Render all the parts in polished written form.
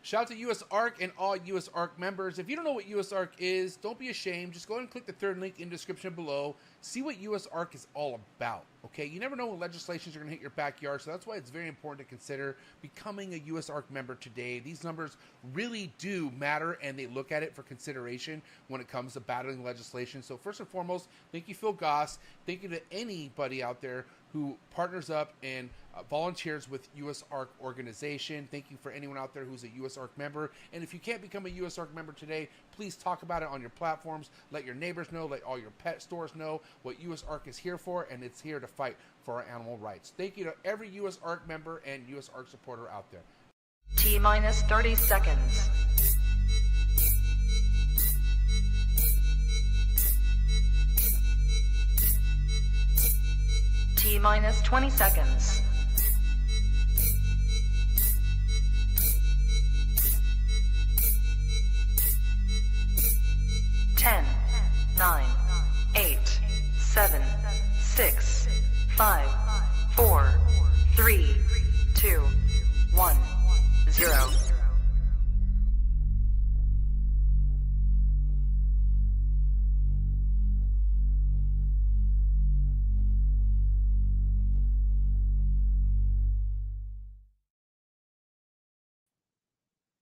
Shout out to USARK and all USARK members. If you don't know what USARK is, don't be ashamed. Just go ahead and click the third link in the description below. See what USARK is all about, okay? You never know when legislations are going to hit your backyard, so that's why it's very important to consider becoming a USARK member today. These numbers really do matter, and they look at it for consideration when it comes to battling legislation. So first and foremost, thank you, Phil Goss. Thank you to anybody out there who partners up and volunteers with USARK organization. Thank you for anyone out there who's a USARK member. And if you can't become a USARK member today, please talk about it on your platforms. Let your neighbors know, let all your pet stores know what USARK is here for, and it's here to fight for our animal rights. Thank you to every USARK member and USARK supporter out there. T-minus 30 seconds. T-minus 20 seconds. 10, 9, 8, 7, 6, 5, 4, 3, 2, 1, 0.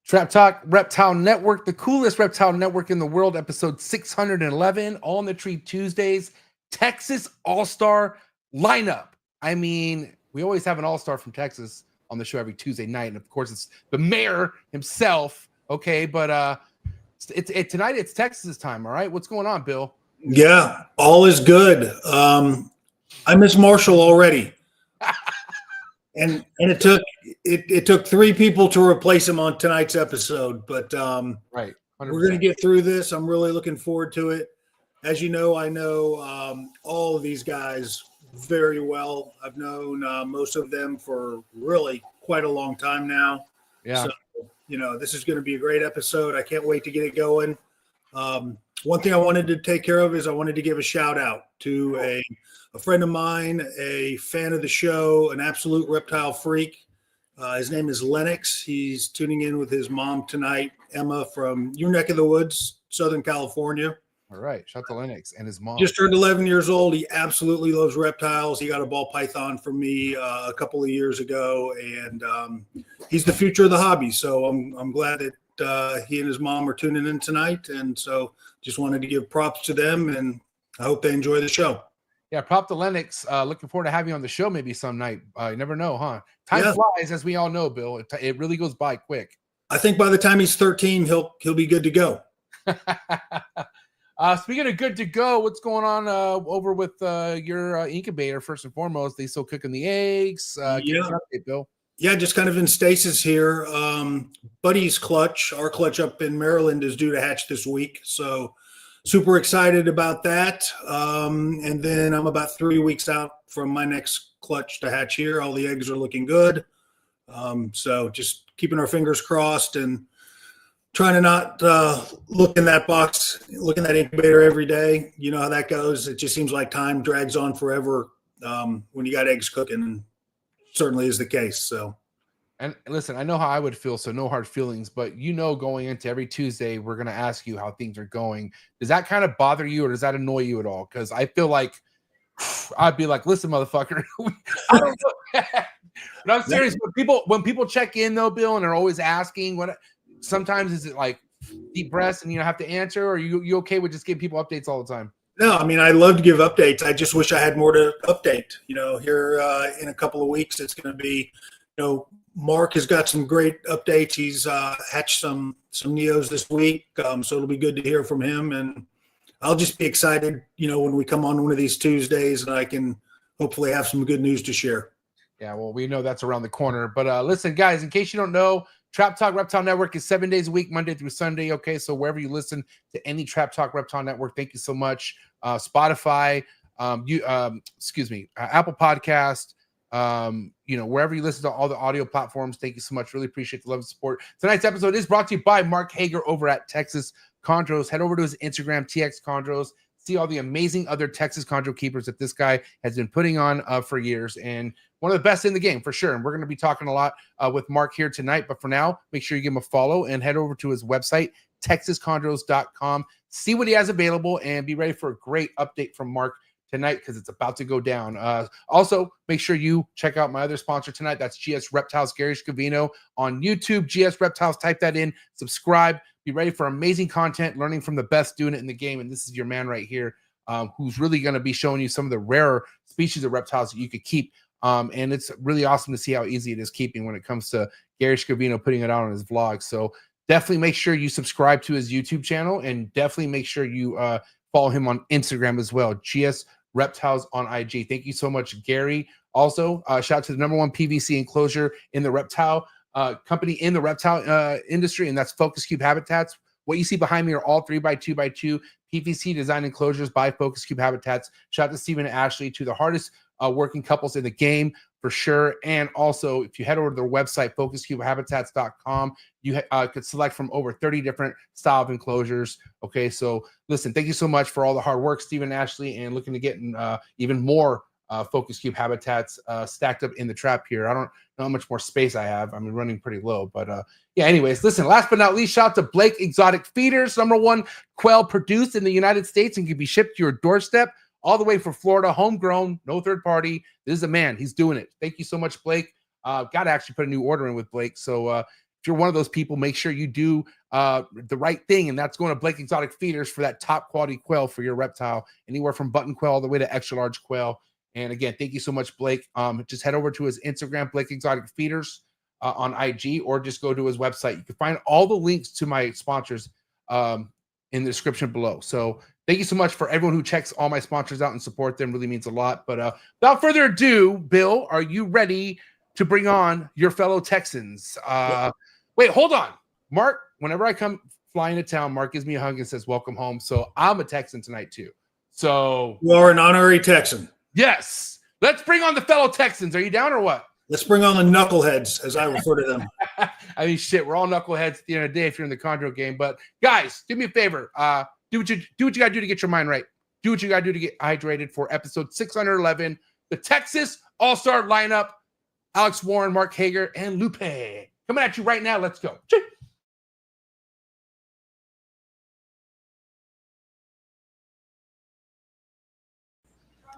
Trap Talk Reptile Network, the coolest reptile network in the world, episode 611, All in the Tree Tuesdays, Texas All-Star lineup. I mean, we always have an all-star from Texas on the show every Tuesday night, and of course, it's the mayor himself, okay? But tonight it's Texas time, all right? What's going on, Bill? Yeah, all is good. I miss Marshall already. And it took three people to replace him on tonight's episode, but right, 100%. We're going to get through this. I'm really looking forward to it. As you know, I know all of these guys very well. I've known most of them for really quite a long time now. Yeah. So, you know, this is going to be a great episode. I can't wait to get it going. One thing I wanted to take care of is I wanted to give a shout out to a friend of mine, a fan of the show, an absolute reptile freak. His name is Lennox. He's tuning in with his mom tonight, Emma, from your neck of the woods, Southern California. All right. Shout out to Lennox and his mom. Just turned 11 years old. He absolutely loves reptiles. He got a ball python from me a couple of years ago, and he's the future of the hobby. So I'm glad that he and his mom are tuning in tonight. And so just wanted to give props to them, and I hope they enjoy the show. Yeah, prop to Lennox. Looking forward to having you on the show maybe some night. You never know, huh? Time flies, as we all know, Bill. It really goes by quick. I think by the time he's 13, he'll be good to go. Speaking of good to go, what's going on over with your incubator? First and foremost, they still cooking the eggs. Give us an update, Bill. Yeah, just kind of in stasis here. Buddy's clutch, our clutch up in Maryland, is due to hatch this week. So super excited about that. And then I'm about 3 weeks out from my next clutch to hatch here. All the eggs are looking good. So just keeping our fingers crossed and trying to not look in that box, look in that incubator every day. You know how that goes. It just seems like time drags on forever when you got eggs cooking, and certainly is the case. So. And listen, I know how I would feel, so no hard feelings, but you know, going into every Tuesday, we're going to ask you how things are going. Does that kind of bother you, or does that annoy you at all? Because I feel like I'd be like, listen, motherfucker. I don't know. But I'm serious. When people check in, though, Bill, and they're always asking, sometimes is it like deep breaths and you have to answer, or are you okay with just giving people updates all the time? No, I mean, I love to give updates. I just wish I had more to update. You know, here in a couple of weeks, it's going to be, you know, Mark has got some great updates. He's hatched some neos this week, so it'll be good to hear from him. And I'll just be excited, you know, when we come on one of these Tuesdays and I can hopefully have some good news to share. Yeah, well, we know that's around the corner. But listen, guys, in case you don't know, Trap Talk Reptile Network is 7 days a week, Monday through Sunday. Okay, so wherever you listen to any Trap Talk Reptile Network, thank you so much. Spotify, Apple Podcast. You know, wherever you listen to all the audio platforms, thank you so much. Really appreciate the love and support. Tonight's episode is brought to you by Mark Heger over at Texas Chondros. Head over to his Instagram, TX Chondros. see all the amazing other Texas chondro keepers that this guy has been putting on for years, and one of the best in the game for sure. And we're going to be talking a lot with Mark here tonight. But for now, make sure you give him a follow and head over to his website, texaschondros.com. See what he has available and be ready for a great update from Mark tonight because it's about to go down. Also, make sure you check out my other sponsor tonight. That's GS Reptiles, Gary Scavino on YouTube. GS Reptiles, type that in, subscribe, be ready for amazing content, learning from the best doing it in the game. And this is your man right here, who's really going to be showing you some of the rarer species of reptiles that you could keep. And it's really awesome to see how easy it is keeping when it comes to Gary Scavino putting it out on his vlog. So definitely make sure you subscribe to his YouTube channel and definitely make sure you follow him on Instagram as well. GS Reptiles on IG. Thank you so much, Gary. Also, shout out to the #1 PVC enclosure in the reptile company in the reptile industry, and that's Focus Cube Habitats. What you see behind me are all 3x2x2 PVC design enclosures by Focus Cube Habitats. Shout out to Stephen and Ashley, two of the hardest working couples in the game for sure. And also, if you head over to their website, focuscubehabitats.com, you could select from over 30 different style of enclosures. Okay, so listen, thank you so much for all the hard work, Stephen and Ashley, and looking to get even more Focus Cube Habitats stacked up in the trap here. I don't know how much more space I have. I'm running pretty low, but yeah, anyways, listen, last but not least, shout out to Blake Exotic Feeders, #1 quail produced in the United States and can be shipped to your doorstep all the way from Florida, homegrown, no third party. This is a man. He's doing it. Thank you so much, Blake. Got to actually put a new order in with Blake. So if you're one of those people, make sure you do the right thing, and that's going to Blake Exotic Feeders for that top quality quail for your reptile, anywhere from button quail all the way to extra large quail. And again, thank you so much, Blake. Just head over to his Instagram, Blake Exotic Feeders on IG, or just go to his website. You can find all the links to my sponsors in the description below. So thank you so much for everyone who checks all my sponsors out and support them. Really means a lot. But without further ado, Bill, are you ready to bring on your fellow Texans? Wait, hold on. Mark, whenever I come flying to town, Mark gives me a hug and says, welcome home. So I'm a Texan tonight too. So You are an honorary Texan. yes, let's bring on the fellow Texans. Are you down or what? Let's bring on the knuckleheads, as I refer to them. I mean, shit, we're all knuckleheads at the end of the day if you're in the chondro game. But guys, do me a favor. Do what you got to do to get your mind right. Do what you got to do to get hydrated for episode 611. The Texas All-Star lineup. Alex Warren, Mark Heger, and Lupe. Coming at you right now. Let's go.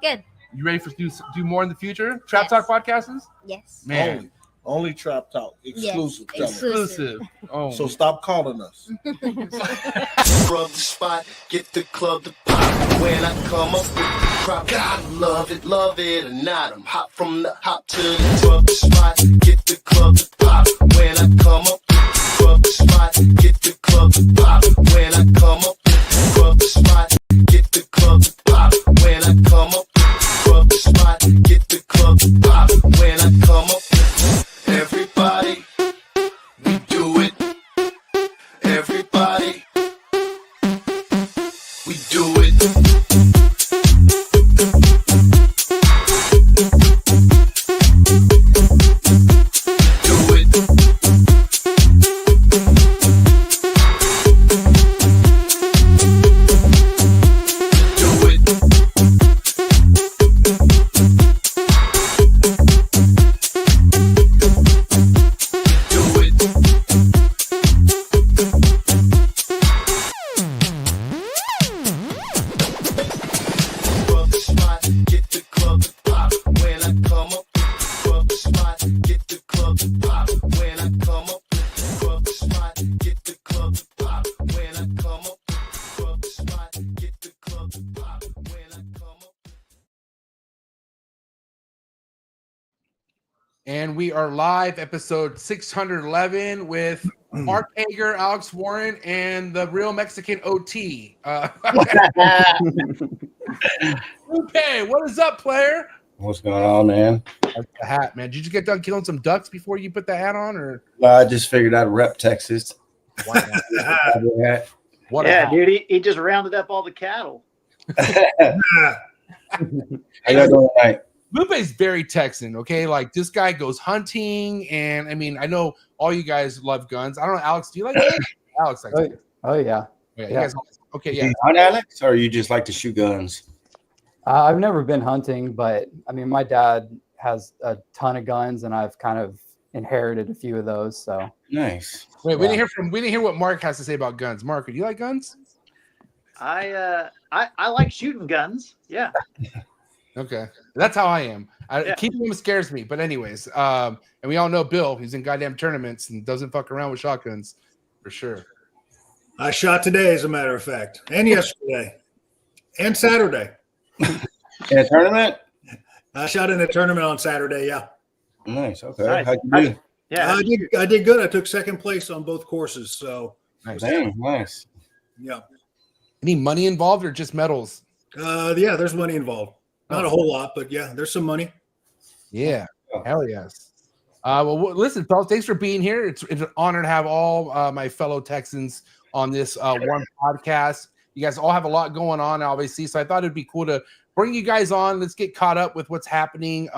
Good. You ready for do more in the future? Trap Talk podcasters? Yes. Man. Only Trap Talk. Exclusive. Yes. Exclusive. Oh. So stop calling us. Rub the spot, get the club to pop. When I come up with the crop, God love it or not. I'm hot from the hop to the rub the spot, get the club to pop. When I come up with the rub the spot, get the club to pop. When I come up with the rub the spot, get the club to pop. When I come up with the rub the spot, get the club to pop. When I come up with everybody, we do it. Everybody, we do it. Do it. Do it. Do it. Rub the spot, get the club to pop. When I come up with the rub the spot, get the club to pop. When I come up with the rub the spot, get the club to pop. When I come up with the rub the spot, get the club to pop. When I come up. And we are live, episode 611 with Mark Heger, Alex Warren, and the real Mexican OT. Lupe, what is up, player? What's going on, man? That's the hat, man. Did you get done killing some ducks before you put the hat on, or I just figured I'd rep Texas. what? What a Yeah, hat. dude, he just rounded up all the cattle. How y'all doing tonight? Lupe's very Texan, okay? Like, this guy goes hunting, and I mean, I know all you guys love guns. I don't know, Alex, do you like guns? Alex likes guns. Oh yeah. Yeah, you Yeah. guys Okay, Do yeah. you hunt, Alex, or you just like to shoot guns? I've never been hunting, but I mean, my dad has a ton of guns, and I've kind of inherited a few of those. So Nice. Wait, we didn't hear what Mark has to say about guns. Mark, do you like guns? I like shooting guns. Yeah. Okay, that's how I am. Keeping them scares me. But anyways, and we all know Bill. He's in goddamn tournaments and doesn't fuck around with shotguns, for sure. I shot today, as a matter of fact, and yesterday, and Saturday. In a tournament? I shot in a tournament on Saturday. Yeah. Nice. Okay. Nice. How'd you do? Yeah. I did good. I took second place on both courses. So Nice. Dang, nice. yeah. Any money involved or just medals? Yeah, there's money involved. Not a whole lot, but yeah, there's some money. Yeah. Hell yes. Well, listen, fellas, thanks for being here. It's an honor to have all my fellow Texans on this one podcast. You guys all have a lot going on, obviously, so I thought it'd be cool to bring you guys on. Let's get caught up with what's happening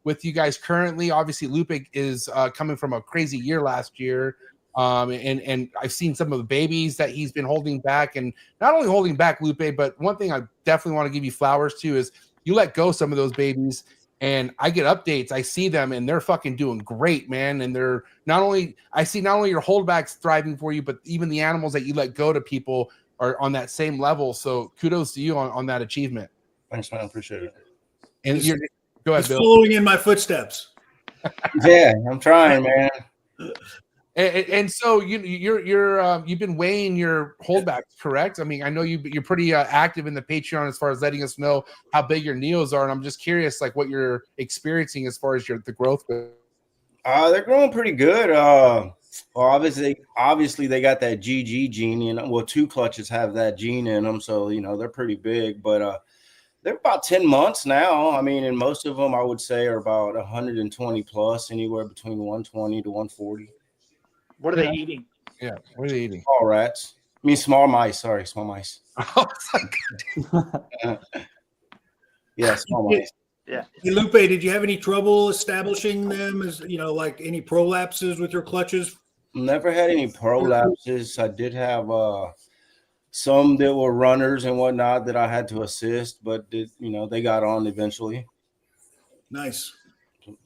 with you guys currently. Obviously, Lupe is coming from a crazy year last year, and I've seen some of the babies that he's been holding back, and not only holding back Lupe, but one thing I definitely want to give you flowers to is you let go some of those babies. And I get updates. I see them, and they're fucking doing great, man. And they're not only your holdbacks thriving for you, but even the animals that you let go to people are on that same level. So kudos to you on that achievement. Thanks, man. Appreciate it. And go ahead, He's Bill. following in my footsteps. Yeah, I'm trying, man. And so you've been weighing your holdbacks, correct? I mean, I know you're pretty active in the Patreon as far as letting us know how big your neos are, and I'm just curious, like, what you're experiencing as far as the growth goes. They're growing pretty good. Well, obviously they got that GG gene, well, 2 clutches have that gene in them, so they're pretty big. But they're about 10 months now. I mean, and most of them I would say are about 120 plus, anywhere between 120 to 140. What are they eating? Yeah, what are they eating? Small rats. I mean, small mice. Sorry, small mice. Yeah, small mice. Yeah. Hey, Lupe, did you have any trouble establishing them as, like any prolapses with your clutches? Never had any prolapses. I did have some that were runners and whatnot that I had to assist, but they got on eventually. Nice.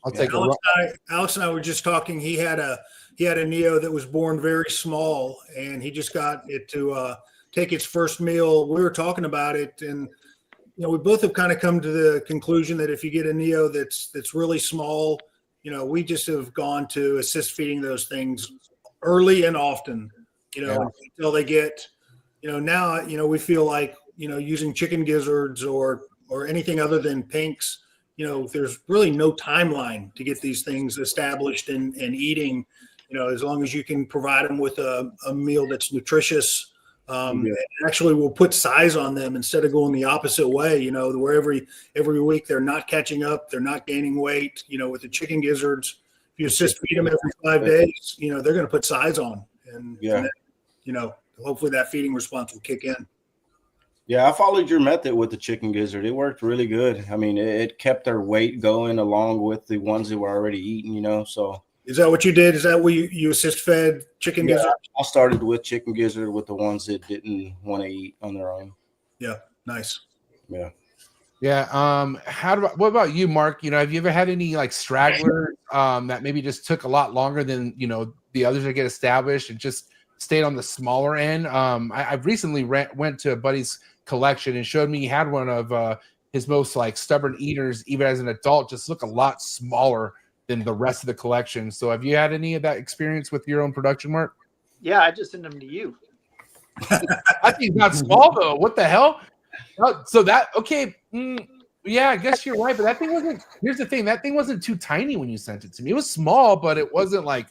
I'll take Alex and I were just talking. He had a Neo that was born very small, and he just got it to take its first meal. We were talking about it, and we both have kind of come to the conclusion that if you get a Neo that's really small, we just have gone to assist feeding those things early and often, until they get, now, we feel like, using chicken gizzards or anything other than pinks, there's really no timeline to get these things established and eating, as long as you can provide them with a meal that's nutritious. Actually will put size on them instead of going the opposite way, where every week they're not catching up, they're not gaining weight. With the chicken gizzards, if you assist feed them every 5 days, they're going to put size on, and then, hopefully that feeding response will kick in. Yeah, I followed your method with the chicken gizzard. It worked really good. I mean, it kept their weight going along with the ones that were already eaten, so. Is that what you did? Is that what you assist fed chicken gizzard? I started with chicken gizzard with the ones that didn't want to eat on their own. Yeah, nice. Yeah. Yeah. What about you, Mark? Have you ever had any like stragglers that maybe just took a lot longer than the others that get established and just stayed on the smaller end? I've recently went to a buddy's collection and showed me he had one of his most like stubborn eaters, even as an adult, just look a lot smaller than the rest of the collection. So have you had any of that experience with your own production, Mark? Yeah, I just sent them to you. I think not small though. What the hell? So that okay? Yeah, I guess you're right. But that thing wasn't. Here's the thing: that thing wasn't too tiny when you sent it to me. It was small, but it wasn't like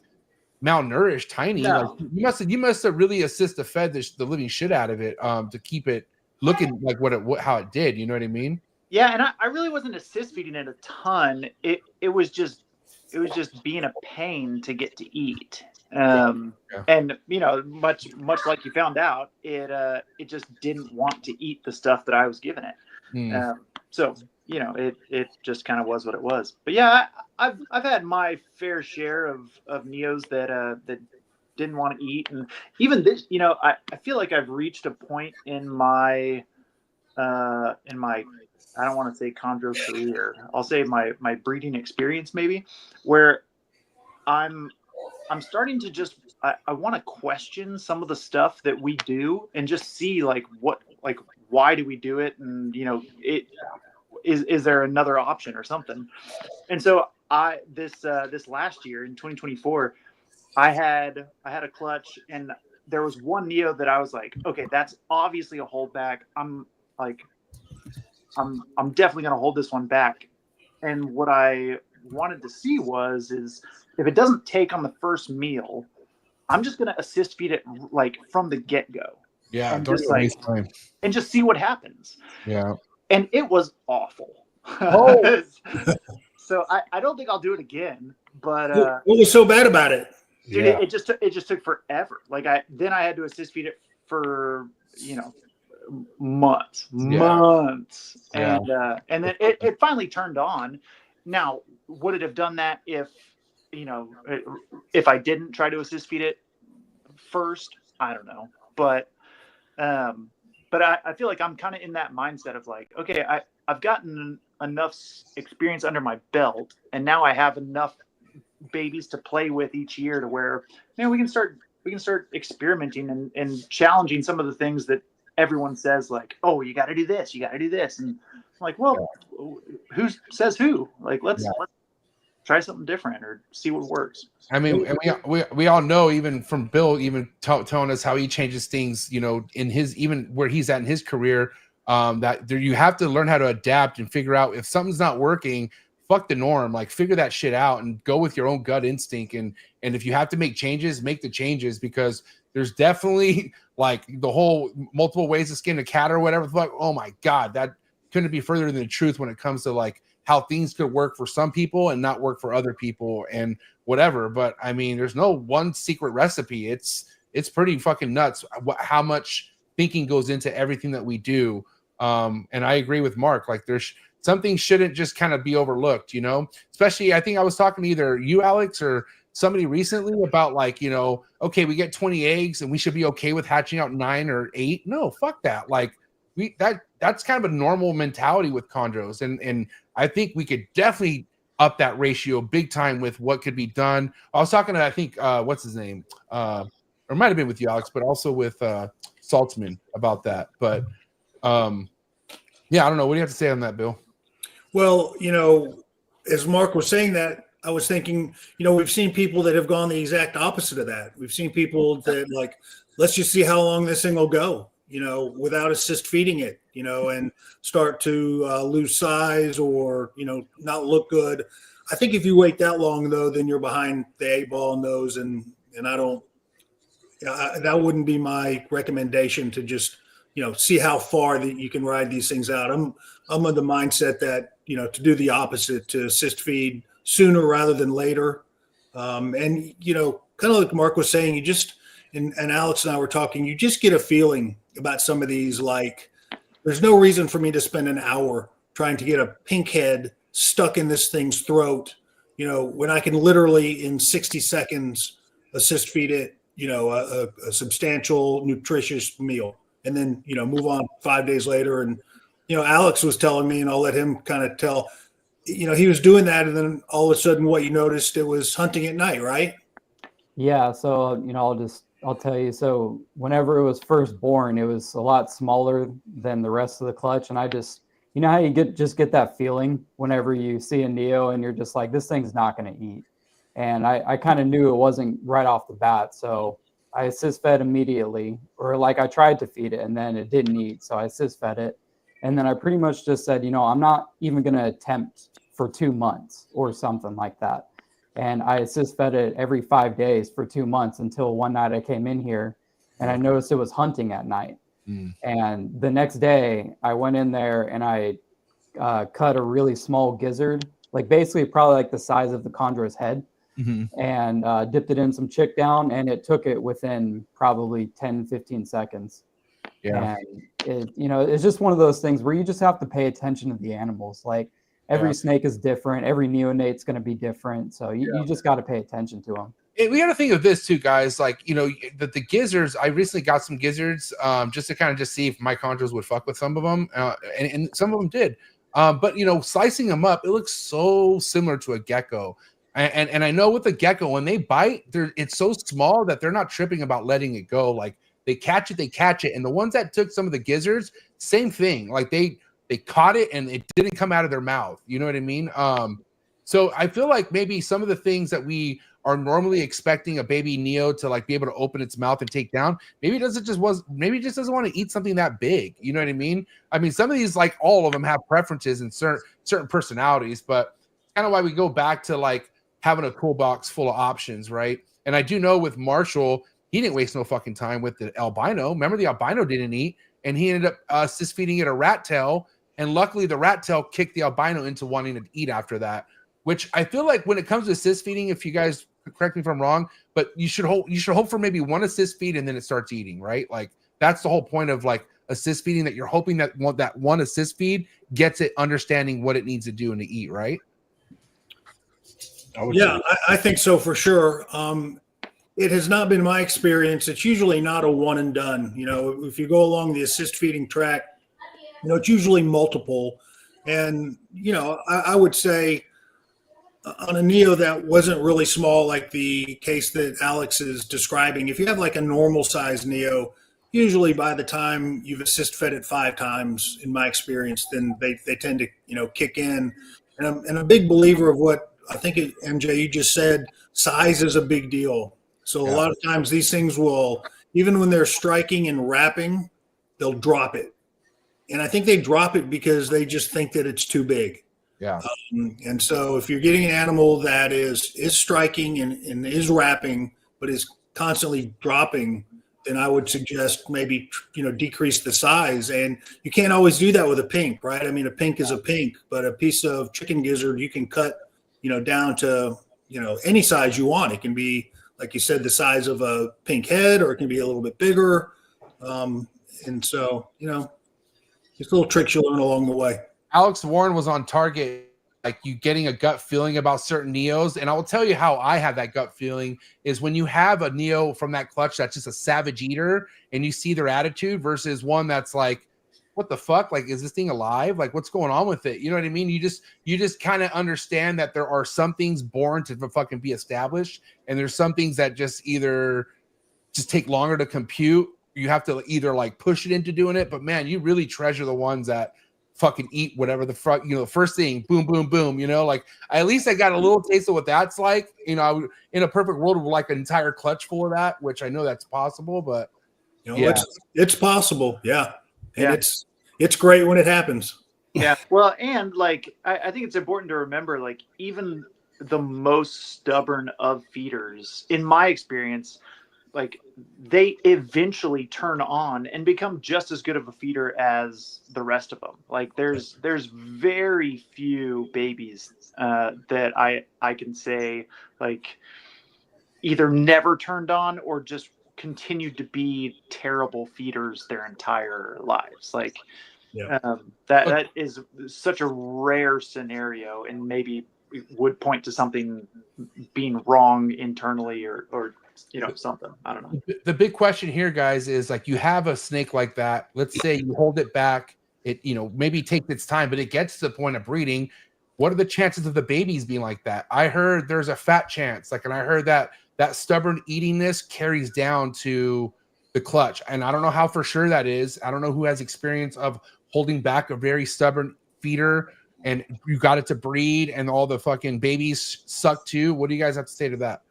malnourished, tiny. No. Like, you must have really assisted fed the living shit out of it to keep it looking like how it did. You know what I mean? Yeah, and I really wasn't assist feeding it a ton. It was just being a pain to get to eat. And much like you found out, it just didn't want to eat the stuff that I was giving it. So it just kind of was what it was. But yeah, I've had my fair share of Neos that didn't want to eat. And even this, you know, I feel like I've reached a point in my I don't want to say chondro career, I'll say my breeding experience maybe, where I'm starting to just I want to question some of the stuff that we do and just see like why do we do it, and you know, it is there another option or something. And so this last year in 2024, I had a clutch, and there was one Neo that I was like, okay, that's obviously a holdback. I'm definitely going to hold this one back. And what I wanted to see is if it doesn't take on the first meal, I'm just going to assist feed it like from the get go. Yeah. And Don't just waste time. and just see what happens. Yeah. And it was awful. Oh. So I don't think I'll do it again, but what was so bad about it? dude, Yeah. it just took forever. Like I had to assist feed it for, you know, months. Yeah. And then it finally turned on. Now, would it have done that if, you know, if I didn't try to assist feed it first? I don't know, but I feel like I'm kind of in that mindset of like, okay, I've gotten enough experience under my belt, and now I have enough babies to play with each year to where, you know, we can start experimenting and challenging some of the things that everyone says, like, oh, you got to do this, and I'm like, well, who says who? Like, let's try something different or see what works. I mean, and we all know, even from Bill, even telling us how he changes things, you know, in his, even where he's at in his career, that there, you have to learn how to adapt and figure out if something's not working. Fuck the norm, like figure that shit out and go with your own gut instinct. And if you have to make changes, make the changes, because there's definitely like the whole multiple ways to skin a cat or whatever. Like, oh my God, that couldn't be further than the truth when it comes to like how things could work for some people and not work for other people and whatever. But I mean, there's no one secret recipe. It's pretty fucking nuts how much thinking goes into everything that we do. And I agree with Mark. Like there's something shouldn't just kind of be overlooked, you know, especially I think I was talking to either you, Alex, or somebody recently about like, you know, okay, we get 20 eggs and we should be okay with hatching out 9 or 8. No, fuck that. Like that's kind of a normal mentality with chondros. And I think we could definitely up that ratio big time with what could be done. I was talking to, I think, what's his name? Or it might have been with you, Alex, but also with Saltzman about that. But yeah, I don't know. What do you have to say on that, Bill? Well, you know, as Mark was saying that, I was thinking, you know, we've seen people that have gone the exact opposite of that. We've seen people that like, let's just see how long this thing will go, you know, without assist feeding it, you know, and start to lose size or, you know, not look good. I think if you wait that long, though, then you're behind the 8-ball in those. And I don't, that wouldn't be my recommendation, to just, you know, see how far that you can ride these things out. I'm of the mindset that, you know, to do the opposite, to assist feed sooner rather than later. And, you know, kind of like Mark was saying, you just, and Alex and I were talking, you just get a feeling about some of these, like, there's no reason for me to spend an hour trying to get a pink head stuck in this thing's throat, you know, when I can literally in 60 seconds assist feed it, you know, a substantial, nutritious meal, and then, you know, move on 5 days later. And, you know, Alex was telling me, and I'll let him kind of tell, you know, he was doing that, and then all of a sudden what you noticed, it was hunting at night, right? Yeah. So, you know, I'll tell you. So whenever it was first born, it was a lot smaller than the rest of the clutch. And I just, you know how you get that feeling whenever you see a Neo and you're just like, this thing's not going to eat. And I kind of knew it wasn't right off the bat. So I assist fed immediately, or like I tried to feed it and then it didn't eat. So I assist fed it. And then I pretty much just said, you know, I'm not even going to attempt for 2 months or something like that. And I assist fed it every 5 days for 2 months, until one night I came in here and I noticed it was hunting at night. And the next day I went in there and I cut a really small gizzard, like basically probably like the size of the chondro's head, and dipped it in some chick down, and it took it within probably 10-15 seconds. Yeah. And it, you know, it's just one of those things where you just have to pay attention to the animals. Like every snake is different. Every neonate's going to be different. So you just got to pay attention to them. We got to think of this too, guys. Like, you know, the gizzards. I recently got some gizzards, just to kind of just see if my chondros would fuck with some of them, and some of them did. But you know, slicing them up, it looks so similar to a gecko. And I know with the gecko, when they bite, it's so small that they're not tripping about letting it go. Like they catch it. And the ones that took some of the gizzards, same thing. Like they caught it and it didn't come out of their mouth. You know what I mean? So I feel like maybe some of the things that we are normally expecting a baby Neo to like be able to open its mouth and take down, maybe it just doesn't want to eat something that big. You know what I mean? I mean, some of these, like all of them, have preferences and certain personalities, but it's kind of why we go back to like having a toolbox full of options, right? And I do know with Marshall, he didn't waste no fucking time with the albino. Remember, the albino didn't eat, and he ended up cyst feeding it a rat tail, and luckily the rat tail kicked the albino into wanting to eat after that. Which I feel like when it comes to assist feeding, if you guys correct me if I'm wrong, but you should hope for maybe one assist feed and then it starts eating, right? Like that's the whole point of like assist feeding, that you're hoping that one assist feed gets it understanding what it needs to do and to eat, right? I think so for sure. It has not been my experience. It's usually not a one and done. You know, if you go along the assist feeding track, you know, it's usually multiple. And, you know, I would say on a Neo that wasn't really small, like the case that Alex is describing, if you have like a normal size Neo, usually by the time you've assist fed it 5 times, in my experience, then they tend to, you know, kick in. And I'm a big believer of what I think MJ, you just said, size is a big deal. So a lot of times these things will, even when they're striking and wrapping, they'll drop it. And I think they drop it because they just think that it's too big. Yeah. And so if you're getting an animal that is striking and is wrapping, but is constantly dropping, then I would suggest maybe, you know, decrease the size. And you can't always do that with a pink, right? I mean, a pink is a pink, but a piece of chicken gizzard you can cut, you know, down to, you know, any size you want. It can be, like you said, the size of a pink head, or it can be a little bit bigger. And so, you know, just little tricks you learn along the way. Alex Warren was on target, like you getting a gut feeling about certain Neos. And I will tell you how I have that gut feeling is when you have a Neo from that clutch that's just a savage eater and you see their attitude versus one that's like, what the fuck? Like, is this thing alive? Like, what's going on with it? You know what I mean? You just kind of understand that there are some things born to fucking be established, and there's some things that just either just take longer to compute. You have to either like push it into doing it, but man, you really treasure the ones that fucking eat whatever the fuck, you know, the first thing, boom, boom, boom, you know, like at least I got a little taste of what that's like. You know, I would, in a perfect world, would like an entire clutch full of that, which I know that's possible, but you know, it's possible. Yeah. And it's great when it happens. Yeah. Well, and like, I think it's important to remember, like, even the most stubborn of feeders, in my experience, like they eventually turn on and become just as good of a feeder as the rest of them. Like there's very few babies that I can say like either never turned on or just continued to be terrible feeders their entire lives. Like that is such a rare scenario, and maybe would point to something being wrong internally or you know, something. I don't know. The big question here, guys, is like you have a snake like that. Let's say you hold it back. It, you know, maybe takes its time, but it gets to the point of breeding. What are the chances of the babies being like that? I heard there's a fat chance. Like, and I heard that stubborn eatingness carries down to the clutch. And I don't know how for sure that is. I don't know who has experience of holding back a very stubborn feeder and you got it to breed and all the fucking babies suck too. What do you guys have to say to that?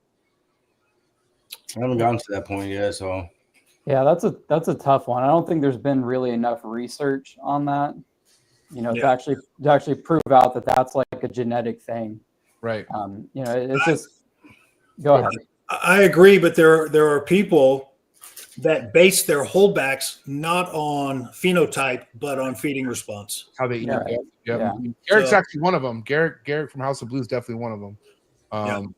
I haven't gotten to that point yet, so yeah, that's a tough one. I don't think there's been really enough research on that, you know, to actually prove out that that's like a genetic thing, right? You know, it's just go ahead. I agree, but there are people that base their holdbacks not on phenotype but on feeding response. How they eat. Yeah. Garrett's actually one of them. Garrett from House of Blue is definitely one of them.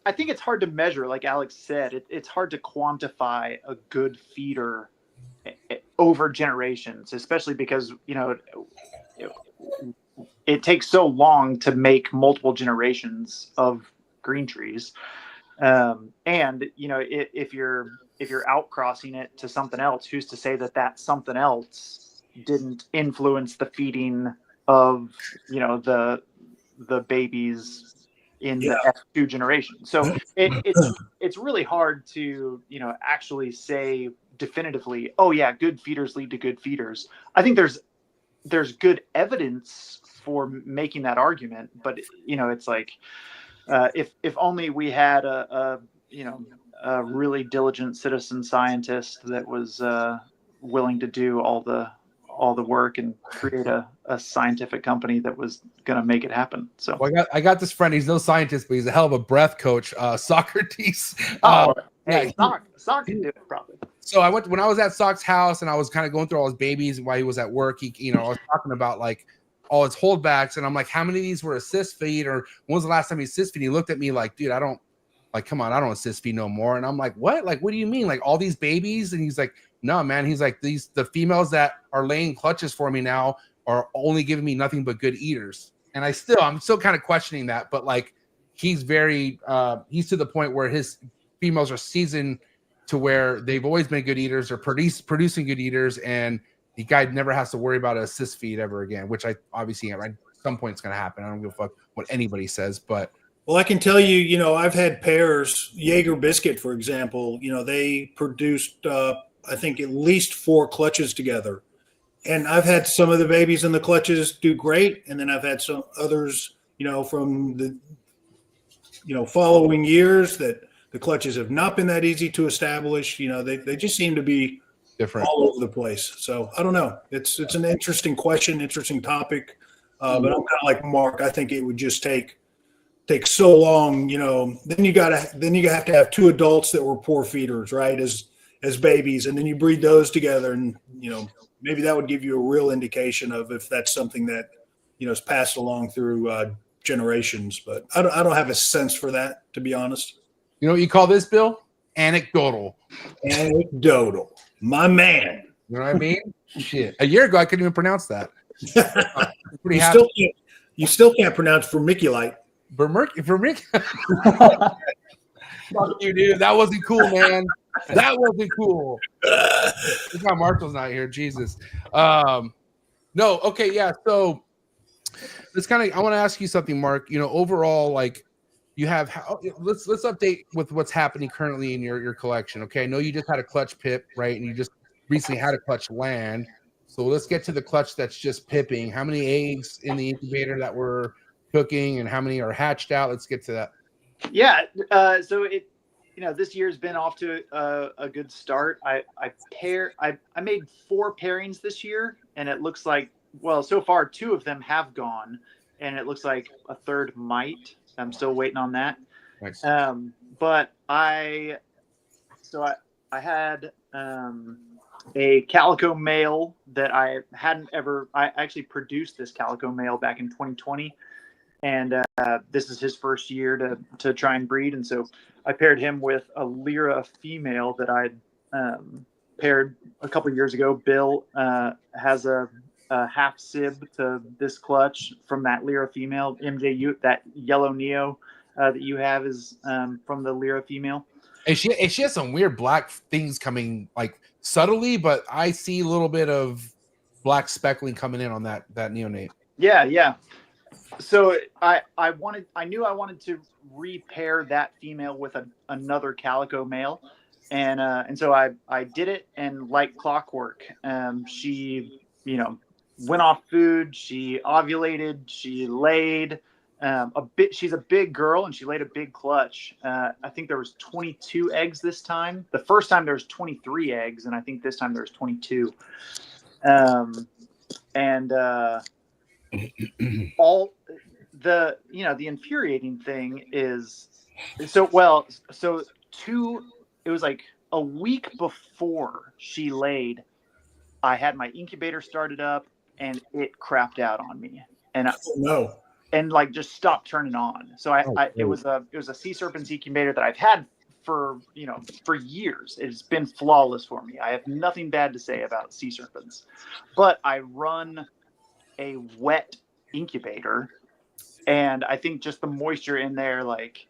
I think it's hard to measure, like Alex said. It's hard to quantify a good feeder over generations, especially because, you know, it takes so long to make multiple generations of green trees. And if you're outcrossing it to something else, who's to say that something else didn't influence the feeding of the babies in the F2 generation? So it's really hard to actually say definitively, oh yeah, good feeders lead to good feeders. I think there's good evidence for making that argument, but it's like if only we had a really diligent citizen scientist that was willing to do all the work and create a scientific company that was going to make it happen. So I got this friend. He's no scientist, but he's a hell of a breath coach. Socrates. Hey, Sock can do it probably. So when I was at Sock's house and I was kind of going through all his babies while he was at work. I was talking about like all his holdbacks, and I'm like, how many of these were assist feed, or when was the last time he assist feed? He looked at me like, dude, come on, I don't assist feed no more. And I'm like, what? Like, what do you mean? Like all these babies? And he's like, no, man. He's like, the females that are laying clutches for me now are only giving me nothing but good eaters. And I'm still kind of questioning that, but like he's he's to the point where his females are seasoned to where they've always been good eaters or producing good eaters, and the guy never has to worry about an assist feed ever again, which I obviously at some point it's going to happen. I don't give a fuck what anybody says, but. Well, I can tell you, I've had pairs, Jaeger Biscuit, for example, they produced, I think at least 4 clutches together. And I've had some of the babies in the clutches do great. And then I've had some others, from the, following years that the clutches have not been that easy to establish. They just seem to be different all over the place. So I don't know. It's an interesting question, interesting topic. But I'm kind of like Mark. I think it would just take so long, then you have to have 2 adults that were poor feeders, right? As babies. And then you breed those together and, maybe that would give you a real indication of if that's something that, is passed along through generations. But I don't have a sense for that, to be honest. You know what you call this, Bill? Anecdotal. Anecdotal. My man. You know what I mean? Shit. A year ago, I couldn't even pronounce that. You still can't pronounce vermiculite. Fuck you, dude. That wasn't cool, man. That wasn't cool. Look how Marshall's not here. Jesus. No. Okay. Yeah. So I want to ask you something, Mark. Overall, like you have. Let's update with what's happening currently in your collection. Okay. I know you just had a clutch pip, right? And you just recently had a clutch land. So let's get to the clutch that's just pipping. How many eggs in the incubator that were cooking, and how many are hatched out? Let's get to that. Yeah. So this year's been off to a good start. I made 4 pairings this year, and it looks like, well, so far 2 of them have gone, and it looks like a third might. I'm still waiting on that. Nice. But I had a calico male that I actually produced this calico male back in 2020. And this is his first year to try and breed. And so I paired him with a Lyra female that I'd paired a couple years ago. Bill has a half sib to this clutch from that Lyra female. MJU, that yellow Neo that you have is from the Lyra female. And she has some weird black things coming, like subtly, but I see a little bit of black speckling coming in on that neonate. Yeah. So I knew I wanted to repair that female with another calico male, and so I did it, and like clockwork, she went off food, she ovulated, she laid she's a big girl, and she laid a big clutch. I think there was 22 eggs this time. The first time there was 23 eggs, and I think this time there was 22. All the infuriating thing is it was like a week before she laid, I had my incubator started up and it crapped out on me, and and like just stopped turning on. So it was a sea serpents incubator that I've had for years. It's been flawless for me. I have nothing bad to say about sea serpents, but I run a wet incubator, and I think just the moisture in there, like,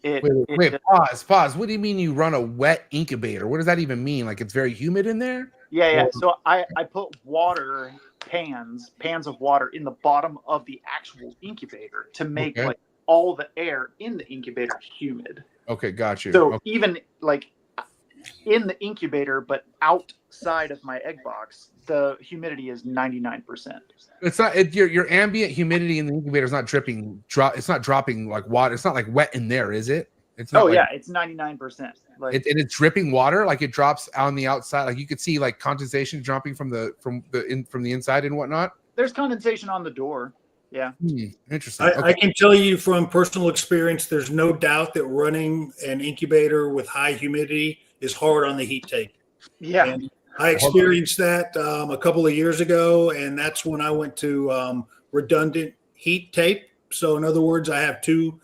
Wait, pause. What do you mean you run a wet incubator? What does that even mean? Like it's very humid in there? Yeah. So I put pans of water in the bottom of the actual incubator to make like all the air in the incubator humid. Okay, got you. So even like in the incubator, but outside of my egg box, the humidity is 99%. It's not your ambient humidity in the incubator is not dripping. It's not dropping like water. It's not like wet in there, is it? It's not. It's 99%. Like it's dripping water, like it drops on the outside. Like you could see like condensation dropping from the inside and whatnot. There's condensation on the door. Yeah. Interesting. I can tell you from personal experience, there's no doubt that running an incubator with high humidity is hard on the heat tape. Yeah. And I experienced that a couple of years ago, and that's when I went to redundant heat tape. So in other words, I have two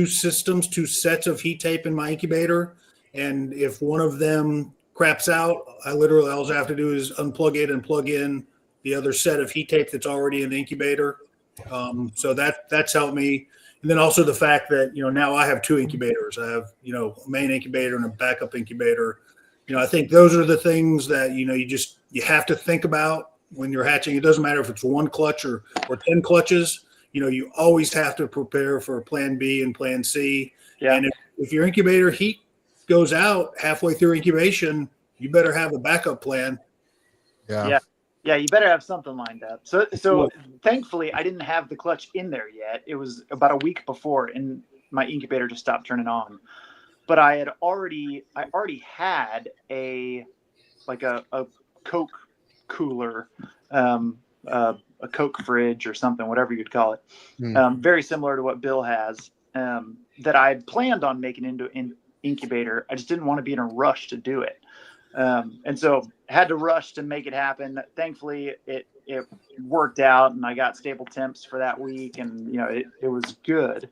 sets of heat tape in my incubator. And if one of them craps out, all I have to do is unplug it and plug in the other set of heat tape that's already in the incubator. So that's helped me. And then also the fact that, now I have two incubators. I have, a main incubator and a backup incubator. I think those are the things that, you have to think about when you're hatching. It doesn't matter if it's one clutch or 10 clutches, you always have to prepare for plan B and plan C. Yeah. And if your incubator heat goes out halfway through incubation, you better have a backup plan. Yeah. Yeah, you better have something lined up. So thankfully, I didn't have the clutch in there yet. It was about a week before, and my incubator just stopped turning on. But I already had a Coke cooler, a Coke fridge or something, whatever you'd call it, very similar to what Bill has, that I had planned on making into an incubator. I just didn't want to be in a rush to do it. And so had to rush to make it happen. Thankfully, it worked out, and I got stable temps for that week, and it was good.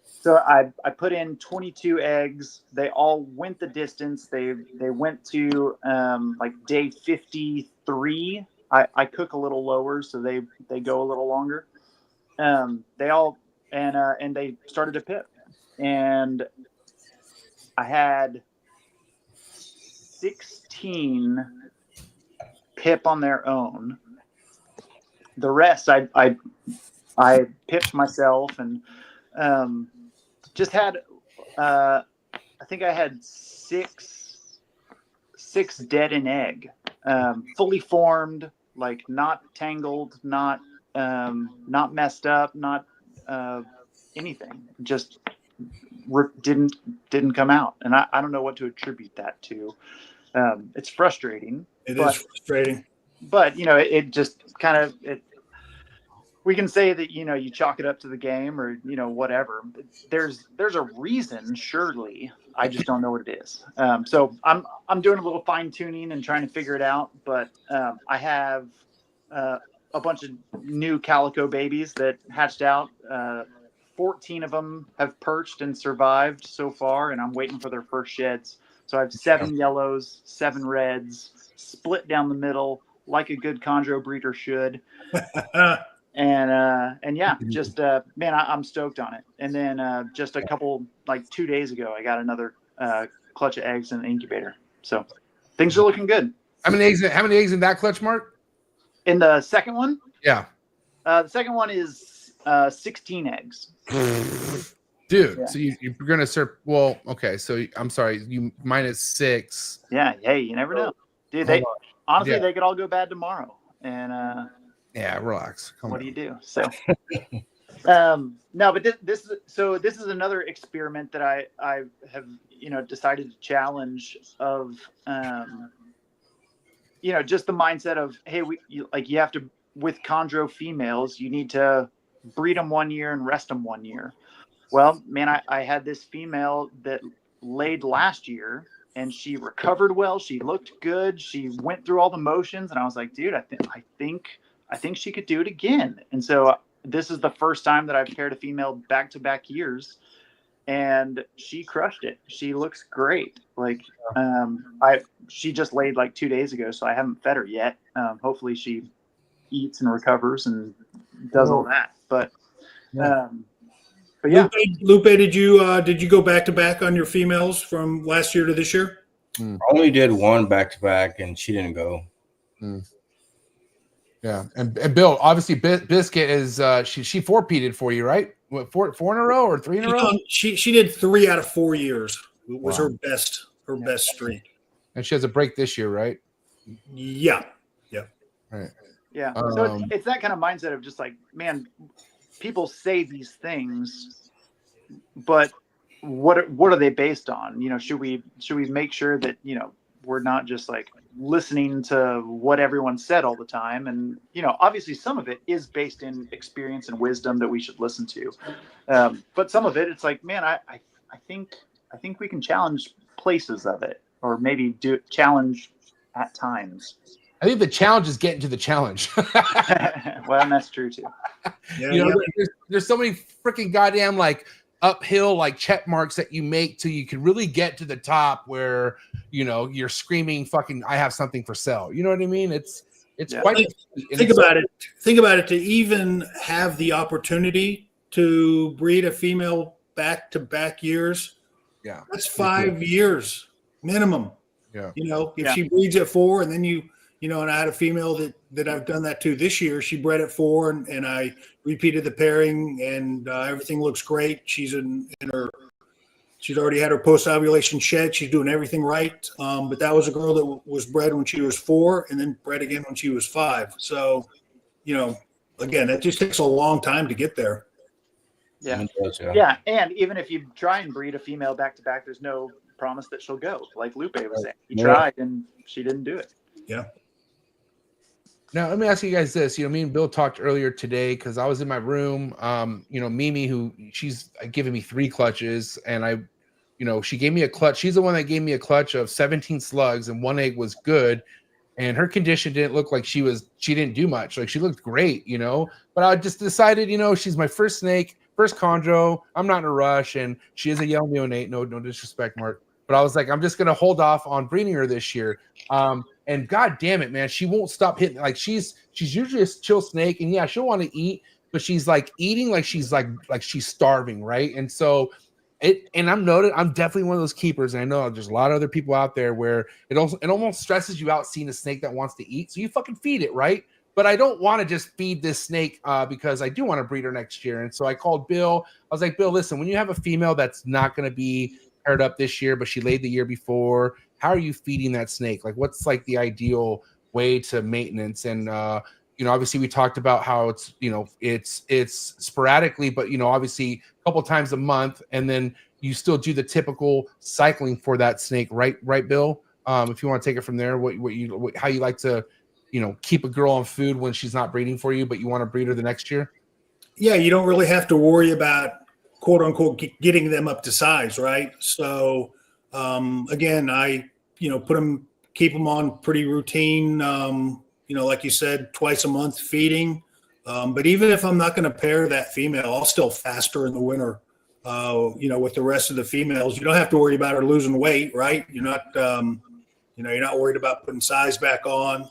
So I put in 22 eggs. They all went the distance. They went to like day 53. I cook a little lower, so they go a little longer. They all and they started to pip, and I had 16 pip on their own. The rest I pipped myself, and just had I think I had six dead in egg, fully formed, like not tangled, not messed up, not anything, just didn't come out. And I don't know what to attribute that to. It's frustrating. It is frustrating. But it just kind of we can say that you chalk it up to the game, or whatever. There's a reason, surely. I just don't know what it is. So I'm doing a little fine tuning and trying to figure it out. But I have a bunch of new calico babies that hatched out. 14 of them have perched and survived so far, and I'm waiting for their first sheds. So I have 7 yellows, 7 reds, split down the middle like a good chondro breeder should. And yeah, just man, I'm stoked on it. And then just a couple, like 2 days ago, I got another clutch of eggs in the incubator. So things are looking good. How many eggs in that clutch, Mark? In the second one? Yeah. The second one is 16 eggs. Dude, yeah. So you're gonna serve. Well, okay. So I'm sorry, you -6. Yeah. Hey, you never know, dude. They honestly, they could all go bad tomorrow. And yeah, relax. What do you do? So, no, but this is another experiment that I have decided to challenge of just the mindset of, hey, you have to, with chondro females, you need to breed them 1 year and rest them 1 year. Well, man, I had this female that laid last year, and she recovered well. She looked good. She went through all the motions, and I was like, dude, I think she could do it again. And so this is the first time that I've paired a female back-to-back years, and she crushed it. She looks great. Like, she just laid like 2 days ago, so I haven't fed her yet. Hopefully she eats and recovers and does all that. But But yeah, Lupe, did you go back to back on your females from last year to this year? I only did one back to back, and she didn't go. Yeah, and Bill, obviously, Biscuit is she four-peated for you, right? What, four in a row or three in a row? She did 3 out of 4 years. It was Wow. her best streak. And she has a break this year, right? Yeah. Right. Yeah. So it's that kind of mindset of just like, man, people say these things, but what are they based on? You know, should we make sure that, you know, we're not just like listening to what everyone said all the time? And, you know, obviously some of it is based in experience and wisdom that we should listen to. But some of it, it's like, man, I think we can challenge places of it, or maybe do challenge at times. I think the challenge is getting to the challenge. Well, and that's true too. Yeah, You know, there's so many freaking goddamn like uphill like check marks that you make till you can really get to the top where, you know, you're screaming fucking I have something for sale. You know what I mean? It's quite think about it to even have the opportunity to breed a female back-to-back years. Yeah. That's 5 years minimum. Yeah. You know, if she breeds at 4 and then you know, and I had a female that I've done that to this year. She bred at 4 and I repeated the pairing and everything looks great. She's she's already had her post-ovulation shed. She's doing everything right. But that was a girl that was bred when she was 4 and then bred again when she was 5. So, you know, again, that just takes a long time to get there. Yeah. Yeah. And even if you try and breed a female back to back, there's no promise that she'll go. Like Lupe was saying, he tried and she didn't do it. Yeah. Now, let me ask you guys this. You know, me and Bill talked earlier today because I was in my room. You know, Mimi, who she's given me 3 clutches, and she gave me a clutch. She's the one that gave me a clutch of 17 slugs, and 1 egg was good. And her condition didn't look like she didn't do much. Like she looked great, you know. But I just decided, you know, she's my first snake, first chondro. I'm not in a rush, and she is a young neonate. No disrespect, Mark. But I was like, I'm just gonna hold off on breeding her this year. And god damn it, man, she won't stop hitting. Like she's usually a chill snake, and yeah, she'll want to eat, but she's like eating like she's starving, right? And so I'm definitely one of those keepers, and I know there's a lot of other people out there where it almost stresses you out seeing a snake that wants to eat, so you fucking feed it, right? But I don't want to just feed this snake because I do want to breed her next year. And so I called Bill. I was like, Bill, listen, when you have a female that's not going to be paired up this year, but she laid the year before, how are you feeding that snake? Like, what's like the ideal way to maintenance? And you know, obviously we talked about how it's, you know, it's sporadically, but you know, obviously a couple times a month, and then you still do the typical cycling for that snake, right, Bill? If you want to take it from there, how you like to, you know, keep a girl on food when she's not breeding for you, but you want to breed her the next year? Yeah, you don't really have to worry about quote unquote getting them up to size, right? So again, I keep them on pretty routine, you know, like you said, twice a month feeding. But even if I'm not going to pair that female, I'll still fast her in the winter. You know, with the rest of the females, you don't have to worry about her losing weight, right? You're not, you're not worried about putting size back on.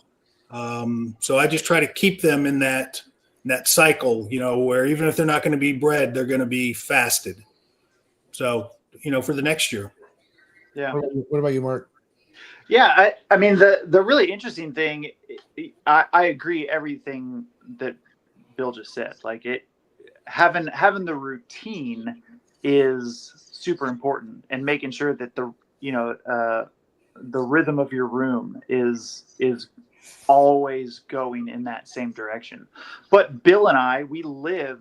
So I just try to keep them in that cycle, you know, where even if they're not going to be bred, they're going to be fasted. So, you know, for the next year. Yeah. What about you, Mark? Yeah, I mean, the really interesting thing, I agree everything that Bill just said. Like having the routine is super important, and making sure that the rhythm of your room is always going in that same direction. But Bill and I, we live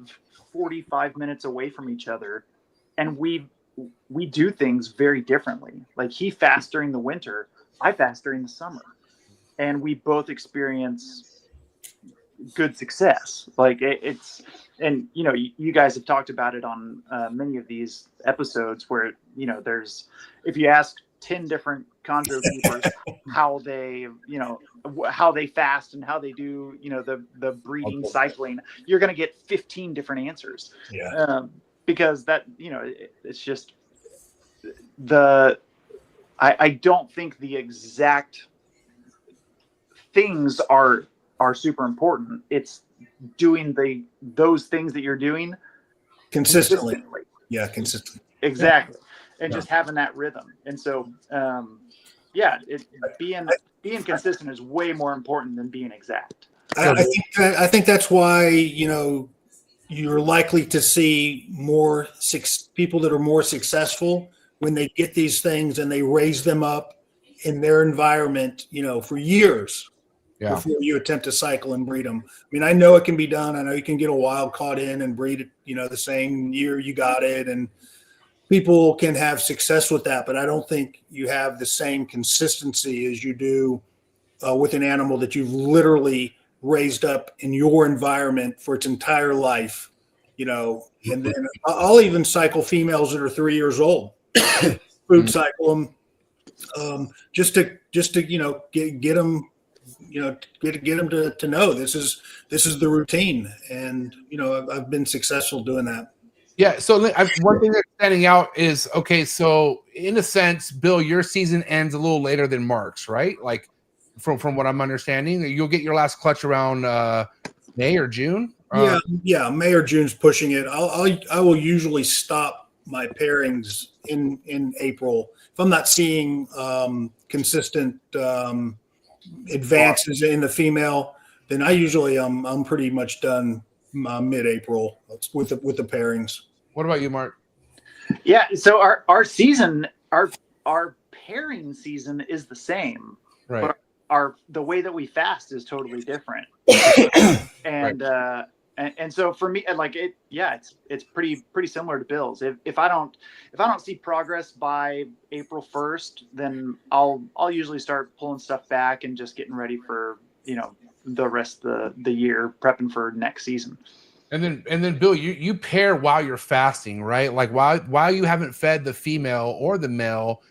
45 minutes away from each other, and we do things very differently. Like he fasts during the winter, I fast during the summer, and we both experience good success. Like it's, and you know, you guys have talked about it on many of these episodes where, you know, if you ask 10 different chondro keepers how they fast and how they do, you know, the breeding cycling, you're going to get 15 different answers. Yeah. Because that, you know, it's just I don't think the exact things are super important. It's doing those things that you're doing consistently. Yeah, consistently. Exactly. And just having that rhythm. And so, being consistent is way more important than being exact. I think that's why, you're likely to see more people that are more successful when they get these things and they raise them up in their environment, for years before you attempt to cycle and breed them. I mean, I know it can be done. I know you can get a wild caught in and breed it, the same year you got it, and people can have success with that, but I don't think you have the same consistency as you do with an animal that you've literally raised up in your environment for its entire life, and then I'll even cycle females that are 3 years old, food cycle them, just to get them, get them to know this is the routine, and I've been successful doing that. Yeah. So one thing that's standing out is, okay, so in a sense, Bill, your season ends a little later than Mark's, right? Like from what I'm understanding, you'll get your last clutch around May or June. Yeah, May or June's pushing it. I will usually stop my pairings in April if I'm not seeing consistent advances in the female. Then I usually I'm pretty much done mid-April with the pairings. What about you, Mark? Yeah, so our season, our pairing season is the same, right? But the way that we fast is totally different. And right. And so for me, like it's pretty similar to Bill's. If I don't see progress by April 1st, then I'll usually start pulling stuff back and just getting ready for the rest of the year, prepping for next season. And then Bill, you pair while you're fasting, right? Like while you haven't fed the female or the male,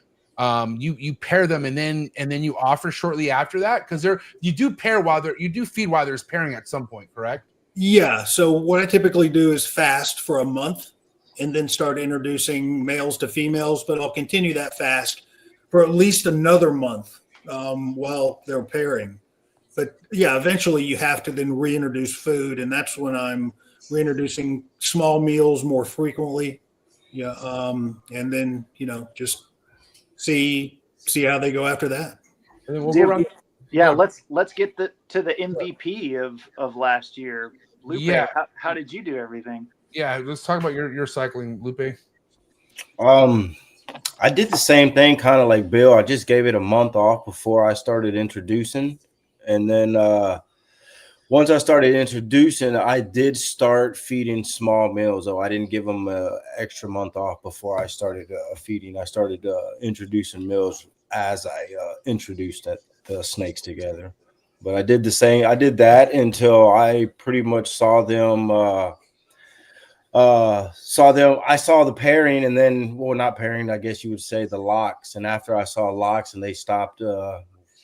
you pair them and then you offer shortly after that, because you do feed while there's pairing at some point, correct? Yeah. So what I typically do is fast for a month and then start introducing males to females, but I'll continue that fast for at least another month while they're pairing. But yeah, eventually you have to then reintroduce food, and that's when I'm reintroducing small meals more frequently. Yeah, and then just see how they go after that. And then we'll go around. Yeah, let's get to the MVP of last year. Lupe, yeah. How did you do everything? Yeah, let's talk about your cycling, Lupe. I did the same thing, kind of like Bill. I just gave it a month off before I started introducing. And then once I started introducing, I did start feeding small males, though. I didn't give them an extra month off before I started feeding. I started introducing males as I introduced the snakes together. But I did the same. I did that until I pretty much saw them. I saw the pairing, and then, well, not pairing, I guess you would say the locks. And after I saw locks and they stopped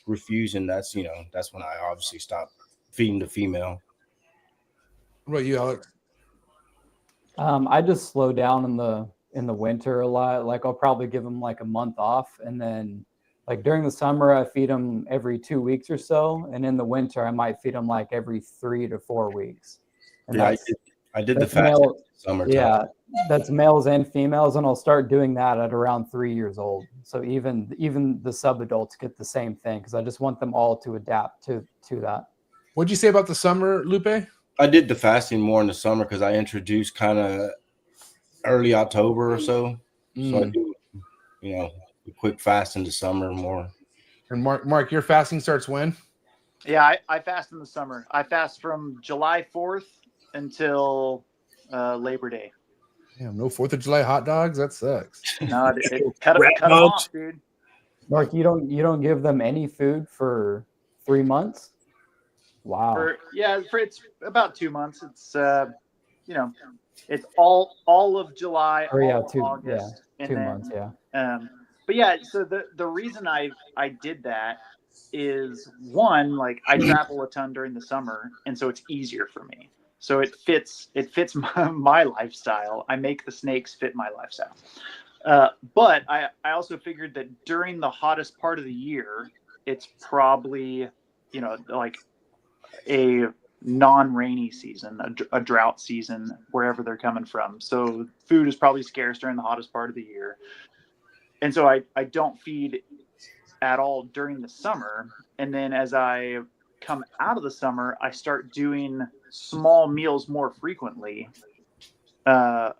refusing, that's when I obviously stopped feeding the female. What about you, Alex? I just slow down in the winter a lot. Like I'll probably give them like a month off, and then like during the summer I feed them every 2 weeks or so, and in the winter I might feed them like every 3 to 4 weeks. And yeah, I did the fast summertime. Yeah, that's males and females, and I'll start doing that at around 3 years old. So even the sub-adults get the same thing, because I just want them all to adapt to that. What'd you say about the summer, Lupe? I did the fasting more in the summer because I introduced kind of early October or so. So I do, quick fast in the summer more. And Mark, your fasting starts when? Yeah, I fast in the summer. I fast from July 4th until Labor Day. Damn, no 4th of July hot dogs? That sucks. No, cut them off, dude. Mark, you don't give them any food for 3 months? Wow. It's about 2 months. It's it's all of July, August, and 2 months, yeah. But yeah, so the reason I did that is, one, like I travel a ton during the summer, and so it's easier for me. So it fits my lifestyle. I make the snakes fit my lifestyle. But I also figured that during the hottest part of the year, it's probably like a non-rainy season, a drought season, wherever they're coming from. So food is probably scarce during the hottest part of the year. And so I don't feed at all during the summer. And then as I come out of the summer, I start doing small meals more frequently to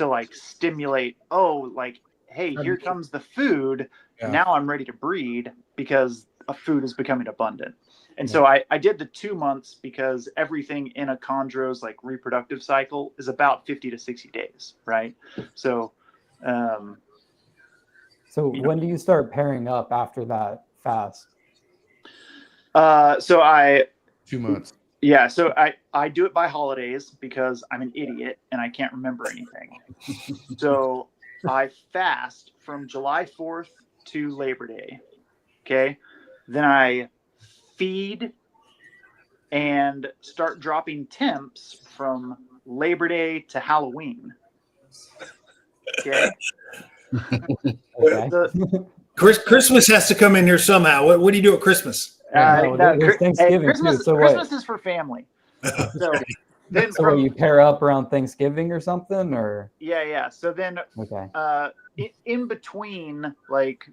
like stimulate, oh, like, hey, here comes the food. Yeah. Now I'm ready to breed because food is becoming abundant. And so I did the 2 months because everything in a chondro's like reproductive cycle is about 50 to 60 days, right? So, when do you start pairing up after that fast? So 2 months. Yeah, so I do it by holidays because I'm an idiot and I can't remember anything. So I fast from July 4th to Labor Day. Okay. Then I feed and start dropping temps from Labor Day to Halloween. Okay. Christmas has to come in here somehow. What do you do at Christmas? There's Thanksgiving Christmas, too. So Christmas is for family. So then you pair up around Thanksgiving or something, or yeah. So then in between like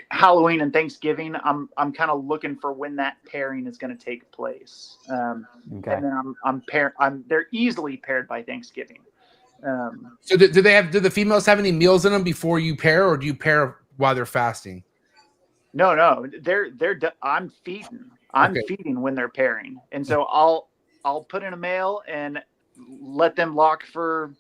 Halloween and Thanksgiving, I'm kind of looking for when that pairing is going to take place. And then they're easily paired by Thanksgiving. So do the females have any meals in them before you pair, or do you pair while they're fasting? No, I'm feeding. I'm feeding when they're pairing. And so I'll put in a male and let them lock for,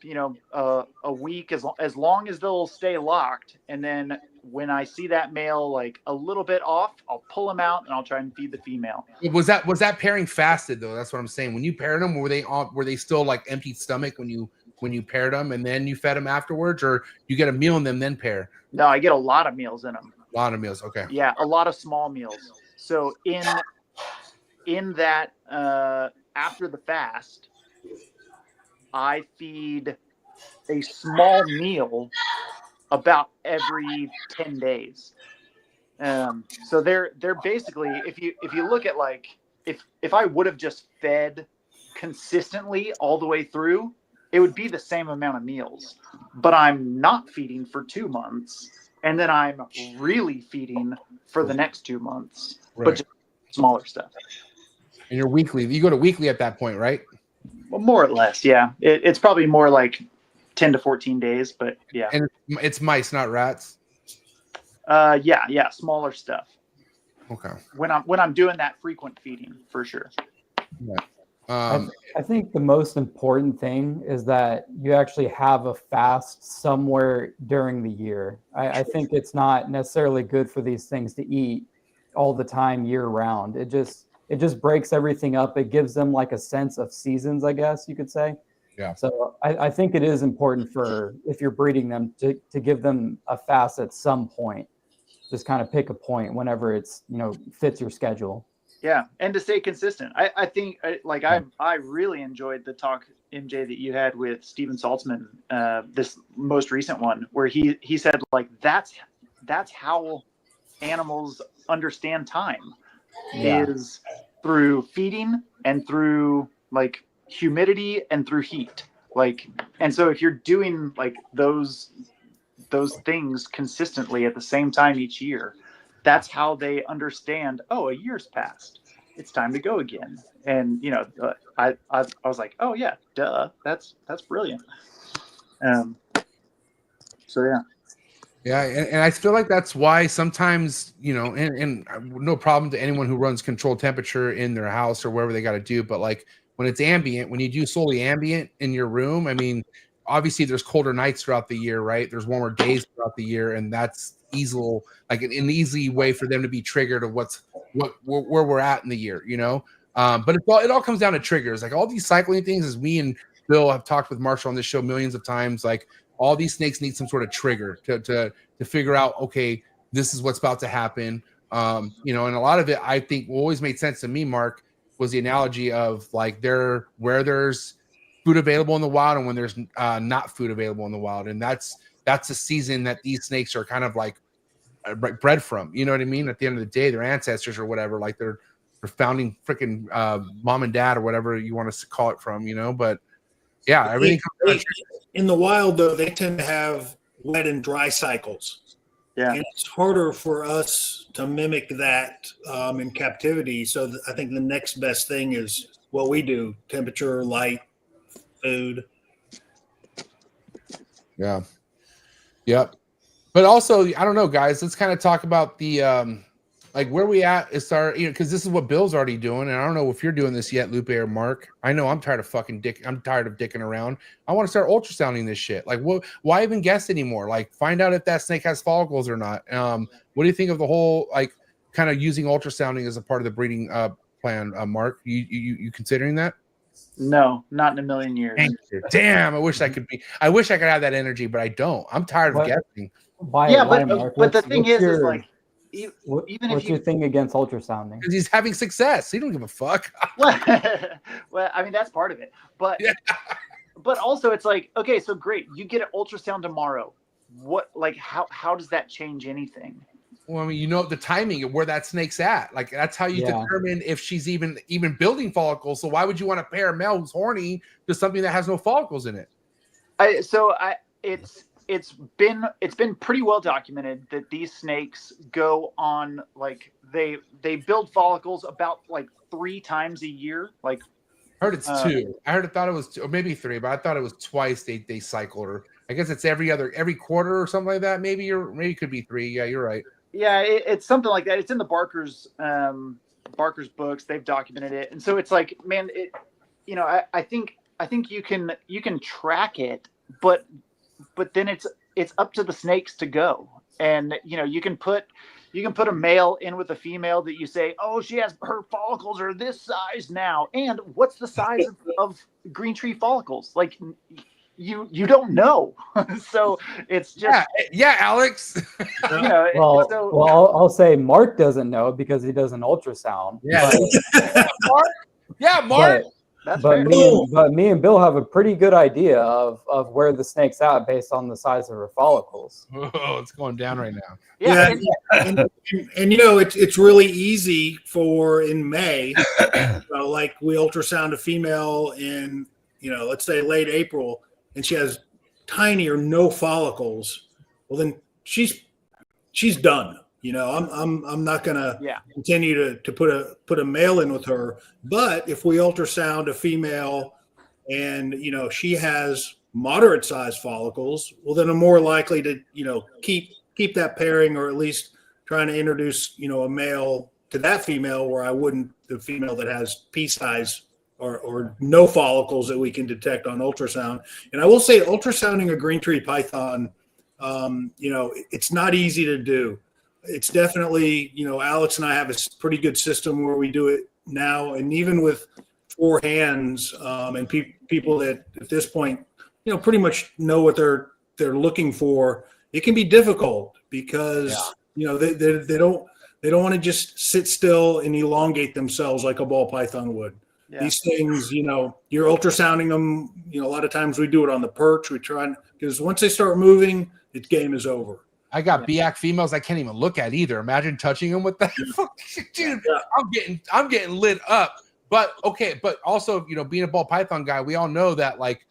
a week as long as they'll stay locked. And then when I see that male like a little bit off, I'll pull him out and I'll try and feed the female. Was that pairing fasted though? That's what I'm saying. When you paired them, were they still like empty stomach when you paired them and then you fed them afterwards, or you get a meal in them then pair? No, I get a lot of meals in them. A lot of meals. Okay. Yeah, a lot of small meals. So in that after the fast, I feed a small meal about every 10 days. So they're basically, if you look at like if I would have just fed consistently all the way through, it would be the same amount of meals. But I'm not feeding for 2 months. And then I'm really feeding for the next 2 months, but just smaller stuff. And you're weekly. You go to weekly at that point, right? Well, more or less, yeah. It's probably more like 10 to 14 days, but yeah. And it's mice, not rats. Yeah, smaller stuff. Okay. When I'm doing that frequent feeding, for sure. Yeah. I think the most important thing is that you actually have a fast somewhere during the year. I think it's not necessarily good for these things to eat all the time year round. It just breaks everything up. It gives them like a sense of seasons, I guess you could say. Yeah. So I think it is important for, if you're breeding them, to give them a fast at some point. Just kind of pick a point whenever it's, fits your schedule. Yeah, and to stay consistent. I think I really enjoyed the talk, MJ, that you had with Steven Saltzman, this most recent one, where he said like that's how animals understand time, is through feeding and through like humidity and through heat. Like, and so if you're doing like those things consistently at the same time each year, that's how they understand, oh, a year's passed, it's time to go again. And I was like, oh yeah, duh, that's brilliant. So yeah, and I feel like that's why sometimes, and no problem to anyone who runs controlled temperature in their house or wherever they got to do, but like when it's ambient, when you do solely ambient in your room, I mean, obviously there's colder nights throughout the year, right? There's warmer days throughout the year, and that's like an easy way for them to be triggered of where we're at in the year, but it all comes down to triggers. Like all these cycling things, as me and Bill have talked with Marshall on this show millions of times, like all these snakes need some sort of trigger to figure out, okay, this is what's about to happen. And a lot of it, I think, what always made sense to me, Mark, was the analogy of like where there's food available in the wild and when there's not food available in the wild. And that's a season that these snakes are kind of like bred from, you know what I mean? At the end of the day, their ancestors or whatever, like founding freaking mom and dad or whatever you want to call it from, but yeah, everything comes in the wild though, they tend to have wet and dry cycles. Yeah. And it's harder for us to mimic that in captivity. So I think the next best thing is what we do: temperature, light, food. Yeah. Yep. But also, I don't know, guys, let's kind of talk about the like where we at is our, because this is what Bill's already doing, and I don't know if you're doing this yet, Lupe or Mark. I know I'm tired of dicking around. I want to start ultrasounding this shit. Like, why even guess anymore? Like, find out if that snake has follicles or not. What do you think of the whole, like, kind of using ultrasounding as a part of the breeding plan, Mark? You considering that? No, not in a million years. Damn, I wish I could have that energy, but I don't. I'm tired of guessing. But the thing is like, what's your thing against ultrasounding? Because he's having success. He don't give a fuck. well, I mean, that's part of it. But but also it's like, okay, so great, you get an ultrasound tomorrow. What, like, how does that change anything? Well, I mean, the timing of where that snake's at. Like, that's how you determine if she's even building follicles. So why would you want to pair a male who's horny to something that has no follicles in it? It's been pretty well documented that these snakes go on, like, they build follicles about like 3 times a year. Like, I heard it's 2. I thought it was 2, or maybe 3, but I thought it was twice they cycle her. I guess it's every quarter or something like that. Maybe it could be 3. Yeah, you're right. Yeah, it's something like that. It's in the Barker's books. They've documented it, and so it's like, man, I think you can track it, but then it's up to the snakes to go. And you can put a male in with a female that you say, oh, her follicles are this size now, and what's the size of green tree follicles? Like, you don't know. So it's just Alex. I'll say Mark doesn't know because he does an ultrasound. Yeah, Mark. But me and Bill have a pretty good idea of where the snake's at based on the size of her follicles. Oh, it's going down right now. Yeah, and it's really easy for in May, like we ultrasound a female in let's say late April, and she has tiny or no follicles. Well, then she's done. I'm not gonna continue to put a male in with her. But if we ultrasound a female and she has moderate sized follicles, well, then I'm more likely to keep that pairing, or at least trying to introduce a male to that female, where I wouldn't the female that has pea size or no follicles that we can detect on ultrasound. And I will say, ultrasounding a green tree python, it's not easy to do. It's definitely, Alex and I have a pretty good system where we do it now. And even with 4 hands and people that at this point, pretty much know what they're looking for, it can be difficult because, they don't want to just sit still and elongate themselves like a ball python would. Yeah. These things, you're ultrasounding them. A lot of times we do it on the perch. We try, because once they start moving, the game is over. I got BAC females I can't even look at either. Imagine touching them with that. Dude, I'm getting lit up. But okay, but also, being a ball python guy, we all know that, like,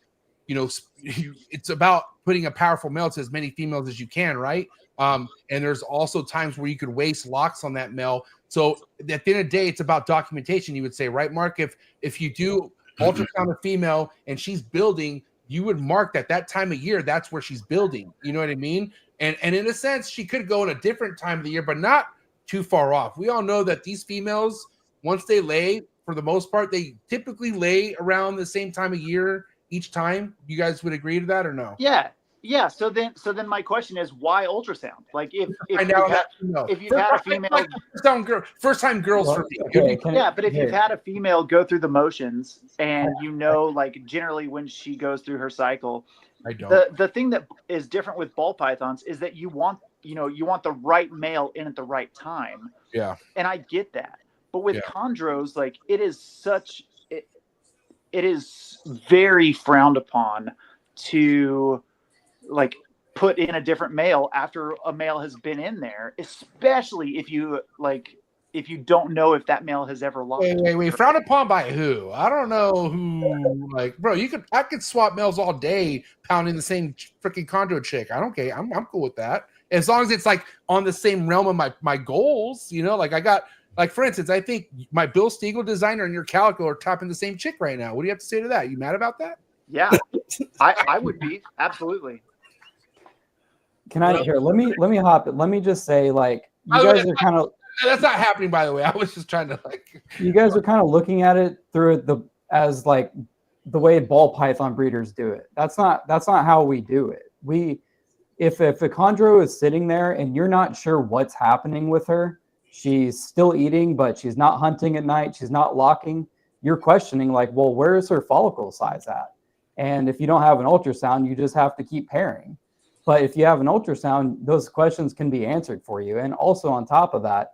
it's about putting a powerful male to as many females as you can, right? And there's also times where you could waste locks on that male. So at the end of the day, it's about documentation, you would say, right, Mark? If you do ultrasound a female and she's building, you would mark that time of year, that's where she's building. You know what I mean? And in a sense, she could go in a different time of the year, but not too far off. We all know that these females, once they lay, for the most part, they typically lay around the same time of year each time. You guys would agree to that or no? Yeah. So then my question is, why ultrasound? Like, if you've had a female, first time girls for me. But if you've had a female go through the motions, and like, generally when she goes through her cycle, I don't. The thing that is different with ball pythons is that you want the right male in at the right time. Yeah. And I get that. But with chondros, like, it is very frowned upon to, like, put in a different male after a male has been in there, especially if you, like, if you don't know if that male has ever lost. Wait. Frowned upon by who? I don't know who. Like, bro, I could swap males all day pounding the same freaking chondro chick. I don't care. I'm cool with that. As long as it's like on the same realm of my goals, you know, like I got, like, for instance, I think my Bill Stiegel designer and your Calico are topping the same chick right now. What do you have to say to that? You mad about that? Yeah, I would be. Absolutely. Can I here? Let me hop it. Let me just say, like, you guys are kind of. That's not happening, by the way. I was just trying to, like. You guys are kind of looking at it through as like the way ball python breeders do it. That's not how we do it. If a chondro is sitting there and you're not sure what's happening with her, she's still eating, but she's not hunting at night, she's not locking, you're questioning, like, well, where is her follicle size at? And if you don't have an ultrasound, you just have to keep pairing. But if you have an ultrasound, those questions can be answered for you. And also on top of that,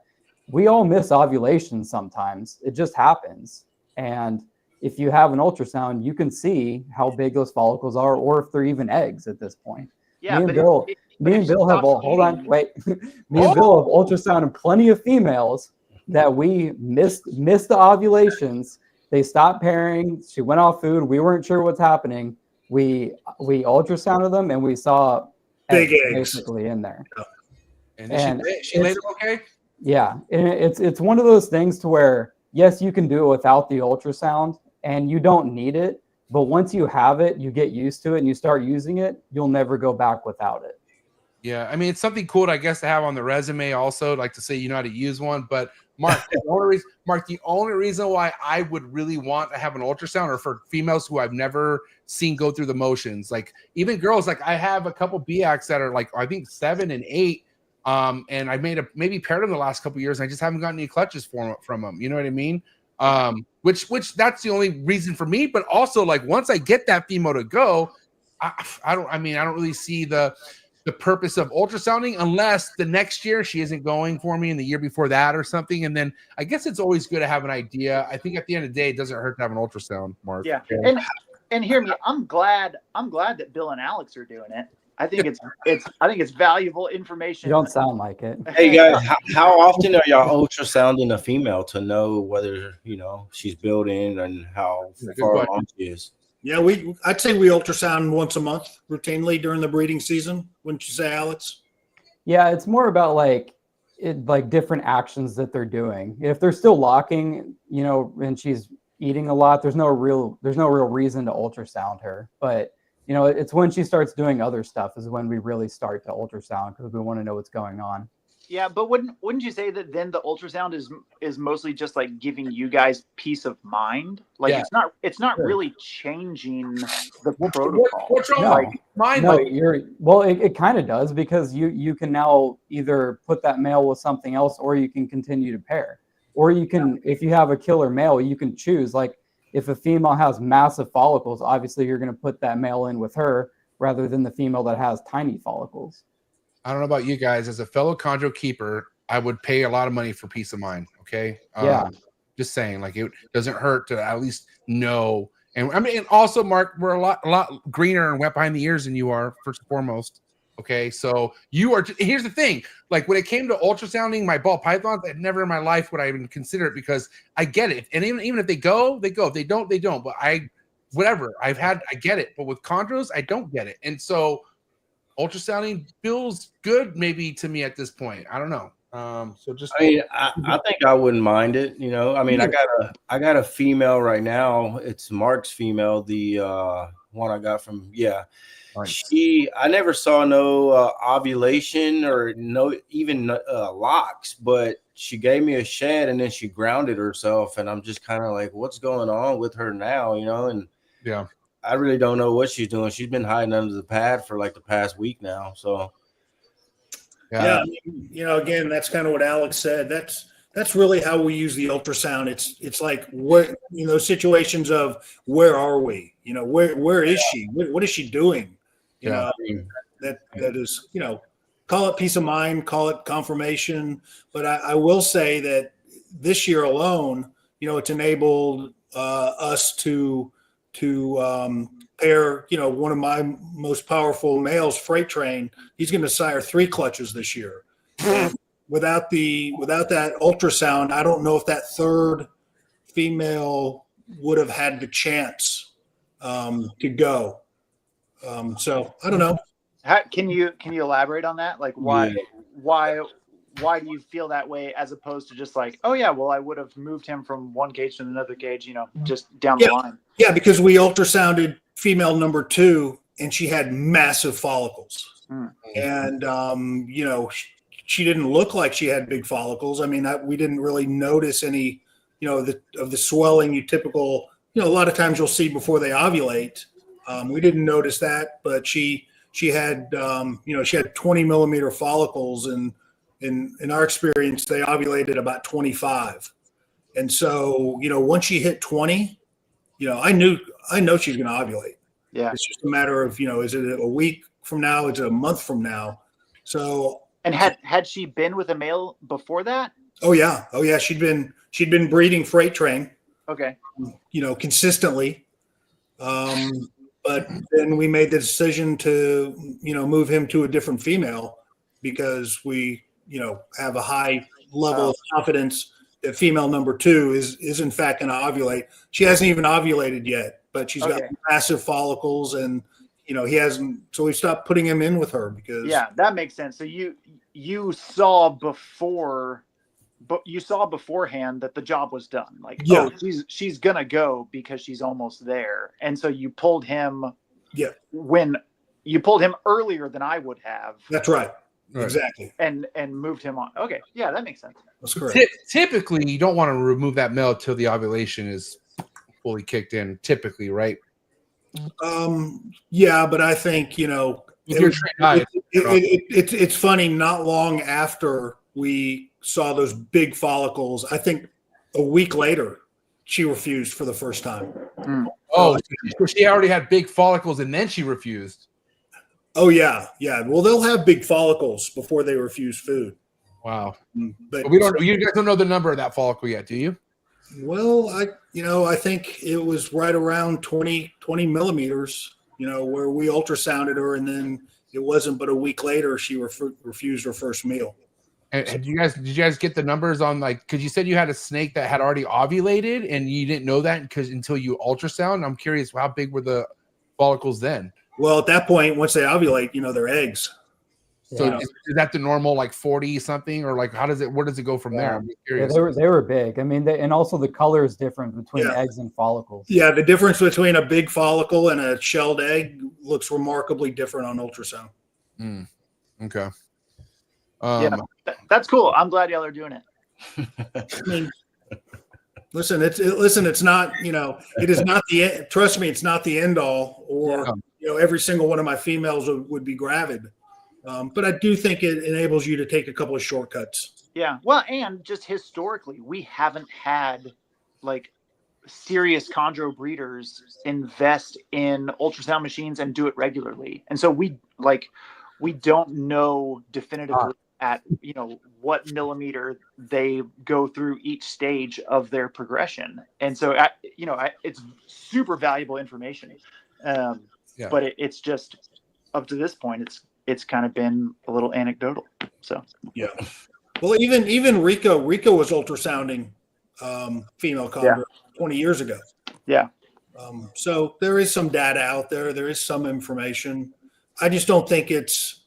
we all miss ovulation sometimes. It just happens. And if you have an ultrasound, you can see how big those follicles are, or if they're even eggs at this point. Yeah, me and Bill have hold on, wait. Me and Bill have ultrasounded plenty of females that we missed the ovulations. They stopped pairing. She went off food. We weren't sure what's happening. We ultrasounded them and we saw big eggs basically in there. And she laid them okay? Yeah, and it's one of those things to where, yes, you can do it without the ultrasound and you don't need it. But once you have it, you get used to it and you start using it, you'll never go back without it. Yeah, I mean, it's something cool, I guess, to have on the resume also, like to say you know how to use one. But Mark, the only reason why I would really want to have an ultrasound are for females who I've never seen go through the motions. Like even girls, like I have a couple BX that are like, I think 7 and 8. And I maybe paired them the last couple of years. And I just haven't gotten any clutches from them. You know what I mean? Which that's the only reason for me. But also, like, once I get that female to go, I don't really see the purpose of ultrasounding unless the next year she isn't going for me and the year before that or something. And then I guess it's always good to have an idea. I think at the end of the day, it doesn't hurt to have an ultrasound, Mark. Yeah. And hear me, I'm glad that Bill and Alex are doing it. I think it's valuable information. You don't sound like it. Hey guys, how often are y'all ultrasounding a female to know whether, you know, she's building and how far along she is? Yeah, I'd say we ultrasound once a month routinely during the breeding season. Wouldn't you say, Alex? Yeah, it's more about like different actions that they're doing. If they're still locking, you know, and she's eating a lot, there's no real reason to ultrasound her. But you know, it's when she starts doing other stuff is when we really start to ultrasound because we want to know what's going on. Yeah, but wouldn't you say that then the ultrasound is mostly just like giving you guys peace of mind? Like it's not really changing the protocol. What's wrong? It kind of does because you can now either put that male with something else or you can continue to pair. Or you can, if you have a killer male, you can choose. Like if a female has massive follicles, obviously you're going to put that male in with her rather than the female that has tiny follicles. I don't know about you guys. As a fellow chondro keeper, I would pay a lot of money for peace of mind. Okay. Just saying, like, it doesn't hurt to at least know. And I mean, and also, Mark, we're a lot greener and wet behind the ears than you are, first and foremost. Okay. So you are, here's the thing. Like when it came to ultrasounding my ball pythons, I'd never in my life would I even consider it because I get it. And even if they go, they go. If they don't, they don't. But I get it. But with chondros, I don't get it. And so ultrasounding feels good maybe to me at this point. I don't know. I think I wouldn't mind it. You know, I mean, I got a female right now. It's Mark's female. The one I got from, I never saw no ovulation or no even locks, but she gave me a shed and then she grounded herself. And I'm just kind of like, what's going on with her now? You know? And yeah. I really don't know what she's doing. She's been hiding under the pad for like the past week now. So, yeah, you know, again, that's kind of what Alex said. That's really how we use the ultrasound. It's like what, you know, situations of where are we? You know, where is she? What is she doing? You know, that is, you know, call it peace of mind, call it confirmation. But I will say that this year alone, you know, it's enabled us to pair, you know, one of my most powerful males, Freight Train. He's going to sire 3 clutches this year. without that ultrasound, I don't know if that third female would have had the chance to go. So I don't know. Can you elaborate on that? Like why do you feel that way as opposed to just like, oh yeah, well I would have moved him from one cage to another cage, just down the line. Yeah, because we ultrasounded female number 2 and she had massive follicles. And she didn't look like she had big follicles. I mean, we didn't really notice any, of the swelling you typical, a lot of times you'll see before they ovulate. We didn't notice that, but she had, she had 20 millimeter follicles, and in our experience, they ovulated about 25. And so, once she hit 20, I know she's going to ovulate. Yeah. It's just a matter of, is it a week from now? Is it a month from now? So. And had she been with a male before that? Oh yeah. She'd been breeding freight train. Okay. Consistently. But then we made the decision to, move him to a different female because we, have a high level of confidence that female number 2 is in fact going to ovulate. She hasn't even ovulated yet, but she's got massive follicles, and he hasn't. So we stopped putting him in with her because. Yeah, that makes sense. So you saw before. But you saw beforehand that the job was done. Like, oh, she's gonna go because she's almost there, and so you pulled him. Yeah. When you pulled him earlier than I would have. That's right. Exactly. And moved him on. Okay, yeah, that makes sense. That's correct. Typically, you don't want to remove that male till the ovulation is fully kicked in. Typically, right? Yeah, but I think it's funny. Not long after we saw those big follicles, I think a week later, she refused for the first time. Oh, so she already had big follicles and then she refused. Oh yeah. Well, they'll have big follicles before they refuse food. Wow. But we don't. You guys don't know the number of that follicle yet, do you? Well, I think it was right around 20 millimeters. Where we ultrasounded her, and then it wasn't but a week later she refused her first meal. And did you guys get the numbers on, like, because you said you had a snake that had already ovulated and you didn't know that until you ultrasound? I'm curious, how big were the follicles then? Well, at that point, once they ovulate, they're eggs. So is that the normal, like 40 something, or like where does it go from there? I'm curious. Yeah, they were big. I mean, and also the color is different between eggs and follicles. Yeah, the difference between a big follicle and a shelled egg looks remarkably different on ultrasound. Okay. That's cool. I'm glad y'all are doing it. I mean, listen, it's not, it is not trust me, it's not the end all, or, every single one of my females would be gravid. But I do think it enables you to take a couple of shortcuts. Yeah. Well, and just historically, we haven't had like serious chondro breeders invest in ultrasound machines and do it regularly. And so we don't know definitively at what millimeter they go through each stage of their progression, and so it's super valuable information. But it's just up to this point, it's kind of been a little anecdotal. So yeah. Well, even Rico was ultrasounding female chondro 20 years ago. Yeah. So there is some data out there. There is some information. I just don't think it's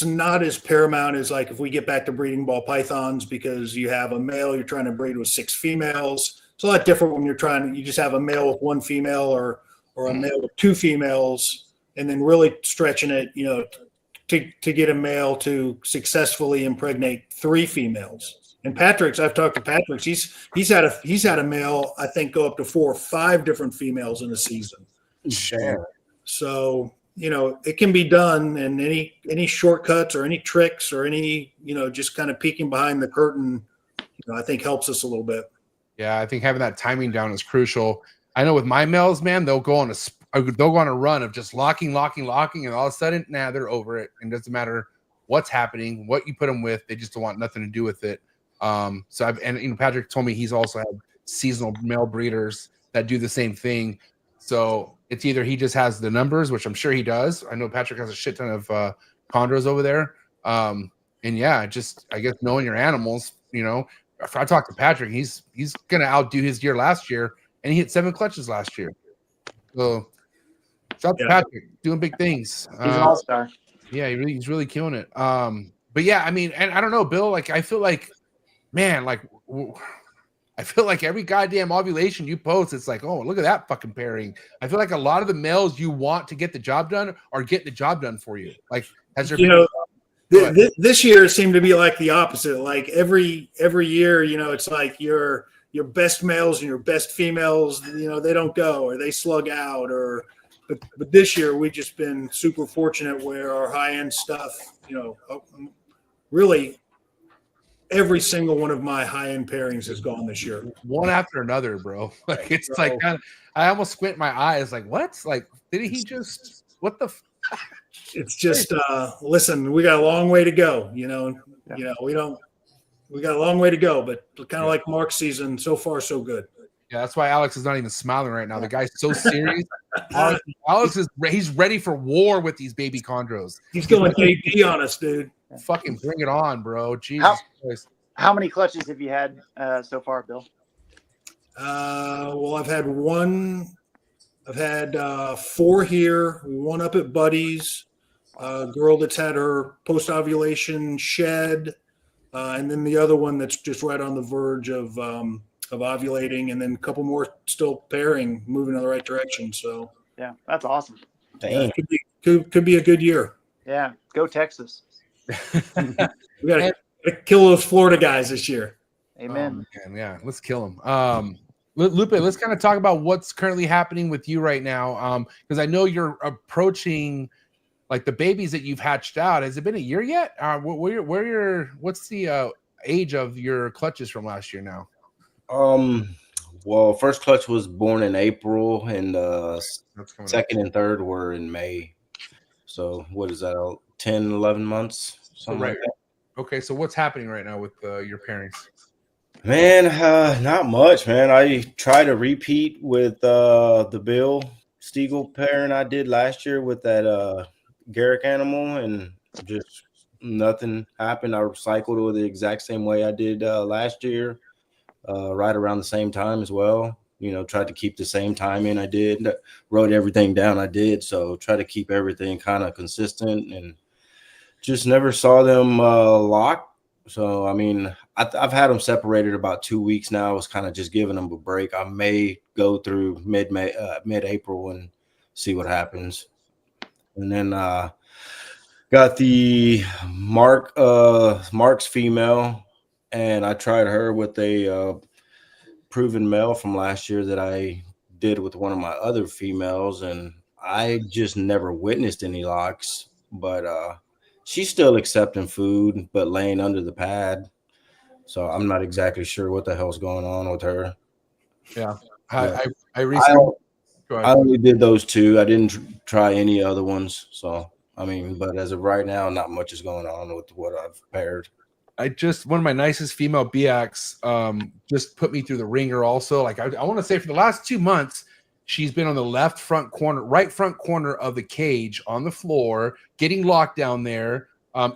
not as paramount as like if we get back to breeding ball pythons, because you have a male you're trying to breed with 6 females. It's a lot different when you just have a male with 1 female or a male with 2 females, and then really stretching it, to get a male to successfully impregnate 3 females. And I've talked to Patrick's. He's had a male, I think, go up to 4 or 5 different females in a season. Sure. So, it can be done, and any shortcuts or any tricks or any, just kind of peeking behind the curtain, I think helps us a little bit. Yeah, I think having that timing down is crucial. I know with my males, man, they'll go on a run of just locking, and all of a sudden, they're over it. And it doesn't matter what's happening, what you put them with, they just don't want nothing to do with it. Patrick told me he's also had seasonal male breeders that do the same thing. So it's either he just has the numbers, which I'm sure he does. I know Patrick has a shit ton of chondros over there. And yeah, just I guess knowing your animals, you know. If I talk to Patrick, he's gonna outdo his year last year, and he hit 7 clutches last year. So shout out to Patrick, doing big things. He's an all-star. Yeah, he's really killing it. But yeah, I mean, and I don't know, Bill. Like, I feel like, man, like, I feel like every goddamn ovulation you post, it's like, oh, look at that fucking pairing. I feel like a lot of the males you want to get the job done are getting the job done for you. Like, has there been? This year seemed to be like the opposite. Like every year, you know, it's like your best males and your best females, you know, they don't go or they slug out but this year we've just been super fortunate where our high end stuff, you know, really every single one of my high end pairings has gone this year. One after another, bro. Like it's like I almost squint my eyes. Like what? Like did he just? What the? It's just listen. We got a long way to go. You know. You know we got a long way to go, but kind of like Mark's season, so far so good. Yeah, that's why Alex is not even smiling right now. The guy's so serious. Alex he's ready for war with these baby chondros. He's going AD on us, dude. Fucking bring it on, bro. Jesus Christ. How many clutches have you had so far, Bill? Well, I've had 4 here, 1 up at Buddy's, a girl that's had her post-ovulation shed, and then the other one that's just right on the verge of ovulating, and then a couple more still pairing, moving in the right direction. So yeah, that's awesome. Could be a good year. Yeah, go Texas. We got to kill those Florida guys this year. Amen. Yeah, let's kill them. Lupe, let's kind of talk about what's currently happening with you right now, because I know you're approaching like the babies that you've hatched out. Has it been a year yet? What's the age of your clutches from last year now? Well, first clutch was born in April, and second and third were in May. So what is that? 10, 11 months, something like that. Okay, so what's happening right now with your pairings? Man, not much, man. I try to repeat with the Bill Stiegel pairing I did last year with that Garrick animal, and just nothing happened. I recycled it the exact same way I did last year, right around the same time as well. You know, tried to keep the same timing I did, wrote everything down I did. So try to keep everything kind of consistent, and just never saw them lock. So, I mean, I've had them separated about 2 weeks now. I was kind of just giving them a break. I may go through mid-April and see what happens. And then got the Mark's female, and I tried her with a proven male from last year that I did with one of my other females, and I just never witnessed any locks. But she's still accepting food, but laying under the pad. So I'm not exactly sure what the hell's going on with her. Yeah. I recently I only did those 2. I didn't try any other ones. So, I mean, but as of right now, not much is going on with what I've paired. One of my nicest female BX just put me through the ringer also. Like I want to say for the last 2 months, she's been on the right front corner of the cage on the floor, getting locked down there,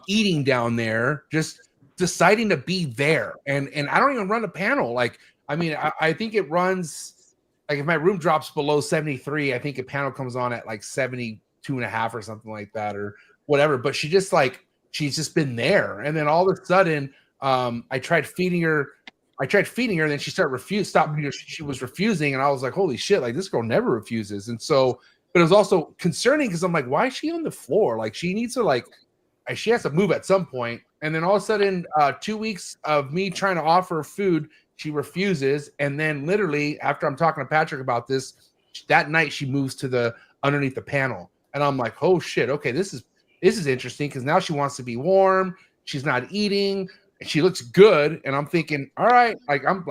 eating down there, just deciding to be there. And I don't even run a panel. Like, I mean, I think it runs, like if my room drops below 73, I think a panel comes on at like 72.5 or something like that or whatever. But she's just been there. And then all of a sudden, I tried feeding her. And then she she was refusing, and I was like, holy shit, like this girl never refuses. And so, but it was also concerning because I'm like, why is she on the floor? Like she needs to she has to move at some point. And then all of a sudden, 2 weeks of me trying to offer her food, she refuses. And then literally after I'm talking to Patrick about this, that night she moves to the underneath the panel. And I'm like, oh shit, okay, this is interesting because now she wants to be warm. She's not eating. She looks good, and I'm thinking, all right, I'm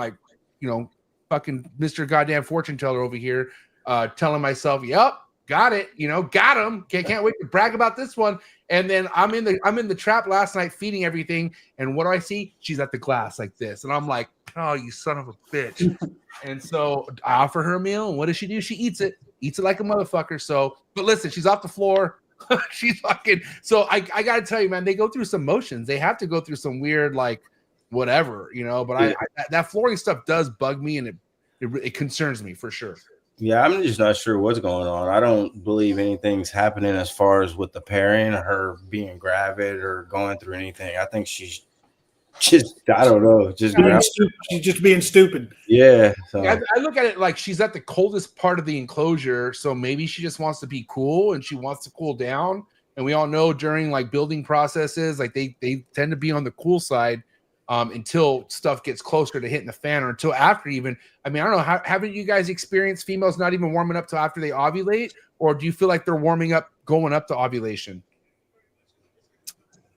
fucking Mr. Goddamn fortune teller over here, telling myself, yep, got it, got him. Can't wait to brag about this one. And then I'm in the trap last night feeding everything, and what do I see? She's at the glass like this, and I'm like, oh, you son of a bitch. And so I offer her a meal, and what does she do? She eats it like a motherfucker. So, but listen, she's off the floor. She's fucking. So I got to tell you, man, they go through some motions. They have to go through some weird, like, whatever, you know. But that flooring stuff does bug me, and it concerns me for sure. Yeah, I'm just not sure what's going on. I don't believe anything's happening as far as with the pairing, her being gravid or going through anything. I think she's just, I don't know, just she's just being stupid. Yeah. So. I look at it like she's at the coldest part of the enclosure, so maybe she just wants to be cool and she wants to cool down. And we all know during like building processes, like they tend to be on the cool side until stuff gets closer to hitting the fan, or until after even. I mean, I don't know. Haven't you guys experienced females not even warming up till after they ovulate, or do you feel like they're warming up going up to ovulation?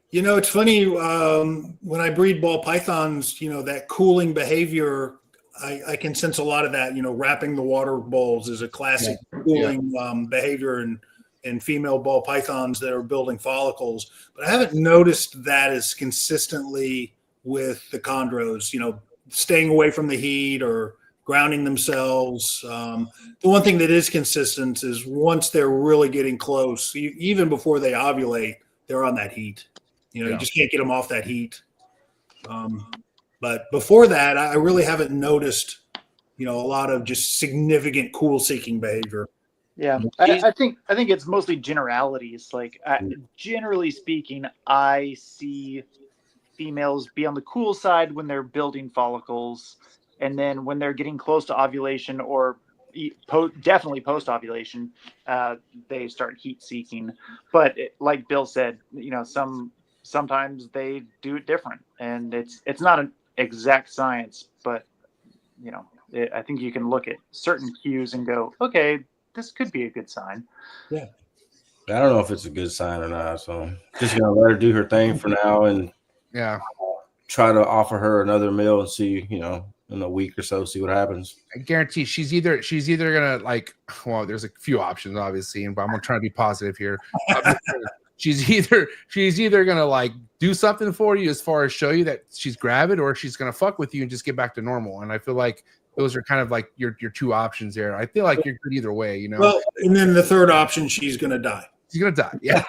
You know, it's funny, when I breed ball pythons, you know, that cooling behavior, I can sense a lot of that. You know, wrapping the water bowls is a classic cooling behavior in female ball pythons that are building follicles. But I haven't noticed that as consistently with the chondros, you know, staying away from the heat or grounding themselves. The one thing that is consistent is once they're really getting close, even before they ovulate, they're on that heat. You know, you just can't get them off that heat. But before that, I really haven't noticed, you know, a lot of just significant cool seeking behavior. Yeah, I think it's mostly generalities. Like, generally speaking, I see females be on the cool side when they're building follicles, and then when they're getting close to ovulation, or definitely post ovulation, they start heat seeking. But like Bill said, you know, sometimes they do it different, and it's not an exact science, but you know, I think you can look at certain cues and go, okay, this could be a good sign. Yeah. I don't know if it's a good sign or not. So just gonna let her do her thing for now, and try to offer her another meal and see, you know, in a week or so, see what happens. I guarantee she's either gonna, like, well, there's a few options obviously, but I'm gonna try to be positive here. She's either gonna like do something for you as far as show you that she's gravid, or she's gonna fuck with you and just get back to normal. And I feel like those are kind of like your two options there. I feel like you're good either way, you know. Well, and then the third option, she's gonna die. She's gonna die. Yeah.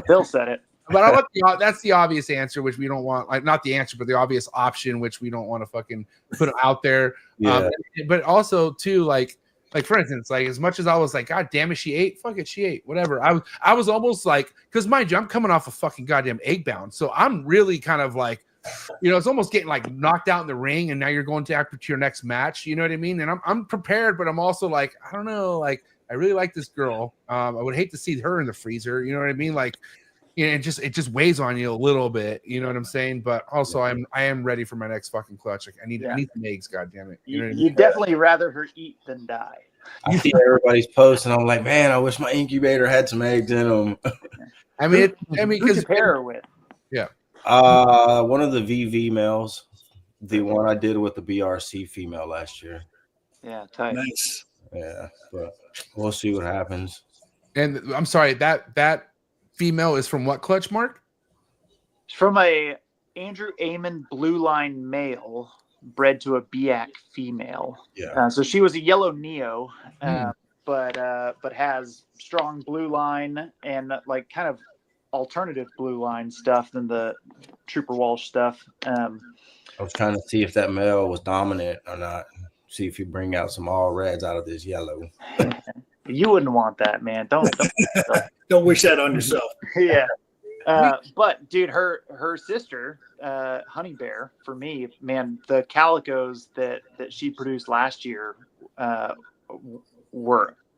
Bill said it. But that's the obvious answer, which we don't want. Like, not the answer, but the obvious option, which we don't want to fucking put out there. Yeah. But also too, like for instance, like, as much as I was like, God damn it, she ate. Fuck it, she ate. Whatever. I was almost like, because mind you, I'm coming off a fucking goddamn egg bound, so I'm really kind of like, you know, it's almost getting like knocked out in the ring, and now you're going to after to your next match. You know what I mean? And I'm prepared, but I'm also like, I don't know, like, I really like this girl. I would hate to see her in the freezer. You know what I mean? Like, you know, it just weighs on you a little bit. You know what I'm saying? But also, I am ready for my next fucking clutch. Like, I need some eggs. God damn it! You know what I mean? You'd definitely rather her eat than die. I see everybody's posts, and I'm like, man, I wish my incubator had some eggs in them. I mean, who'd you pair her with? Yeah. One of the VV males, the one I did with the BRC female last year. Yeah, tight. Nice. Yeah, but we'll see what happens. And I'm sorry, that female is from what clutch, Mark? It's from a Andrew Amon blue line male bred to a BIAC female. Yeah. So she was a yellow Neo, but has strong blue line and like kind of alternative blue line stuff than the Trooper Walsh stuff. I was trying to see if that male was dominant or not. See if you bring out some all reds out of this yellow. You wouldn't want that, man. Don't Don't wish that on yourself. Yeah. But dude, her sister, Honey Bear, for me, man, the calicos that she produced last year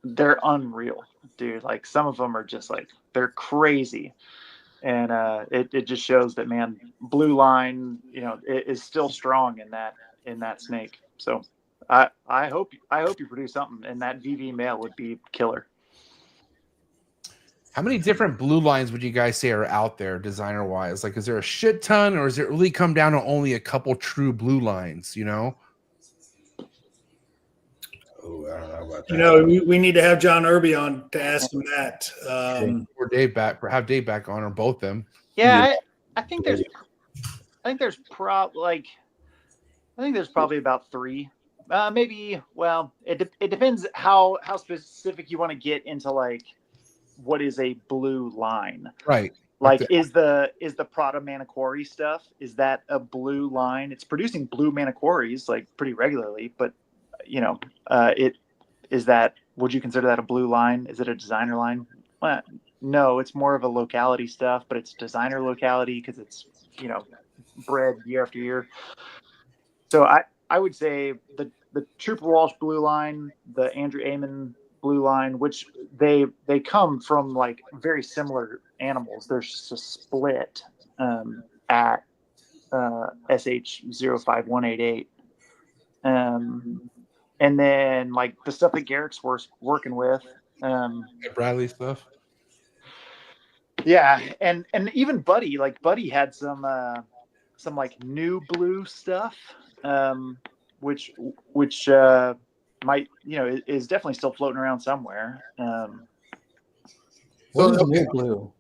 they're unreal, dude. Like, some of them are just like, they're crazy. And it just shows that, man, blue line, you know, it is still strong in that snake. So I hope you produce something, and that VV male would be killer. How many different blue lines would you guys say are out there designer wise? Like, is there a shit ton, or does it really come down to only a couple true blue lines, you know? Oh, I don't know about that. You know, we need to have John Irby on to ask him that. Or Dave back, or have Dave back on, or both them. Yeah, I think there's probably about 3. Maybe. Well, it depends how specific you want to get into, like, what is a blue line. Right. Like, is the Prada Manicore stuff, is that a blue line? It's producing blue Manicores like pretty regularly, but would you consider that a blue line? Is it a designer line? Well, no, it's more of a locality stuff, but it's designer locality because it's, bred year after year. So I would say the Trooper Walsh blue line, the Andrew Amon blue line, which they come from like very similar animals. There's just a split at SH05188. And then like the stuff that Garrick's working with. Bradley stuff. Yeah, and even Buddy had some like new blue stuff, which might is definitely still floating around somewhere. What is new blue,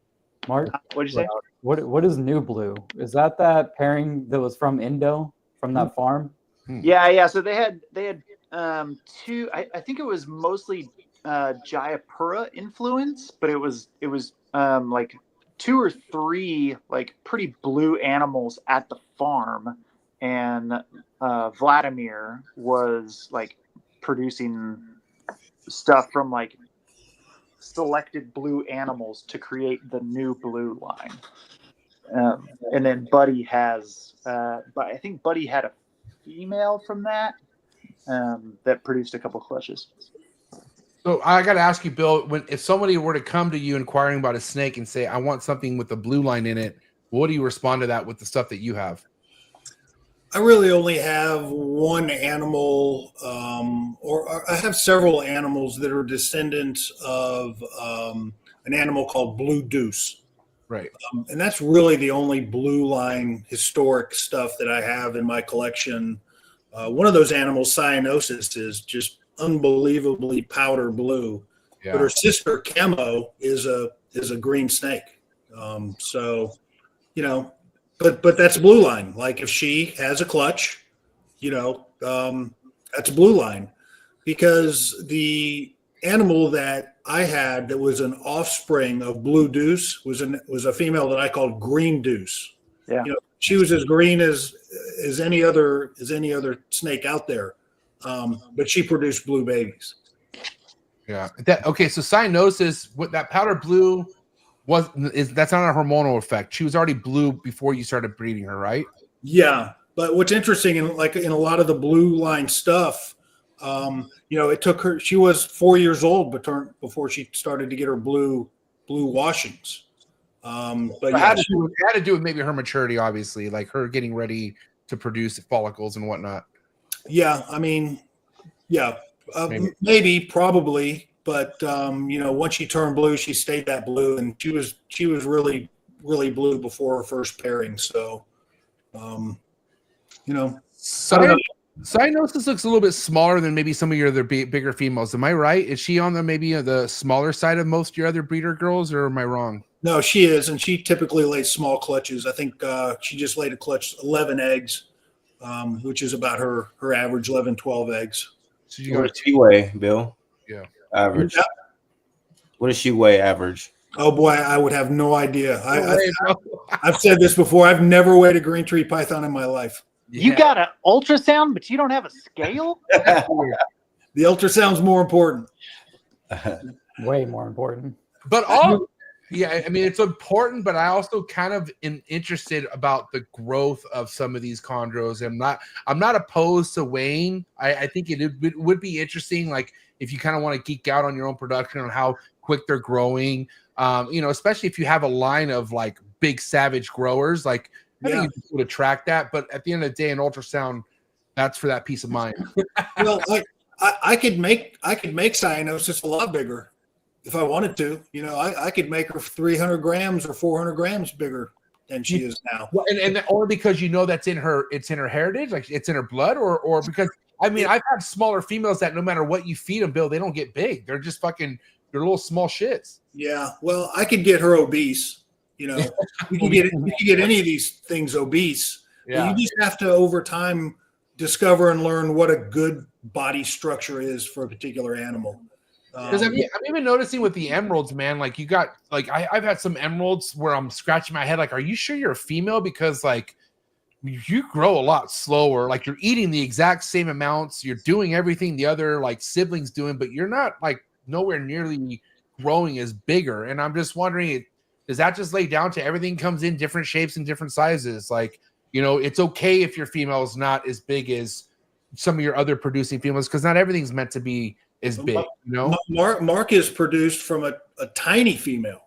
Mark? What'd you say? What is new blue? Is that pairing that was from Indo, from that farm? Yeah. So they had two. I think it was mostly Jayapura influence, but it was like 2 or 3 like pretty blue animals at the farm, and Vladimir was like producing stuff from like selected blue animals to create the new blue line. And then Buddy has, but I think Buddy had a female from that that produced a couple clutches. So I got to ask you, Bill, if somebody were to come to you inquiring about a snake and say, I want something with a blue line in it, what do you respond to that with the stuff that you have? I really only have one animal, or I have several animals that are descendants of an animal called Blue Deuce. Right. And that's really the only blue line historic stuff that I have in my collection. One of those animals, Cyanosis, is just unbelievably powder blue. Yeah. But her sister, Camo, is a green snake. But that's blue line. Like if she has a clutch, that's blue line, because the animal that I had that was an offspring of Blue Deuce was a female that I called Green Deuce. Yeah. She was as green as any other snake out there. But she produced blue babies. Yeah. Okay. So cyanosis, with that powder blue, that's not a hormonal effect. She was already blue before you started breeding her, right? Yeah. But what's interesting, in a lot of the blue line stuff, it took her. She was 4 years old before she started to get her blue washings. But it had to do with maybe her maturity, obviously, like her getting ready to produce follicles and whatnot. Yeah, I mean, yeah, maybe, probably, but once she turned blue, she stayed that blue, and she was really, really blue before her first pairing. So, Cyanosis looks a little bit smaller than maybe some of your other bigger females. Am I right? Is she on the smaller side of most of your other breeder girls, or am I wrong? No, she is, and she typically lays small clutches. I think she just laid a clutch 11 eggs. Which is about her average 11, 12 eggs. So what does she weigh, Bill? Yeah. Average. What does she weigh average? Oh boy, I would have no idea. I've said this before. I've never weighed a green tree python in my life. Yeah. You got an ultrasound, but you don't have a scale? The ultrasound's more important. Way more important. But yeah, I mean, it's important, but I also kind of am interested about the growth of some of these chondros. I'm not opposed to weighing. I think it would be interesting, like if you kind of want to geek out on your own production on how quick they're growing, especially if you have a line of like big savage growers, like I think you would track that. But at the end of the day, an ultrasound, that's for that peace of mind. Well, I could make cyanosis a lot bigger. If I wanted to, I could make her 300 grams or 400 grams bigger than she is now. Well, and only because it's in her heritage, like it's in her blood, or because I've had smaller females that no matter what you feed them, Bill, they don't get big. They're just they're little small shits. Yeah. Well, I could get her obese. You can get any of these things obese. Yeah. You just have to over time discover and learn what a good body structure is for a particular animal. Because I'm even noticing with the emeralds, man. Like you got like I've had some emeralds where I'm scratching my head, like, are you sure you're a female? Because like you grow a lot slower. Like you're eating the exact same amounts, you're doing everything the other like siblings doing, but you're not like nowhere nearly growing as bigger. And I'm just wondering, does that just lay down to everything comes in different shapes and different sizes? Like, you know, it's okay if your female is not as big as some of your other producing females, because not everything's meant to be as big, you know. Mark is produced from a tiny female,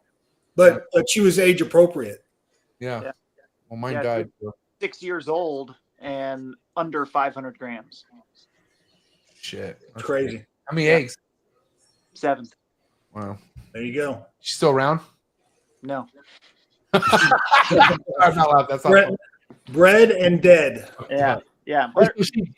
but she was age appropriate. Yeah. Well, mine died. 6 years old and under 500 grams. Shit. That's crazy. How many eggs? 7. Wow. There you go. She's still around? No. I'm not allowed. That's not bred and dead. Yeah. Yeah.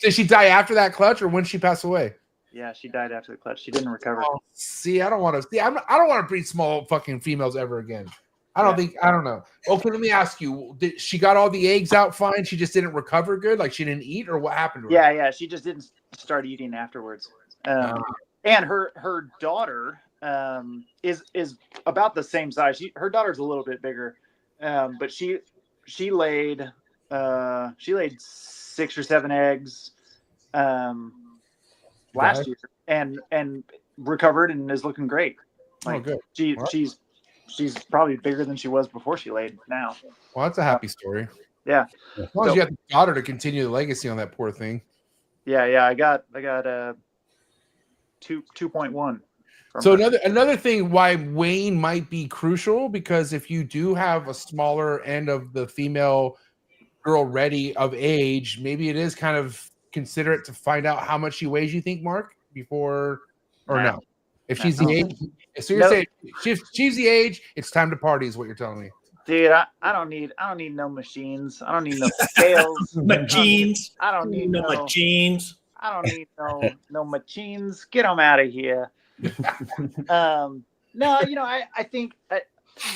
Did she die after that clutch, or when she passed away? Yeah, she died after the clutch. She didn't recover. Oh, see, I don't want to see. I don't want to breed small fucking females ever again. I don't know. Okay, let me ask you. Did she got all the eggs out fine? She just didn't recover good? Like she didn't eat, or what happened to her? Yeah. She just didn't start eating afterwards. And her daughter is about the same size. Her daughter's a little bit bigger, but she laid 6 or 7 eggs last year and recovered and is looking great. Like, good. She's probably bigger than she was before she laid now. Well, that's a happy story. Yeah. As long as you have the daughter to continue the legacy on that poor thing. Yeah. I got 2.1. So another thing why Wayne might be crucial, because if you do have a smaller end of the female girl ready of age, maybe it is kind of considerate to find out how much she weighs, you think, Mark, before or no? If she's the age, so you're saying she's the age, it's time to party, is what you're telling me. Dude, I don't need no machines. I don't need no scales. Machines. I don't need no machines. I don't need no machines. Get them out of here. No, you know, I think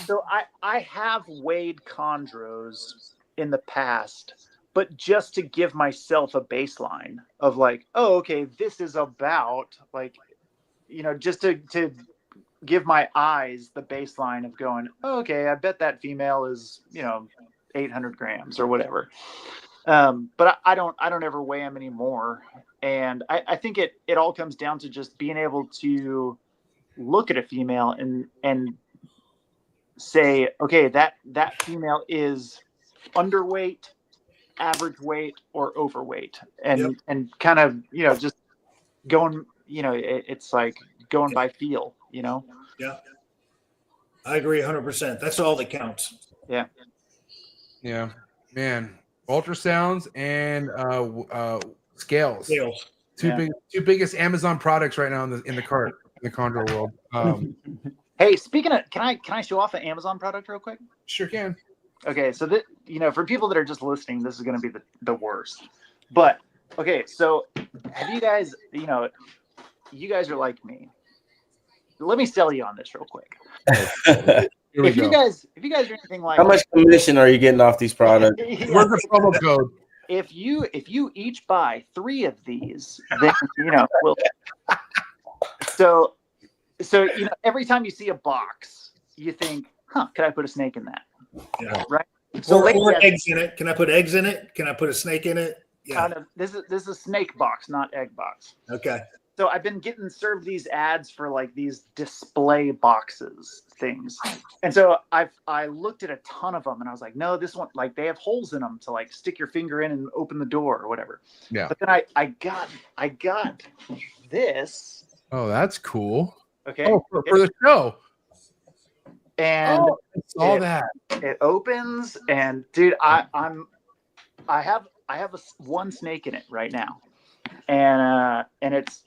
so. I have weighed chondros in the past, but just to give myself a baseline of like, oh, okay, this is about like, you know, just to give my eyes the baseline of going, oh, okay, I bet that female is, you know, 800 grams or whatever. But I don't ever weigh them anymore. And I think it all comes down to just being able to look at a female and say, okay, that female is underweight, average weight, or overweight, and kind of, you know, just going, you know, it's like going by feel, you know. Yeah, I agree 100%. That's all that counts. Yeah, man. Ultrasounds and scales. Two biggest Amazon products right now in the cart in the chondro world. Hey, speaking of, can I show off an Amazon product real quick? Sure can. Okay, so that, you know, for people that are just listening, this is going to be the worst. But okay, so have you guys, you know, you guys are like me. Let me sell you on this real quick. If you guys are anything like, how much commission are you getting off these products? Where's the promo code? If you each buy 3 of these, then, you know, so you know, every time you see a box, you think, huh, could I put a snake in that? Yeah. Right. So or eggs in it. Can I put eggs in it? Can I put a snake in it? Yeah. Kind of. This is a snake box, not egg box. Okay. So I've been getting served these ads for like these display boxes things. And so I looked at a ton of them and I was like, no, this one, like they have holes in them to like stick your finger in and open the door or whatever. Yeah. But then I got this. Oh, that's cool. Okay. Oh, for the show. And I saw that. It opens and dude, I have one snake in it right now. And it's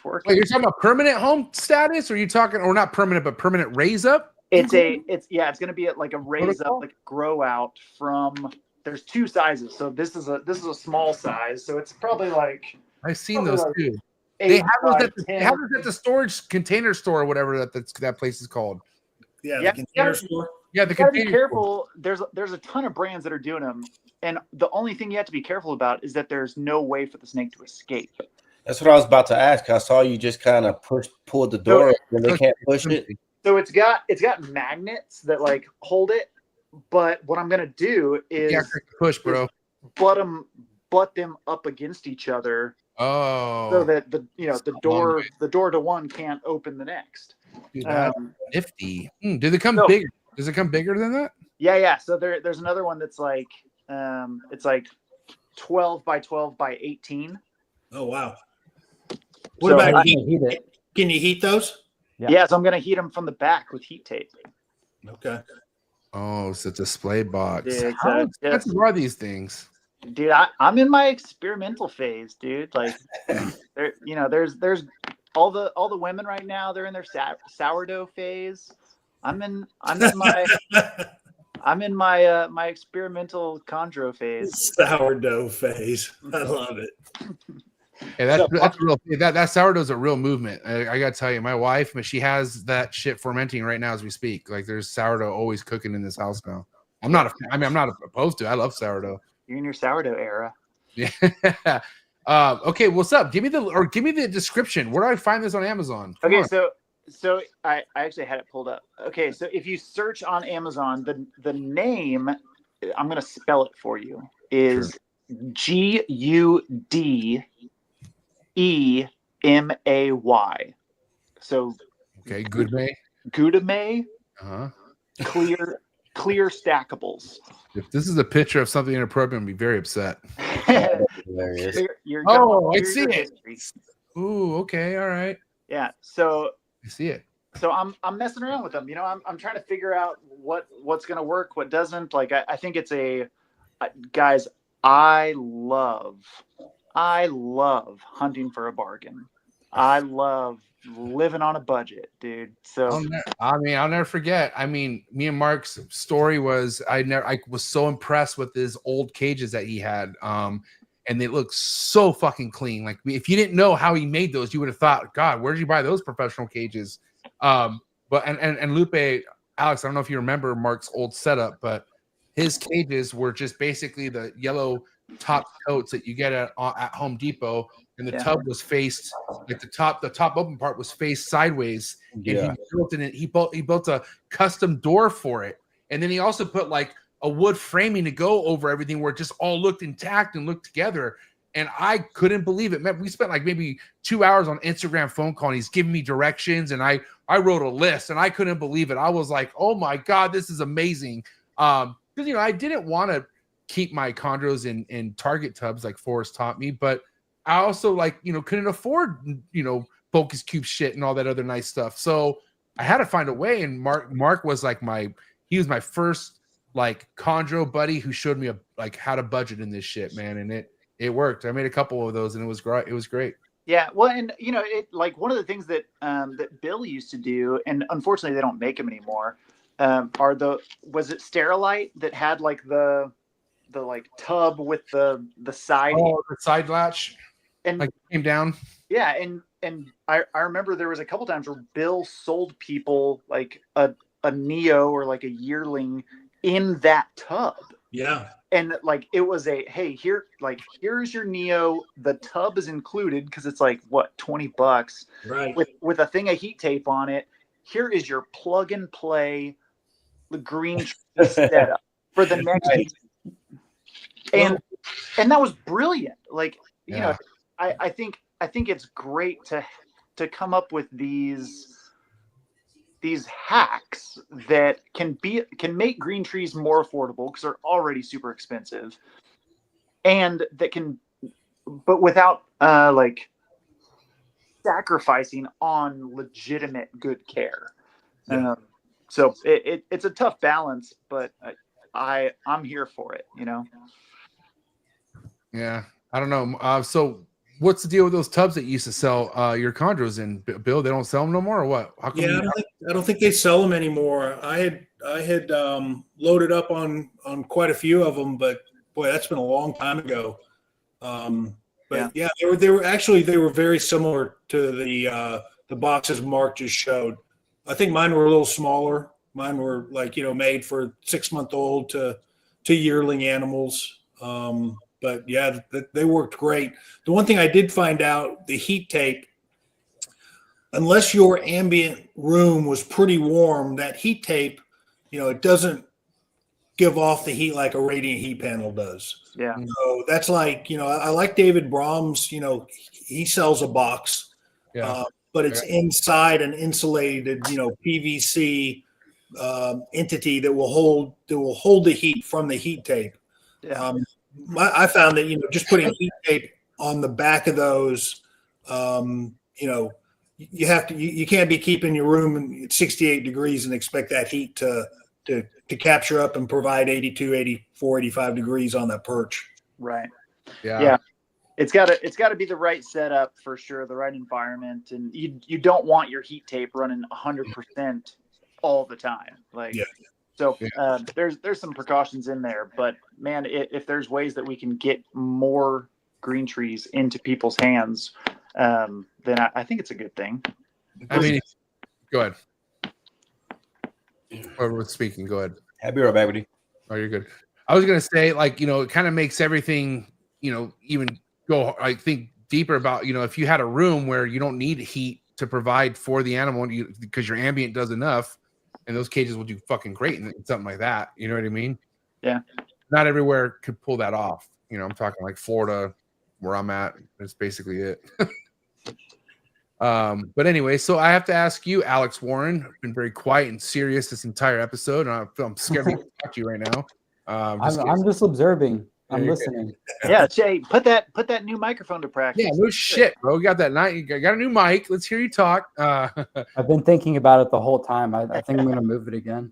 working. Wait, you're talking about permanent home status, or are you talking, or not permanent, but permanent raise up? It's going to be like a raise up, like grow out from. There's 2 sizes, so this is a small size, so it's probably like. I've seen those like too. They have those at the storage container store or whatever that place is called. Yeah, the container store. Yeah, the you gotta container be careful. There's a ton of brands that are doing them, and the only thing you have to be careful about is that there's no way for the snake to escape. That's what I was about to ask. I saw you just kind of pulled the door, and they can't push it. So it's got magnets that like hold it, but what I'm gonna do is push, bro. butt them up against each other. Oh, so that the door to one can't open the next. Dude, that's nifty. Do they come bigger? Does it come bigger than that? Yeah. So there's another one that's like it's like 12 by 12 by 18. Oh wow. What about heat? Can you heat those? Yeah, so I'm gonna heat them from the back with heat tape. Okay. Oh, it's a display box. Dude, How expensive are these things? Dude, I'm in my experimental phase, dude. Like, there's all the women right now. They're in their sourdough phase. I'm in my experimental chondro phase. Sourdough phase. I love it. Hey, that's real. That sourdough's a real movement. I gotta tell you, my wife, she has that shit fermenting right now as we speak. Like, there's sourdough always cooking in this house now. I'm not opposed to it. I love sourdough. You're in your sourdough era. Yeah. Okay, what's up? Give me the description. Where do I find this on Amazon? Okay, so I actually had it pulled up. Okay, so if you search on Amazon, the name, I'm gonna spell it for you, is Gudemay. So okay, Gudemay. Clear stackables. If this is a picture of something inappropriate, I'd be very upset. Hilarious. I see it. Ooh, okay, all right. Yeah, so I see it. So I'm messing around with them. I'm trying to figure out what's gonna work, what doesn't. Like I think it's guys. I love hunting for a bargain. I love living on a budget, dude. So I'll never forget. I mean, me and Mark's story was I was so impressed with his old cages that he had. And they look so fucking clean. Like, if you didn't know how he made those, you would have thought, God, where did you buy those professional cages? But Lupe, Alex, I don't know if you remember Mark's old setup, but his cages were just basically the yellow top coats that you get at Home Depot, and the tub was faced like the top open part was faced sideways. Yeah. And he built a custom door for it, and then he also put like a wood framing to go over everything where it just all looked intact and looked together. And I couldn't believe it. Man, we spent like maybe 2 hours on Instagram phone call, and he's giving me directions, and I wrote a list, and I couldn't believe it. I was like, oh my God, this is amazing. Because I didn't want to keep my chondros in Target tubs like Forrest taught me, but I also couldn't afford focus cube shit and all that other nice stuff. So I had to find a way. And Mark was like he was my first like chondro buddy who showed me how to budget in this shit, man. And it worked. I made a couple of those, and it was great. It was great. Yeah, well, and it like one of the things that that Bill used to do, and unfortunately they don't make them anymore. Was it Sterilite that had like the like tub with the side? Oh, the side latch, and like came down. Yeah, and I remember there was a couple times where Bill sold people like a Neo or like a yearling in that tub. Yeah. And like it was here's your Neo. The tub is included because it's like what, $20, right? With a thing of heat tape on it. Here is your plug and play, the green setup for the next. Right. And that was brilliant. Like I think it's great to come up with these hacks that can make green trees more affordable because they're already super expensive, and that but without like sacrificing on legitimate good care. Yeah. So it's a tough balance, but I'm here for it. Yeah, I don't know. So what's the deal with those tubs that you used to sell your chondros in, Bill? They don't sell them no more, or what? How come I don't think they sell them anymore. I had loaded up on quite a few of them, but boy, that's been a long time ago. But yeah, they were very similar to the boxes Mark just showed. I think mine were a little smaller. Mine were like made for 6-month-old to yearling animals. But yeah, they worked great. The one thing I did find out, the heat tape, unless your ambient room was pretty warm, that heat tape, it doesn't give off the heat like a radiant heat panel does. Yeah. So that's like, I like David Brahms, he sells a box, but it's inside an insulated, PVC entity that will hold the heat from the heat tape. Yeah. I found that, just putting heat tape on the back of those, you can't be keeping your room at 68 degrees and expect that heat to capture up and provide 82, 84, 85 degrees on that perch. Right. Yeah. It's gotta be the right setup for sure, the right environment. And you don't want your heat tape running 100% all the time. There's some precautions in there, but man, if there's ways that we can get more green trees into people's hands, then I think it's a good thing. I mean, go ahead. Whoever was speaking, go ahead. Happy or baby? Oh, you're good. I was gonna say, it kind of makes everything, even go. I think deeper about, if you had a room where you don't need heat to provide for the animal, because your ambient does enough, and those cages will do fucking great in something like that. You know what I mean? Yeah. Not everywhere could pull that off. I'm talking like Florida, where I'm at. That's basically it. But anyway, so I have to ask you, Alex Warren. I've been very quiet and serious this entire episode, and I'm scared to talk to you right now. I'm just observing. I'm listening. Yeah, Jay, put that new microphone to practice. Yeah, no shit, bro. You got that night. You got a new mic. Let's hear you talk. I've been thinking about it the whole time. I think I'm going to move it again.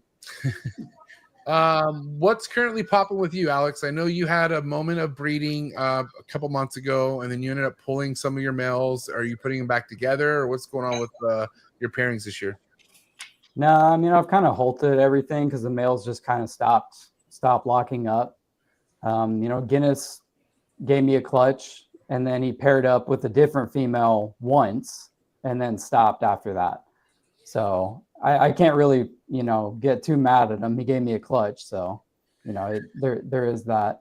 What's currently popping with you, Alex? I know you had a moment of breeding a couple months ago, and then you ended up pulling some of your males. Are you putting them back together, or what's going on with your pairings this year? No, I mean, I've kind of halted everything because the males just kind of stopped locking up. Guinness gave me a clutch, and then he paired up with a different female once and then stopped after that. So I can't really, get too mad at him. He gave me a clutch. So, there is that.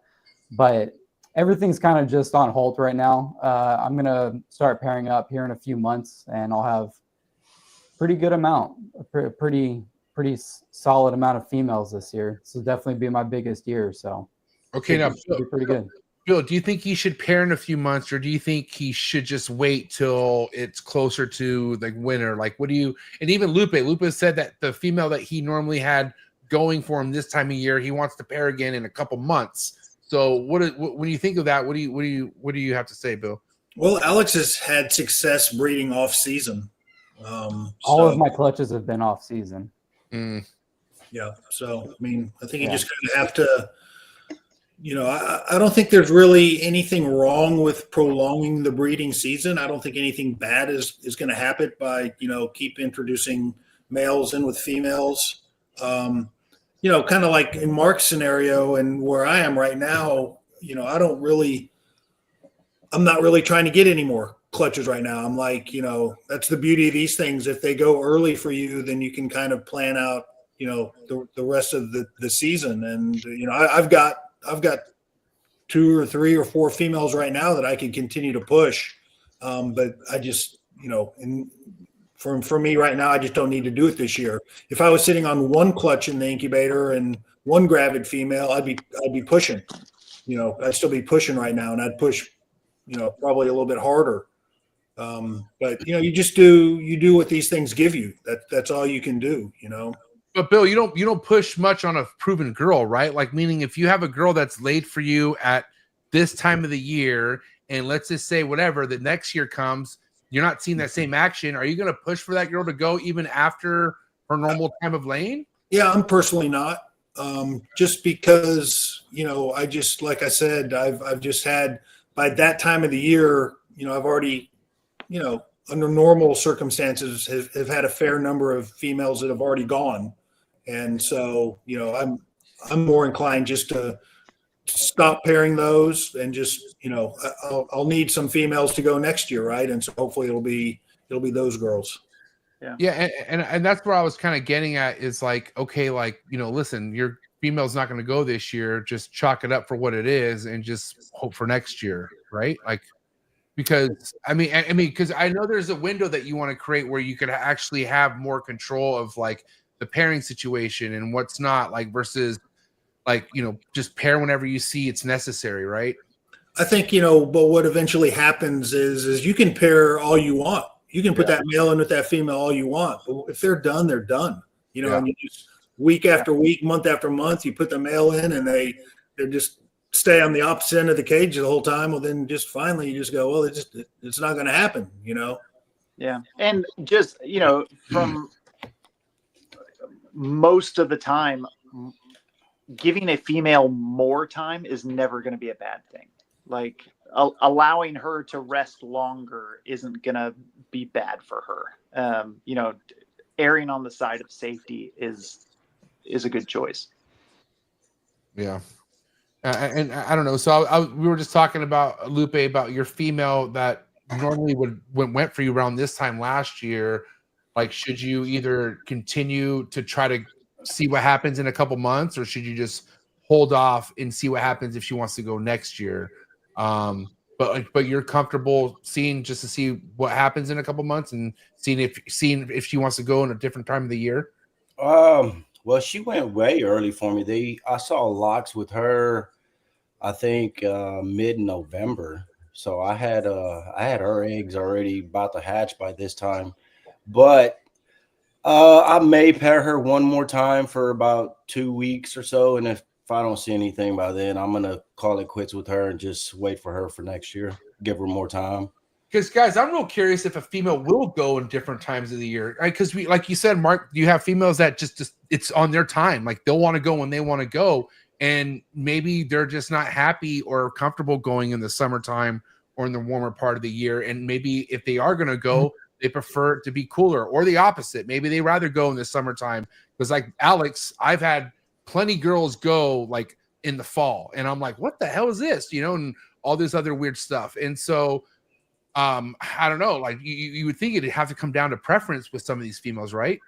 But everything's kind of just on hold right now. I'm going to start pairing up here in a few months, and I'll have pretty good amount, a pretty solid amount of females this year. This will definitely be my biggest year. So. Okay, now be pretty good. Bill, do you think he should pair in a few months, or do you think he should just wait till it's closer to the winter? Like, what do you? And even Lupe said that the female that he normally had going for him this time of year, he wants to pair again in a couple months. So, when you think of that, what do you have to say, Bill? Well, Alex has had success breeding off season. All of my clutches have been off season. Yeah, so I mean, I think you just kind of have to. I don't think there's really anything wrong with prolonging the breeding season. I don't think anything bad is going to happen by, keep introducing males in with females. Kind of like in Mark's scenario and where I am right now, I'm not really trying to get any more clutches right now. I'm like, that's the beauty of these things. If they go early for you, then you can kind of plan out, the rest of the season. And, I've got 2 or 3 or 4 females right now that I can continue to push. But I just, for me right now, I just don't need to do it this year. If I was sitting on one clutch in the incubator and one gravid female, I'd be pushing, I'd still be pushing right now, and I'd push, probably a little bit harder. But you do what these things give you. That's all you can do, But Bill, you don't push much on a proven girl, right? Like, meaning if you have a girl that's laid for you at this time of the year, and let's just say whatever the next year comes, you're not seeing that same action. Are you going to push for that girl to go even after her normal time of laying? Yeah, I'm personally not. Just because I just, like I said, I've just had, by that time of the year, I've already, under normal circumstances have had a fair number of females that have already gone. And so, I'm more inclined just to stop pairing those and just, I'll need some females to go next year. Right. And so hopefully it'll be those girls. Yeah. And that's where I was kind of getting at is like, okay, like, listen, your female's not going to go this year, just chalk it up for what it is and just hope for next year, right? Like, because I mean, because I know there's a window that you want to create where you could actually have more control of like the pairing situation and what's not, like versus like, you know, just pair whenever you see it's necessary, right? I think, you know, but what eventually happens is you can pair all you want. You can put that male in with that female all you want. But if they're done, they're done. You know, and you just week after week, month after month, you put the male in and they just stay on the opposite end of the cage the whole time. Well, then just finally you just go, well, it's not going to happen, you know? Yeah. And just, you know, from most of the time, giving a female more time is never going to be a bad thing. Like allowing her to rest longer isn't going to be bad for her. You know, erring on the side of safety is a good choice. Yeah. And I don't know. So we were just talking about Lupe, about your female that normally went for you around this time last year. Like, should you either continue to try to see what happens in a couple months, or should you just hold off and see what happens if she wants to go next year? But you're comfortable seeing just to see what happens in a couple months and seeing if she wants to go in a different time of the year. Well, she went way early for me. I saw locks with her, I think mid-November. So I had her eggs already about to hatch by this time. But I may pair her one more time for about 2 weeks or so, and if I don't see anything by then, I'm gonna call it quits with her and just wait for her for next year. Give her more time. Because guys, I'm real curious if a female will go in different times of the year. Because we, like you said, Mark, you have females that just it's on their time. Like they'll want to go when they want to go, and maybe they're just not happy or comfortable going in the summertime or in the warmer part of the year. And maybe if they are gonna go, they prefer it to be cooler, or the opposite. Maybe they rather go in the summertime. Because like Alex, I've had plenty girls go like in the fall, and I'm like, what the hell is this? You know, and all this other weird stuff. And so I don't know, like you would think it'd have to come down to preference with some of these females, right?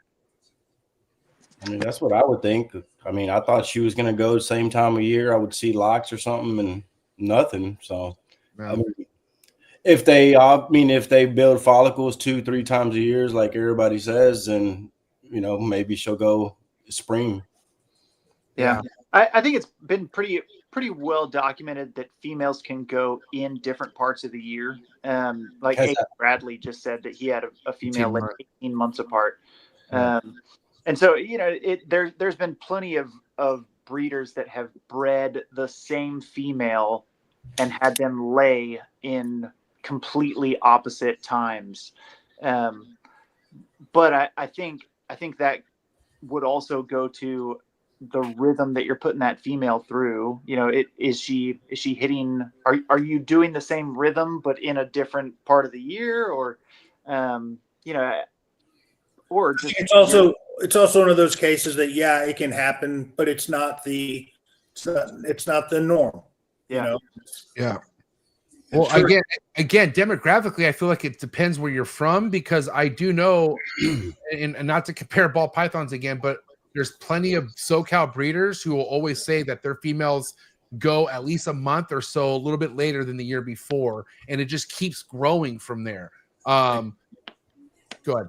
I mean, that's what I would think. I mean, I thought she was going to go the same time of year. I would see locks or something and nothing. So, I mean, if they build follicles 2-3 times a year, like everybody says, then, you know, maybe she'll go spring. Yeah. I think it's been pretty well documented that females can go in different parts of the year. Like Bradley just said that he had a female like 18 months apart. And so, you know, there's been plenty of breeders that have bred the same female and had them lay in completely opposite times. But I think that would also go to the rhythm that you're putting that female through. You know, is she hitting, are you doing the same rhythm but in a different part of the year, or you know, or just it's also one of those cases that it can happen, but it's not the norm. Yeah. You know? Yeah. Well, again, demographically, I feel like it depends where you're from, because I do know, and not to compare ball pythons again, but there's plenty of SoCal breeders who will always say that their females go at least a month or so a little bit later than the year before, and it just keeps growing from there. Go ahead.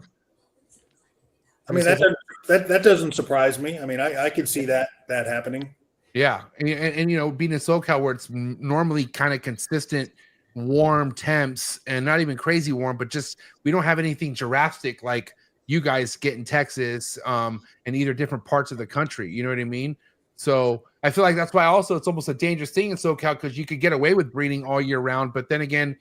I mean, that doesn't surprise me. I mean, I could see that happening. Yeah, and you know, being in SoCal where it's normally kind of consistent warm temps, and not even crazy warm, but just we don't have anything drastic like you guys get in Texas, and either different parts of the country. You know what I mean? So I feel like that's why also it's almost a dangerous thing in SoCal, because you could get away with breeding all year round, but then again,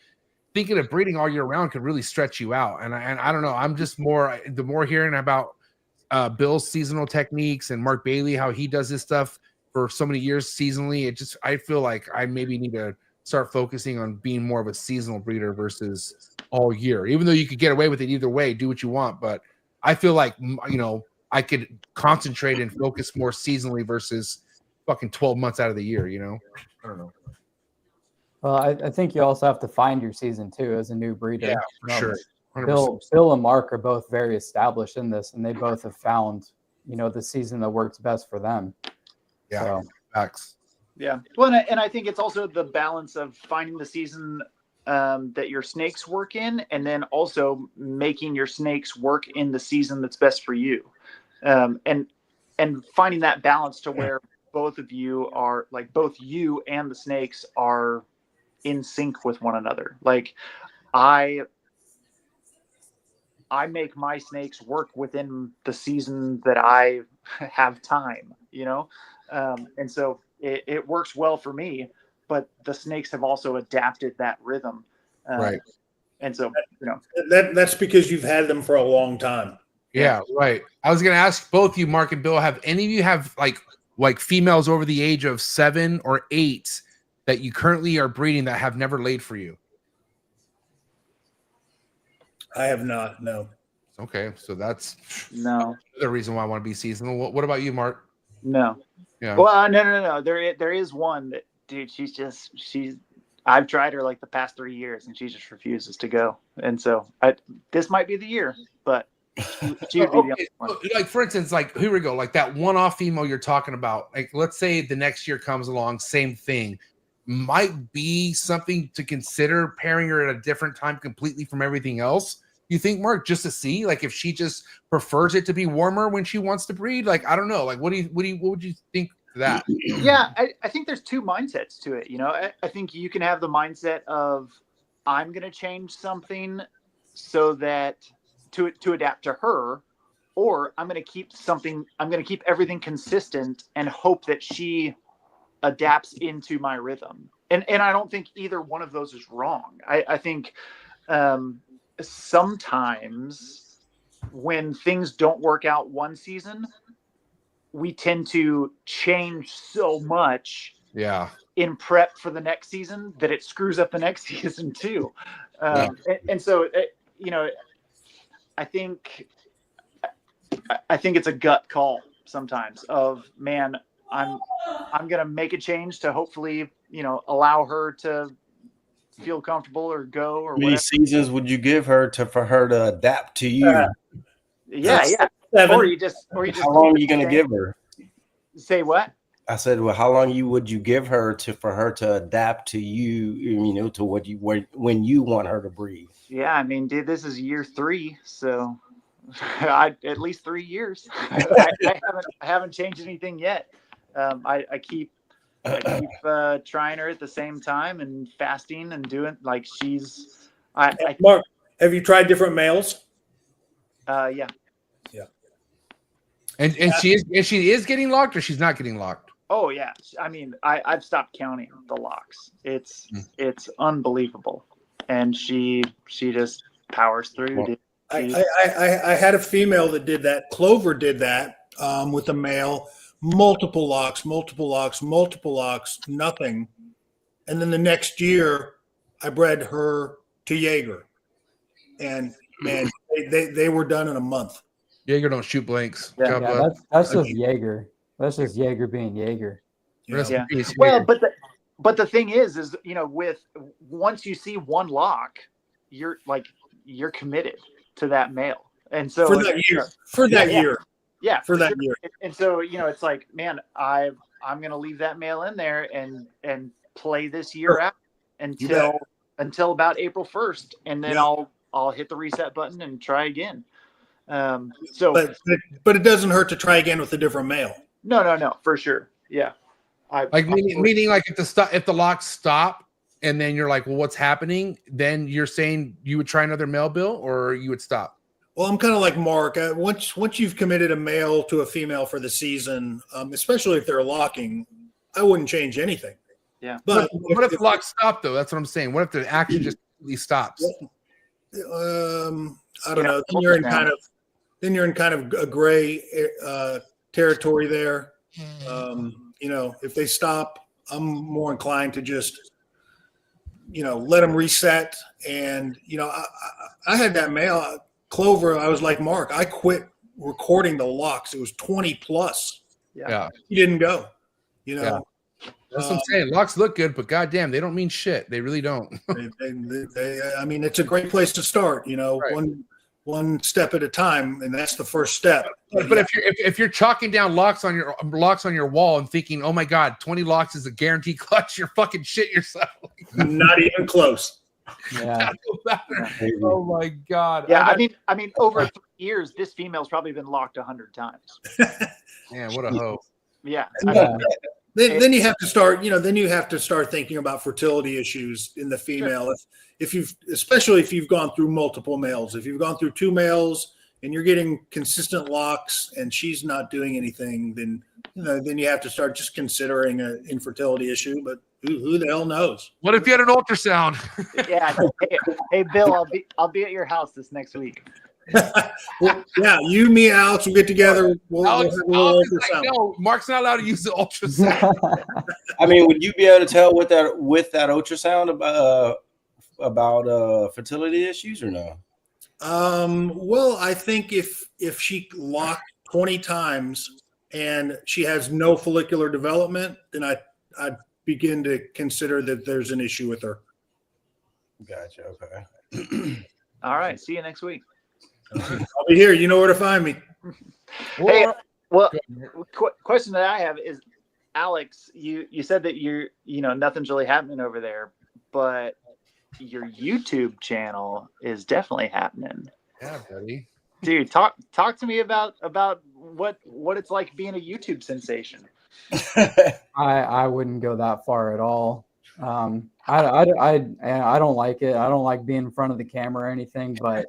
thinking of breeding all year round could really stretch you out. And I don't know. I'm just the more hearing about Bill's seasonal techniques and Mark Bailey, how he does this stuff for so many years seasonally. I feel like I maybe need to start focusing on being more of a seasonal breeder versus all year, even though you could get away with it either way, do what you want. But I feel like, you know, I could concentrate and focus more seasonally versus fucking 12 months out of the year, you know? I don't know. Well, I think you also have to find your season too as a new breeder. Yeah, for sure. 100%. Bill and Mark are both very established in this, and they both have found, you know, the season that works best for them. Yeah, So, facts. Yeah. Well, and I think it's also the balance of finding the season that your snakes work in, and then also making your snakes work in the season that's best for you, and finding that balance to where both of you are like both you and the snakes are in sync with one another. Like I make my snakes work within the season that I have time, you know? And so it works well for me, but the snakes have also adapted that rhythm. Right. And so, you know, That's because you've had them for a long time. Yeah, right. I was going to ask both you, Mark and Bill, have any of you have like females over the age of 7 or 8 that you currently are breeding that have never laid for you? I have not. No. Okay, so that's no, the reason why I want to be seasonal. What about you, Mark? no. Yeah. Well, no. There is one that, dude, I've tried her like the past 3 years and she just refuses to go. And so this might be the year, but she would be the only one. Like for instance, like here we go, like that one-off female you're talking about. Like let's say the next year comes along, same thing. Might be something to consider pairing her at a different time completely from everything else. You think, Mark, just to see, like, if she just prefers it to be warmer when she wants to breed? Like, I don't know. Like, what would you think to that? Yeah, I think there's two mindsets to it. You know, I think you can have the mindset of I'm going to change something so that to adapt to her, or I'm going to keep everything consistent and hope that she adapts into my rhythm. And I don't think either one of those is wrong. I think sometimes when things don't work out one season, we tend to change so much in prep for the next season that it screws up the next season too. And so, you know, I think it's a gut call sometimes of, man, I'm going to make a change to hopefully, you know, allow her to feel comfortable or go or How many whatever. seasons would you give her for her to adapt to you? Yeah. 7. Or you just How long are you going to give her? Say what? I said, well, how long would you give her for her to adapt to you, you know, to when you want her to breathe? Yeah, I mean, dude, this is year 3, so at least 3 years. I haven't changed anything yet. I keep trying her at the same time and fasting and doing like she's. Mark, have you tried different males? Yeah. And she is getting locked, or she's not getting locked? Oh yeah. I mean, I've stopped counting the locks. It's unbelievable, and she just powers through. I had a female that did that. Clover did that with a male. Multiple locks, nothing. And then the next year, I bred her to Jaeger, and man, they were done in a month. Jaeger don't shoot blanks. Yeah, that's just Jaeger. That's just Jaeger being Jaeger. Yeah. Well, but the thing is, you know, once you see one lock, you're committed to that male, and so for that year. Yeah, for that year. And so, you know, it's like, man, I'm going to leave that male in there and play this year out until about April 1st, and then I'll hit the reset button and try again. But it doesn't hurt to try again with a different male. No, for sure. Yeah. Meaning like if the locks stop and then you're like, well, what's happening? Then you're saying you would try another male, Bill, or you would stop? Well, I'm kind of like Mark. Once you've committed a male to a female for the season, especially if they're locking, I wouldn't change anything. Yeah. But what if the lock stopped though? That's what I'm saying. What if the action just completely stops? I don't know. Then you're in kind of a gray territory there. You know, if they stop, I'm more inclined to just, you know, let them reset. And you know, I had that male. Clover, I was like Mark. I quit recording the locks. It was 20 plus. Yeah. He didn't go. You know. Yeah. That's what I'm saying. Locks look good, but goddamn, they don't mean shit. They really don't. I mean, it's a great place to start. You know, right. one step at a time, and that's the first step. But if you're chalking down locks on your wall and thinking, oh my God, 20 locks is a guaranteed clutch, you're fucking shit yourself. Not even close. Yeah. Oh my God. Yeah, I mean, over 3 years, this female's probably been locked 100 times. Man, what a hoe. Yeah. Then you have to start, then you have to start thinking about fertility issues in the female. Sure. Especially if you've gone through multiple males. If you've gone through 2 males and you're getting consistent locks and she's not doing anything, then you have to start just considering an infertility issue. But who the hell knows? What if you had an ultrasound? Yeah. Hey, Bill, I'll be at your house this next week. Well, yeah, you, me, Alex will get together. Alex is like, no, Mark's not allowed to use the ultrasound. I mean, would you be able to tell with that ultrasound about fertility issues or no? Well, I think if she locked 20 times and she has no follicular development, then I'd begin to consider that there's an issue with her. Gotcha. Okay. All right. See you next week. I'll be here. You know where to find me. Hey, well, question that I have is, Alex, you said that nothing's really happening over there, but your YouTube channel is definitely happening. Yeah, buddy. Dude, talk to me about what it's like being a YouTube sensation. I wouldn't go that far at all. I don't like it. I don't like being in front of the camera or anything, but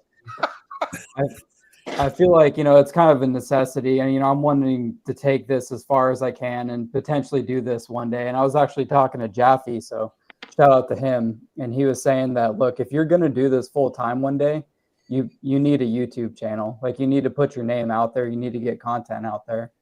I feel like, it's kind of a necessity, and, I'm wanting to take this as far as I can and potentially do this one day. And I was actually talking to Jaffe, so shout out to him. And he was saying that, look, if you're going to do this full time one day, you need a YouTube channel. Like, you need to put your name out there. You need to get content out there.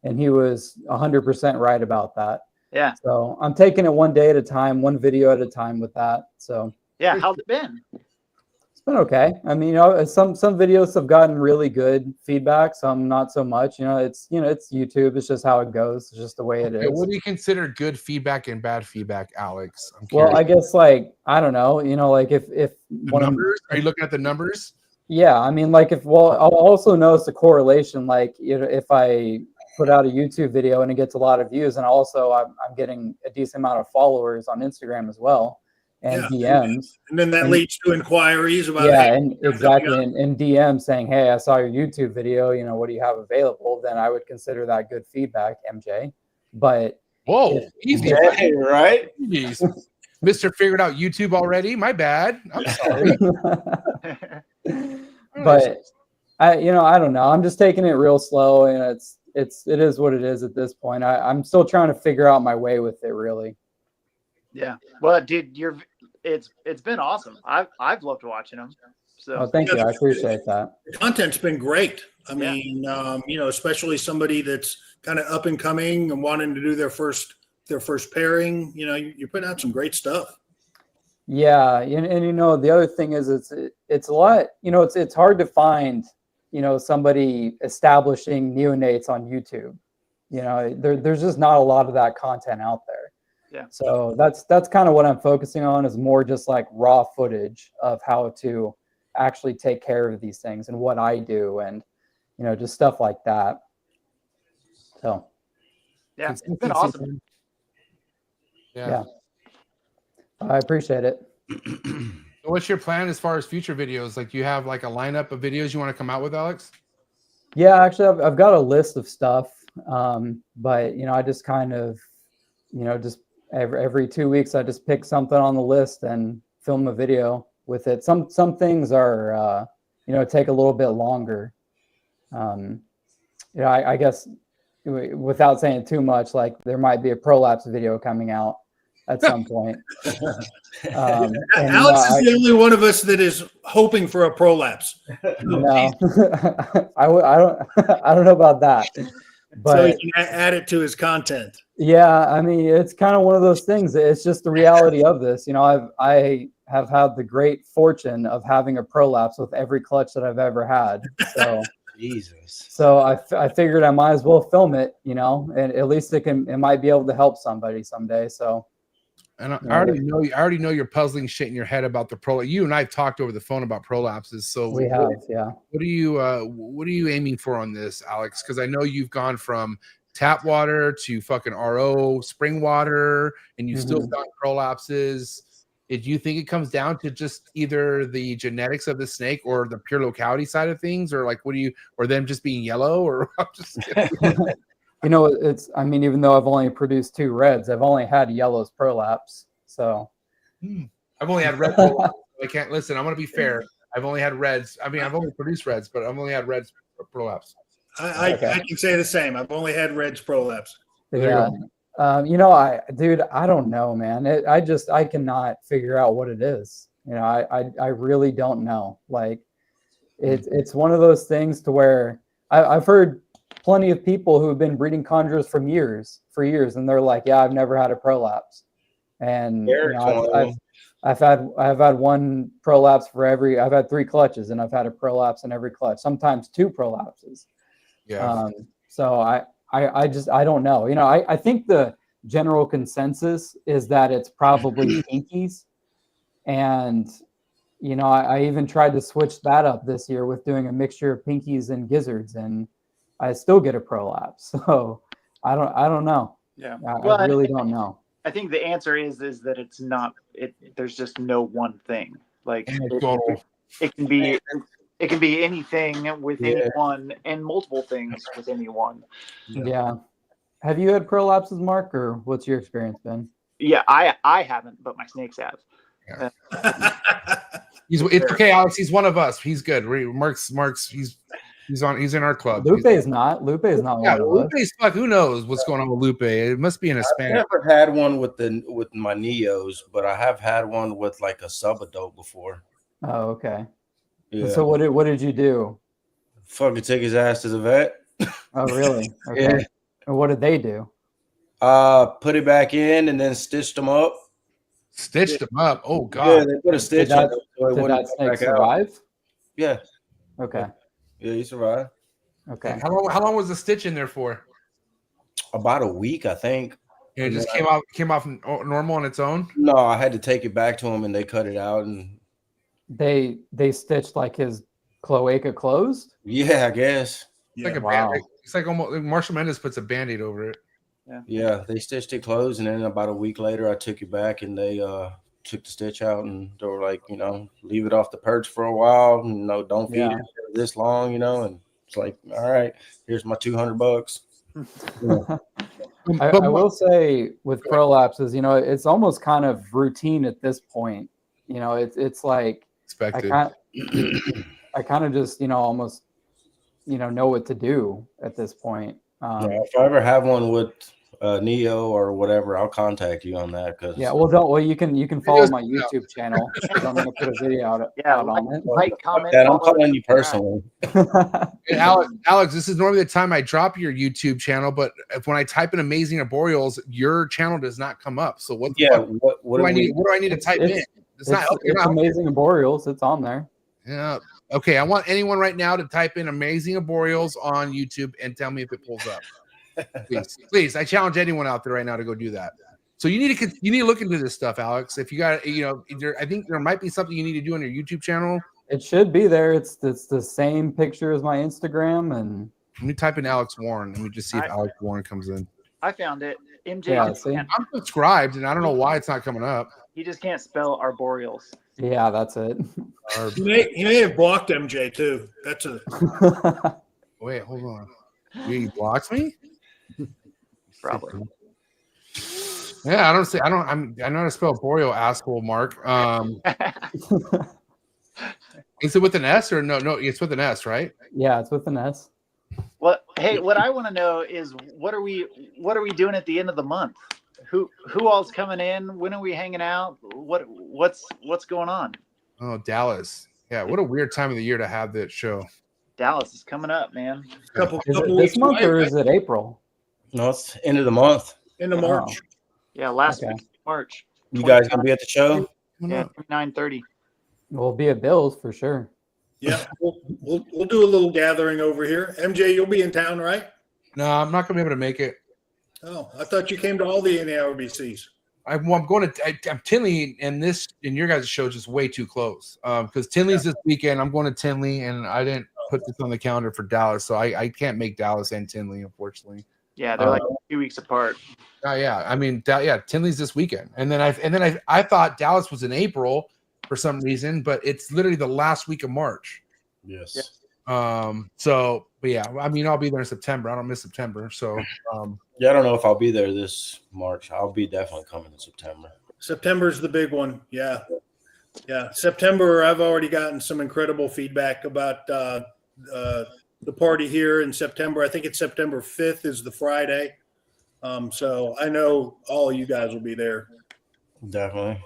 And he was 100% right about that. Yeah. So I'm taking it one day at a time, one video at a time with that. So yeah. How's it been? It's been okay. I mean, some videos have gotten really good feedback, some not so much. It's YouTube. It's just how it goes. It's just the way it is. What do you consider good feedback and bad feedback, Alex? Well, I guess I don't know. If numbers, are you looking at the numbers? Yeah, I mean, I'll also notice the correlation. If I put out a YouTube video and it gets a lot of views, and also I'm getting a decent amount of followers on Instagram as well. And DMs, and then that leads to inquiries about and exactly, and DMs saying, hey, I saw your YouTube video, what do you have available? Then I would consider that good feedback, MJ. But easy, right? Mr. Figured out YouTube already. My bad. I'm sorry. But I don't know. I'm just taking it real slow, and it is what it is at this point. I'm still trying to figure out my way with it, really. Yeah. Well, dude, it's been awesome. I've loved watching them. So thank you. I appreciate that. The content's been great. I mean, especially somebody that's kind of up and coming and wanting to do their first pairing. You're putting out some great stuff. Yeah, and the other thing is it's a lot. It's hard to find somebody establishing neonates on YouTube. There's just not a lot of that content out there. Yeah. So that's kind of what I'm focusing on, is more just like raw footage of how to actually take care of these things and what I do, and just stuff like that. So yeah, it's been awesome. Yeah. I appreciate it. What's your plan as far as future videos? Like, do you have like a lineup of videos you want to come out with, Alex? Yeah, actually, I've got a list of stuff, but I just kind of, just every 2 weeks I just pick something on the list and film a video with it. Some things are take a little bit longer. I guess without saying too much, like there might be a prolapse video coming out at some point. Alex is the only one of us that is hoping for a prolapse. No, I don't know about that. But so he can add it to his content. Yeah, I mean, it's kind of one of those things. It's just the reality of this. I have had the great fortune of having a prolapse with every clutch that I've ever had. So Jesus. So I figured I might as well film it, and at least it might be able to help somebody someday. So And I already know you're puzzling shit in your head about the prolapse. You and I have talked over the phone about prolapses. So We have, yeah. What are you aiming for on this, Alex? Because I know you've gone from tap water to fucking RO spring water, and you've still got prolapses. Do you think it comes down to just either the genetics of the snake or the pure locality side of things, or like or them just being yellow, or I'm just kidding. You know, I mean, even though I've only produced 2 reds, I've only had yellows prolapse. So I've only had red prolapse. I can't listen. I'm going to be fair. I've only had reds. I mean, I've only produced reds, but I've only had reds prolapse. I can say the same. I've only had reds prolapse. Yeah. You know, I don't know, man. I cannot figure out what it is. You know, I really don't know. Like, it's one of those things to where I've heard plenty of people who have been breeding chondros for years, and they're like, yeah, I've never had a prolapse. And you know, I've had 1 prolapse for I've had 3 clutches, and I've had a prolapse in every clutch, sometimes 2 prolapses. Yeah. So I don't know. You know, I think the general consensus is that it's probably pinkies. And, you know, I even tried to switch that up this year with doing a mixture of pinkies and gizzards, and I still get a prolapse. So I don't know. Yeah. I really don't know. I think the answer is that it's not. There's just no one thing. Like it can be anything with anyone, and multiple things with anyone. Yeah. Have you had prolapses, Mark, or what's your experience been? Yeah, I haven't, but my snakes have. Yeah. It's okay, Alex. He's one of us. He's good. Mark's. He's in our club. Lupe is not one of Lupe's fuck. Who knows what's going on with Lupe? It must be in Hispanic. I've never had one with my Neos, but I have had one with like a subadult before. Oh, okay. Yeah. So what did you do? Fucking take his ass to the vet. Oh, really? Okay. Yeah. And what did they do? Put it back in and then stitched him up. Stitched him up. Oh God. Yeah, they put a stitch in it so it Did wouldn't that snake back out. survive? Yeah. Okay. Yeah, he survived. Okay. How long was the stitch in there for? About a week, I think. Yeah, it just came off normal on its own. No, I had to take it back to him and they cut it out and they stitched like his cloaca closed. Yeah, I guess. It's like a band-aid. It's like almost like Marshall Mendes puts a band-aid over it. Yeah, they stitched it closed, and then about a week later, I took it back, and they took the stitch out, and they were like, leave it off the perch for a while, don't feed it this long, and it's like, all right, here's my $200. Yeah. I will say with prolapses, it's almost kind of routine at this point. It's like expected. I kind of just almost know what to do at this point. If I ever have one with Neo or whatever, I'll contact you on that. You can follow my YouTube channel. I'm going to put a video out on it. Like, comment. I'm calling you personally. Hey, Alex, this is normally the time I drop your YouTube channel, but when I type in Amazing Arboreals, your channel does not come up. So what do I need? What do I need to type in? It's Amazing Arboreals. It's on there. Yeah. Okay. I want anyone right now to type in Amazing Arboreals on YouTube and tell me if it pulls up. Please. I challenge anyone out there right now to go do that. So you need to look into this stuff, Alex. If you got, I think there might be something you need to do on your YouTube channel. It should be there. It's the same picture as my Instagram. And let me type in Alex Warren. Let me just see if Alex Warren comes in. I found it. MJ. Yeah, I'm subscribed, and I don't know why it's not coming up. He just can't spell arboreals. Yeah, that's it. He may have blocked MJ too. That's a. Wait, hold on. He blocks me? Probably. Yeah, I know how to spell boreal, asshole, Mark. Is it with an S or no? No, it's with an S, right? Yeah, it's with an S. Well, hey, what I want to know is what are we doing at the end of the month? Who all's coming in? When are we hanging out? What's going on? Oh, Dallas. Yeah, what a weird time of the year to have that show. Dallas is coming up, man. Couple this month or is it April? No, it's end of the month. End of March. Yeah, last week March. You guys gonna be at the show? Yeah, 9:30. We'll be at Bill's for sure. Yeah, we'll do a little gathering over here. MJ, you'll be in town, right? No, I'm not gonna be able to make it. Oh, I thought you came to all the NARBCs. I'm going to. I'm Tinley, and your guys' show is just way too close. Because Tinley's this weekend. I'm going to Tinley, and I didn't put this on the calendar for Dallas, so I can't make Dallas and Tinley, unfortunately. Yeah, they're like 2 weeks apart. Yeah. I mean, Tinley's this weekend, and then I thought Dallas was in April for some reason, but it's literally the last week of March. Yes. So, but yeah, I mean, I'll be there in September. I don't miss September. So, yeah, I don't know if I'll be there this March. I'll be definitely coming in September. September's the big one. Yeah. September, I've already gotten some incredible feedback about the party here in September. I think it's September 5th is the Friday. So I know all of you guys will be there. Definitely.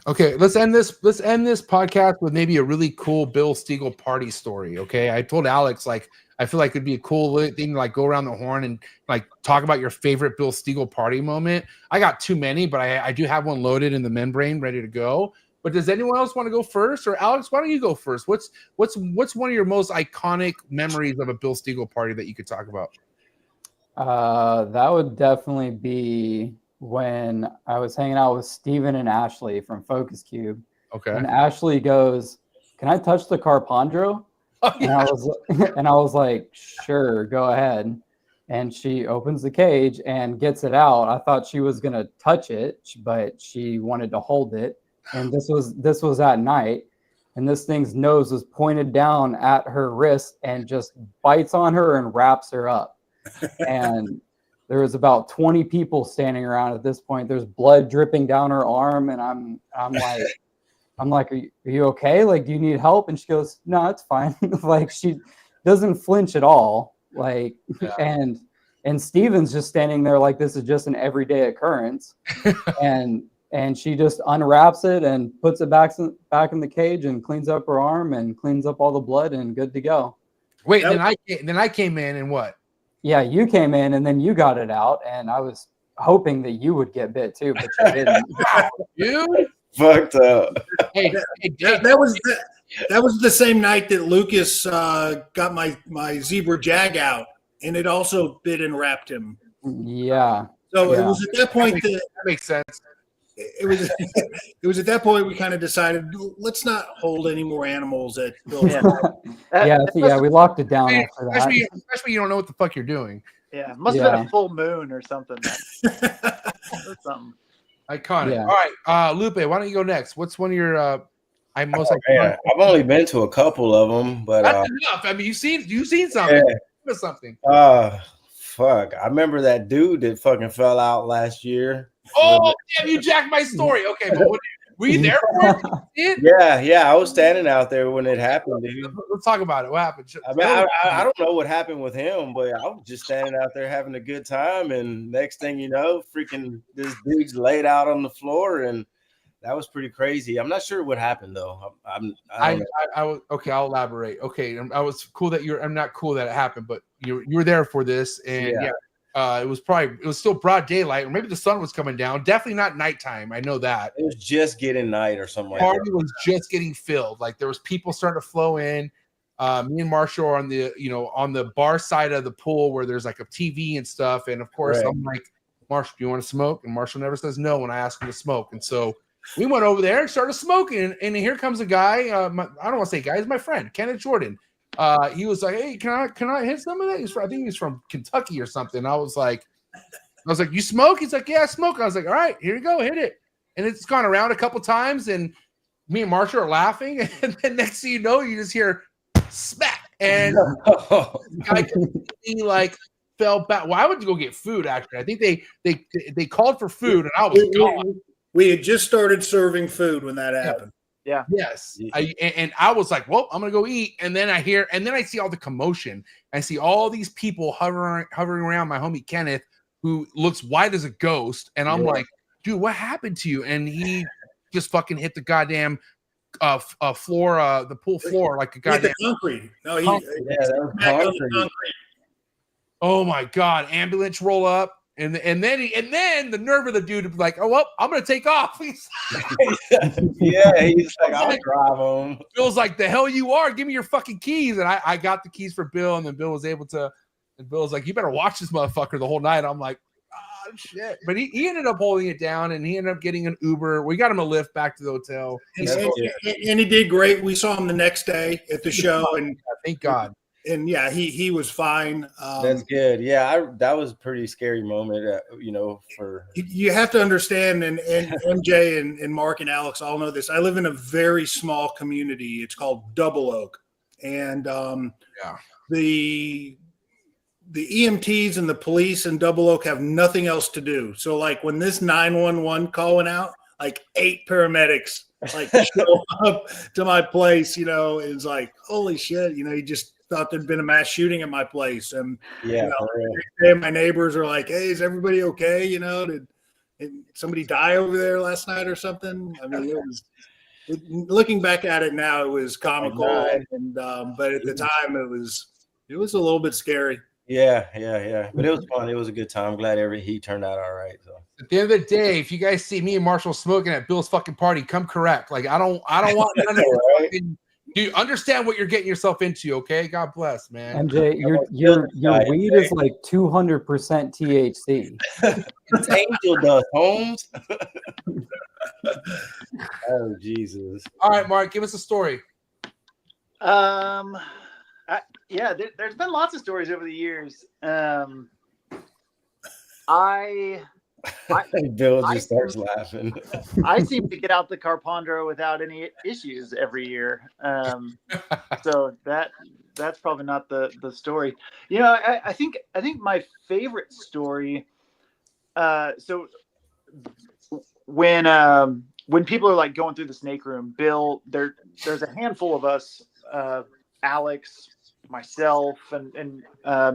Okay, let's end this podcast with maybe a really cool Bill Stiegel party story. Okay, I told Alex, like, I feel like it'd be a cool thing to like go around the horn and like talk about your favorite Bill Stiegel party moment. I got too many, but I do have one loaded in the membrane ready to go. But does anyone else want to go first? Or Alex, why don't you go first? What's one of your most iconic memories of a Bill Stiegel party that you could talk about? That would definitely be when I was hanging out with Steven and Ashley from Focus Cube. Okay. And Ashley goes, "Can I touch the Carpondro?" Oh, yeah. And I was like, "Sure, go ahead." And she opens the cage and gets it out. I thought she was gonna touch it, but she wanted to hold it. And this was at night, and this thing's nose was pointed down at her wrist and just bites on her and wraps her up. And there was about 20 people standing around at this point. There's blood dripping down her arm, and I'm like, are you okay? Like, do you need help? And she goes, "No, it's fine." Like, she doesn't flinch at all. Like, yeah. And Steven's just standing there like this is just an everyday occurrence. And she just unwraps it and puts it back in the cage and cleans up her arm and cleans up all the blood and good to go. Wait, then I came in and what? Yeah, you came in and then you got it out, and I was hoping that you would get bit too, but you didn't. Dude, fucked up. Hey, that was the same night that Lucas got my zebra jag out, and it also bit and wrapped him. Yeah. So it was at that point that makes sense. It was at that point we kind of decided, let's not hold any more animals at Bill's. Yeah, we locked it down after that. Especially you don't know what the fuck you're doing. Yeah, must have been a full moon or something. That's something. Iconic. Yeah. All right, Lupe, why don't you go next? What's one of your I've only been to a couple of them, but that's enough. I mean, you've seen something. Yeah. Something. Fuck. I remember that dude that fucking fell out last year. Oh, damn, you jacked my story. Okay, but were you there for it? Yeah, I was standing out there when it happened, dude. Let's talk about it. What happened? I mean, I don't know what happened with him, but I was just standing out there having a good time, and next thing you know, freaking this dude's laid out on the floor, and that was pretty crazy. I'm not sure what happened though. I'll elaborate. Okay, I was cool that I'm not cool that it happened, but you were there for this, and it was still broad daylight, or maybe the sun was coming down. Definitely not nighttime. I know that it was just getting night or something. Party was just getting filled. Like there was people starting to flow in. Me and Marshall are on the bar side of the pool where there's like a TV and stuff, and of course I'm like, "Marshall, do you want to smoke?" And Marshall never says no when I ask him to smoke, and so we went over there and started smoking, and here comes a guy. I don't want to say guy, he's my friend, Kenneth Jordan. He was like, "Hey, can I hit some of that?" I think he's from Kentucky or something. I was like, "You smoke?" He's like, "Yeah, I smoke." I was like, "All right, here you go, hit it." And it's gone around a couple times, and me and Marshall are laughing, and then next thing you know, you just hear smack, and the guy completely like fell back. Well, I went to go get food. Actually, I think they called for food, and I was gone. We had just started serving food when that happened. Yeah. Yes. I was like, well, I'm gonna go eat, and then I see all the commotion. I see all these people hovering around my homie Kenneth, who looks white as a ghost, and I'm like, dude, what happened to you? And he just fucking hit the goddamn floor, the pool floor, like a goddamn concrete. No, concrete. Oh my god! Ambulance roll up. And then the nerve of the dude to be like, "Oh well, I'm gonna take off." He's like, "I'll drive home." Bill's like, "The hell you are? Give me your fucking keys." And I got the keys for Bill, and then Bill was able to. And Bill's like, "You better watch this motherfucker the whole night." I'm like, Shit. But he ended up holding it down, and he ended up getting an Uber. We got him a lift back to the hotel. And he did great. We saw him the next day at the show, and thank God. And yeah, he was fine. That's good. Yeah, that was a pretty scary moment. For you have to understand, and MJ and Mark and Alex all know this. I live in a very small community. It's called Double Oak, and the EMTs and the police in Double Oak have nothing else to do. So like when this 911 call went out, like 8 paramedics like show up to my place. It's like holy shit. You just thought there'd been a mass shooting at my place, and my neighbors are like, "Hey, is everybody okay? Did somebody die over there last night or something?" I mean, looking back at it now, it was comical, but at the time, it was a little bit scary. Yeah. But it was fun. It was a good time. I'm glad he turned out all right. So at the end of the day, if you guys see me and Marshall smoking at Bill's fucking party, come correct. Like I don't want none of this. You understand what you're getting yourself into, okay? God bless, man. MJ, your weed is like 200% THC. It's angel dust, Holmes. Oh Jesus! All right, Mark, give us a story. There's been lots of stories over the years. Bill just starts laughing. I seem to get out the Carpondro without any issues every year. So that's probably not the story. I think my favorite story. So when people are like going through the snake room, Bill, there's a handful of us, Alex, myself, and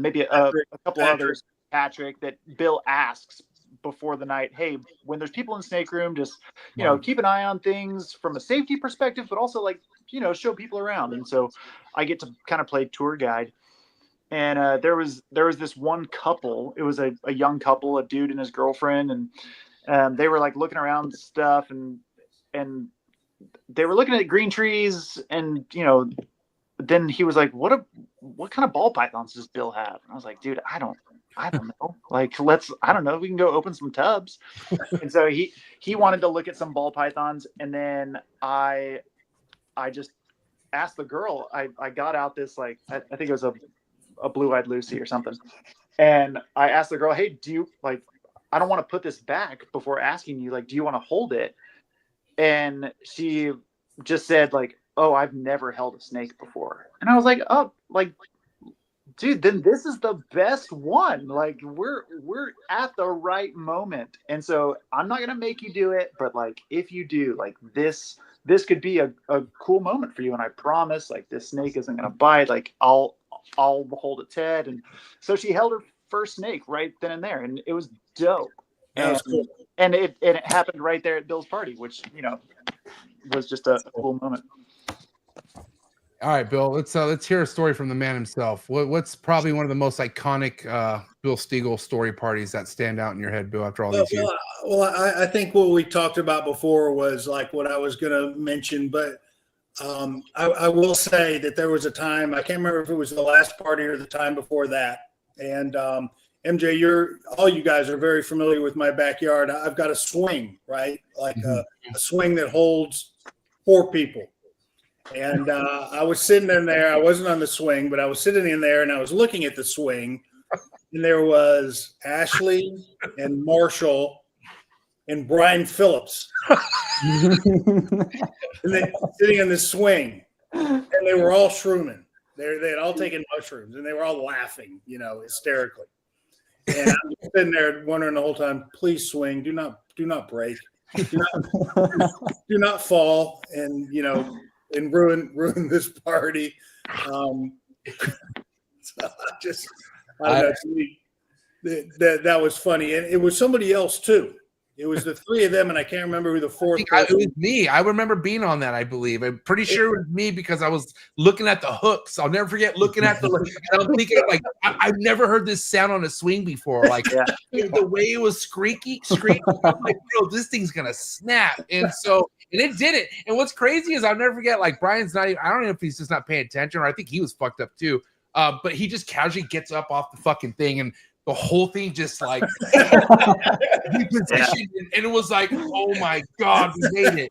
maybe a couple others, Patrick, that Bill asks before the night, hey, when there's people in the snake room, just keep an eye on things from a safety perspective, but also show people around. And so I get to kind of play tour guide. And there was this one couple. It was a young couple, a dude and his girlfriend, and they were like looking around and stuff, and they were looking at green trees, and then he was like, what kind of ball pythons does Bill have? And I was like, dude, I don't know. Like, I don't know. We can go open some tubs. And so he wanted to look at some ball pythons. And then I just asked the girl, I got out this, like, I think it was a blue-eyed Lucy or something. And I asked the girl, hey, do you I don't want to put this back before asking you, do you want to hold it? And she just said oh, I've never held a snake before. And I was like, oh, dude, then this is the best one. We're at the right moment. And so I'm not going to make you do it, but if you do, this could be a cool moment for you. And I promise, this snake isn't going to bite. I'll hold its head. And so she held her first snake right then and there. And it was dope. That was cool. And it happened right there at Bill's party, which, was just a cool moment. All right, Bill, let's hear a story from the man himself. What's probably one of the most iconic Bill Stiegel story parties that stand out in your head, Bill, after all these years? Well, I think what we talked about before was what I was going to mention, but I will say that there was a time, I can't remember if it was the last party or the time before that. And MJ, all you guys are very familiar with my backyard. I've got a swing, right? A swing that holds 4 people. And I was sitting in there. I wasn't on the swing, but I was sitting in there and I was looking at the swing. And there was Ashley and Marshall and Brian Phillips. And they sitting in the swing. And they were all shrooming. They had all taken mushrooms and they were all laughing, hysterically. And I'm just sitting there wondering the whole time, please swing, do not break. Do not fall and and ruin this party. So that was funny. And it was somebody else too. It was the 3 of them, and I can't remember who the 4th was. It was me. I remember being on that, I believe. I'm pretty sure it was me because I was looking at the hooks. I'll never forget looking at the and I'm thinking I've never heard this sound on a swing before. The way it was screaming, I'm like, bro, this thing's gonna snap. And it did it. And what's crazy is I'll never forget, Brian's not even, I don't know if he's just not paying attention, or I think he was fucked up too. But he just casually gets up off the fucking thing, and the whole thing just like repositioned, and it was like, oh my God, we made it.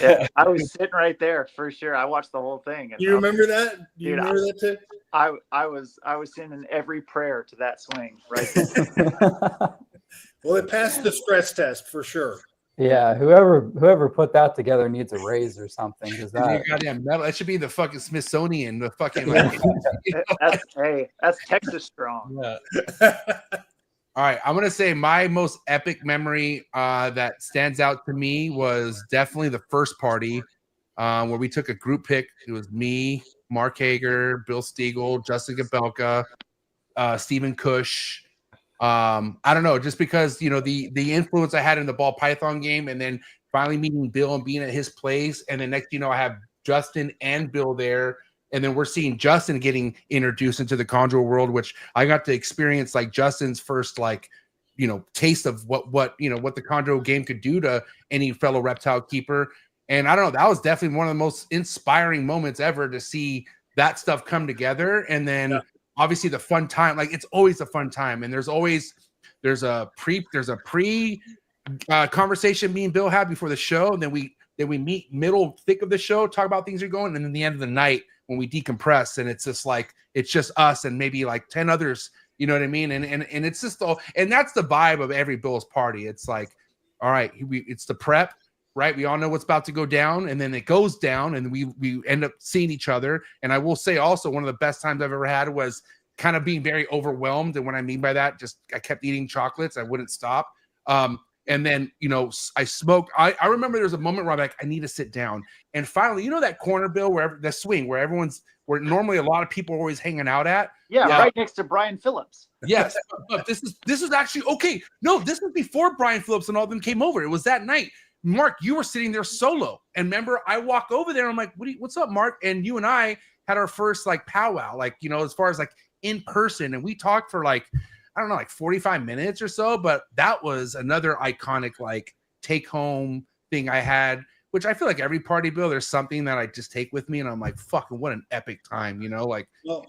Yeah, I was sitting right there for sure. I watched the whole thing. And You remember that? You dude, remember that too? I was sending every prayer to that swing right there. Well, it passed the stress test for sure. Yeah, whoever put that together needs a raise or something, because that Goddamn metal. That should be the fucking Smithsonian. The fucking like, that's Texas strong. Yeah. All right, I'm gonna say my most epic memory that stands out to me was definitely the first party where we took a group pic. It was me, Mark Heger, Bill Stiegel, Justin Gabelka, Stephen Cush. I don't know, just because the influence I had in the ball python game, and then finally meeting Bill and being at his place, and then next I have Justin and Bill there. And then we're seeing Justin getting introduced into the Chondro world, which I got to experience like Justin's first taste of what the Chondro game could do to any fellow reptile keeper. And I don't know, that was definitely one of the most inspiring moments ever to see that stuff come together. And then obviously the fun time, like it's always a fun time. And there's a pre conversation me and Bill had before the show. And then we meet middle thick of the show, talk about things are going. And then the end of the night, when we decompress, and it's just like it's just us and maybe like 10 others, you know what I mean? And it's just all, and that's the vibe of every Bills party. It's like, all right, it's the prep, right? We all know what's about to go down, and then it goes down, and we end up seeing each other. And I will say also, one of the best times I've ever had was kind of being very overwhelmed. And what I mean by that, just I kept eating chocolates, I wouldn't stop. And then, I smoked. I remember there was a moment where I'm like, I need to sit down. And finally, that corner, Bill, where the swing, where normally a lot of people are always hanging out at. Yeah, right next to Brian Phillips. Yes. But this is actually, okay. No, this was before Brian Phillips and all of them came over. It was that night. Mark, you were sitting there solo. And remember, I walk over there. I'm like, what's up, Mark? And you and I had our first like powwow, like, as far as like in person. And we talked for like, I don't know, like 45 minutes or so, but that was another iconic, like take home thing I had, which I feel like every party, Bill, there's something that I just take with me. And I'm like, fucking, what an epic time, like, well,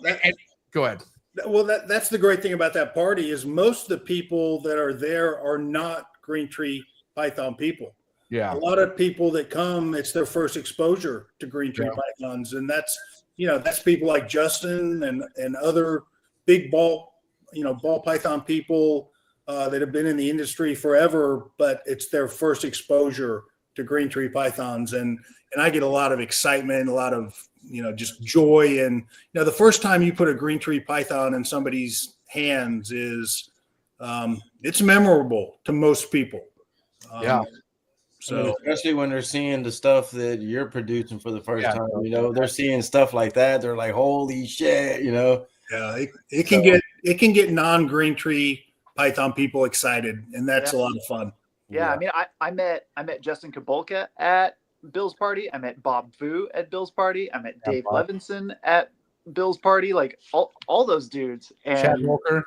go ahead. Well, that's the great thing about that party is most of the people that are there are not green tree python people. Yeah. A lot of people that come, it's their first exposure to green tree pythons. And that's people like Justin and other big ball python people that have been in the industry forever, but it's their first exposure to green tree pythons. And I get a lot of excitement, a lot of, just joy. And, the first time you put a green tree python in somebody's hands is, it's memorable to most people. So especially when they're seeing the stuff that you're producing for the first time, they're seeing stuff like that. They're like, holy shit, Yeah, it can get non-green tree python people excited, and that's a lot of fun. Yeah, I mean, I met Justin Kabolka at Bill's party. I met Bob Vu at Bill's party. I met Dave Levinson at Bill's party. Like all those dudes. And Chad Walker.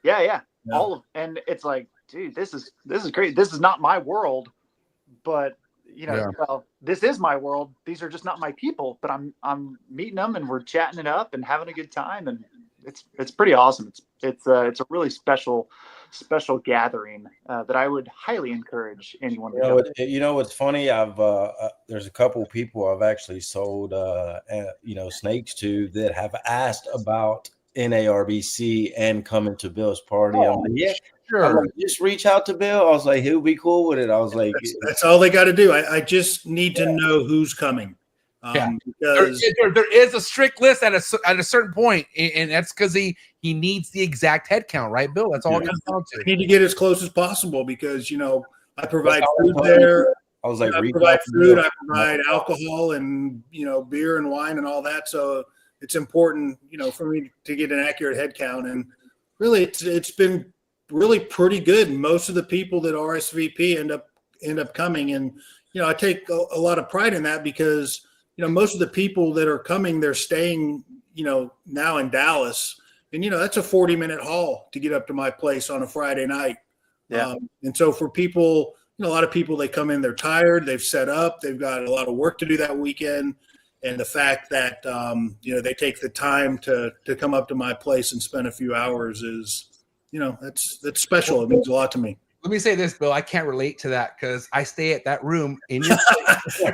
Yeah. All of, and it's like, dude, this is great. This is not my world, but well, this is my world. These are just not my people, but I'm meeting them and we're chatting it up and having a good time, and it's pretty awesome. It's a really special gathering that I would highly encourage anyone to go. What's funny? I've there's a couple of people I've actually sold snakes to that have asked about NARBC and coming to Bill's party. I'm like, yeah. Sure. I'm like, just reach out to Bill. I was like, he'll be cool with it. I was like, that's all they got to do. I just need to know who's coming. Because there is a strict list at a certain point, and that's because he needs the exact head count, right, Bill? That's all it comes down to. I need to get as close as possible because I provide food there. I was like, I provide food, I provide alcohol, and beer and wine and all that. So it's important, for me to get an accurate head count. And really, it's been really pretty good. Most of the people that RSVP end up coming, and I take a lot of pride in that because most of the people that are coming, they're staying now in Dallas, and that's a 40-minute haul to get up to my place on a Friday night. And so for people, a lot of people, they come in, they're tired, they've set up, they've got a lot of work to do that weekend, and the fact that they take the time to come up to my place and spend a few hours is that's special. It means a lot to me. Let me say this, Bill. I can't relate to that because I stay at that room in your place.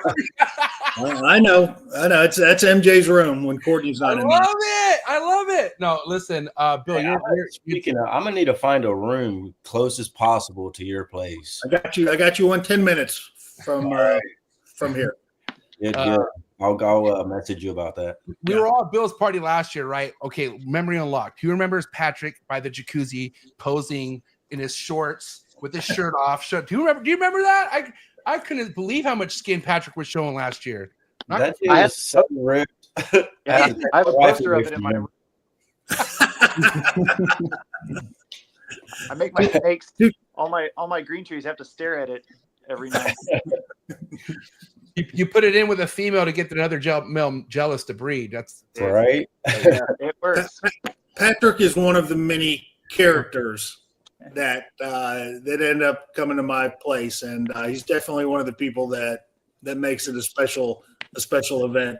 I know. That's MJ's room when Courtney's not in there. I love it. No, listen, Bill. Speaking of, I'm gonna need to find a room closest possible to your place. I got you on 10 minutes from here. Yeah. I'll message you about that. We were all at Bill's party last year, right? Okay, memory unlocked. Who remembers Patrick by the jacuzzi posing in his shorts with his shirt off? Do you remember that? I couldn't believe how much skin Patrick was showing last year. That is so ripped. Yeah, I have a poster of it in my room. I make my snakes. All my green trees have to stare at it every night. You put it in with a female to get another male jealous to breed. That's right. Yeah, it works. Patrick is one of the many characters that end up coming to my place, and he's definitely one of the people that makes it a special event.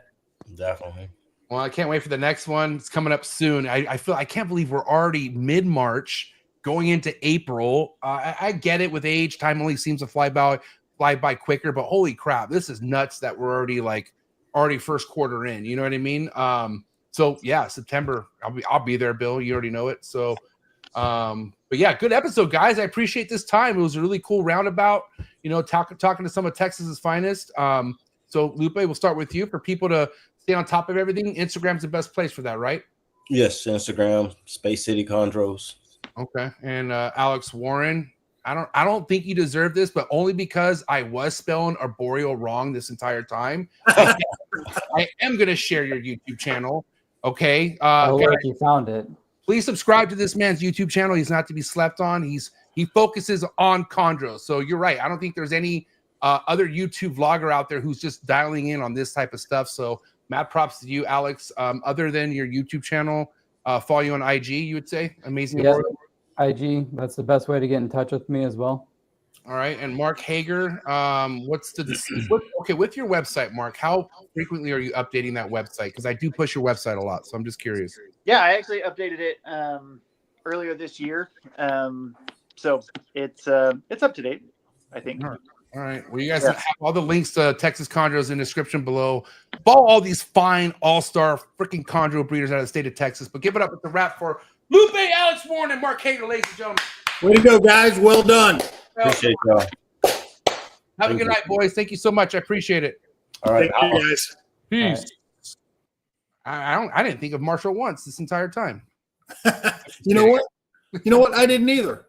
Definitely. Well, I can't wait for the next one. It's coming up soon. I can't believe we're already mid-March going into April. I get it with age, time only seems to fly by quicker, but holy crap, this is nuts that we're already first quarter in. You know what I mean? So yeah, September. I'll be there, Bill. You already know it. So. But yeah, good episode, guys. I appreciate this time. It was a really cool roundabout, talking to some of Texas's finest. So Lupe, we'll start with you for people to stay on top of everything. Instagram's the best place for that, right? Yes, Instagram, Space City Chondros. Okay. And Alex Warren, I don't think you deserve this, but only because I was spelling arboreal wrong this entire time. I am going to share your YouTube channel. Okay. You found it. Please subscribe to this man's YouTube channel. He's not to be slept on. He focuses on chondros. So you're right. I don't think there's any other YouTube vlogger out there who's just dialing in on this type of stuff. So mad props to you, Alex. Other than your YouTube channel, follow you on IG, you would say? Amazing. Yeah, IG. That's the best way to get in touch with me as well. All right. And Mark Heger, with your website, Mark, how frequently are you updating that website? Because I do push your website a lot. So I'm just curious. Yeah, I actually updated it earlier this year. So it's up to date, I think. All right. Well, you guys have all the links to Texas Chondros in the description below. Follow all these fine all-star freaking chondro breeders out of the state of Texas. But give it up with the wrap for Lupe, Alex Warren, and Mark Hager, ladies and gentlemen. Way to go, guys. Well done. Appreciate y'all. Have a good night, boys. Thank you so much. I appreciate it. All right. Thank you, guys. Peace. Right. I didn't think of Marshall once this entire time. You know what? I didn't either.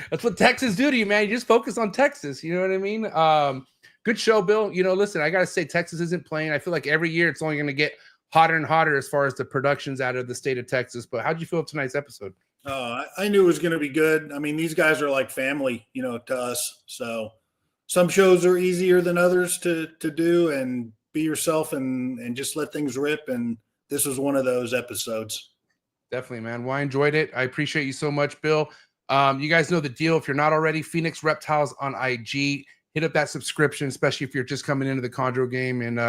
That's what Texas do to you, man. You just focus on Texas. You know what I mean? Good show, Bill. Listen, I got to say, Texas isn't playing. I feel like every year it's only going to get hotter and hotter as far as the productions out of the state of Texas. But how'd you feel tonight's episode? I knew it was going to be good. I mean, these guys are like family, to us. So some shows are easier than others to do and be yourself and just let things rip. And this was one of those episodes. Definitely, man. Well, I enjoyed it. I appreciate you so much, Bill. You guys know the deal. If you're not already, Phoenix Reptiles on IG. Hit up that subscription, especially if you're just coming into the chondro game. And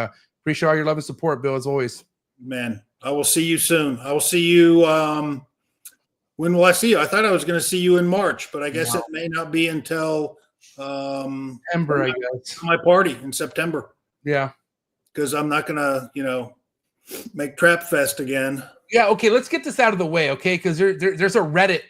appreciate all your love and support, Bill, as always. Man, I will see you soon. I will see you. When will I see you? I thought I was going to see you in March, but I guess it may not be until September, I guess. My party in September. Yeah. Because I'm not going to, make Trap Fest again. Yeah, okay, let's get this out of the way, okay? Because there's a Reddit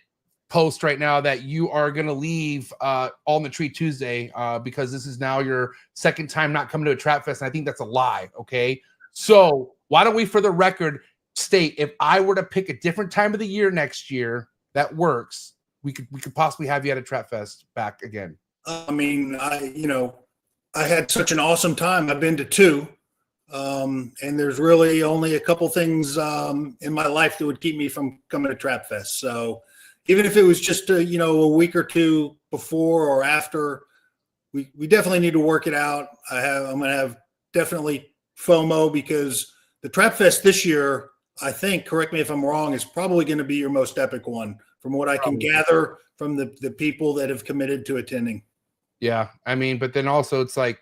post right now that you are going to leave All in the Tree Tuesday because this is now your second time not coming to a Trap Fest, and I think that's a lie, okay? So why don't we, for the record, state if I were to pick a different time of the year next year that works, we could possibly have you at a Trap Fest back again. I mean, I had such an awesome time. I've been to 2. And there's really only a couple things in my life that would keep me from coming to Trap Fest. So even if it was just a week or 2 before or after, we definitely need to work it out. I'm going to have definitely FOMO because the Trap Fest this year, I think, correct me if I'm wrong, is probably going to be your most epic one from what I can gather from the people that have committed to attending. Yeah. I mean, but then also it's like,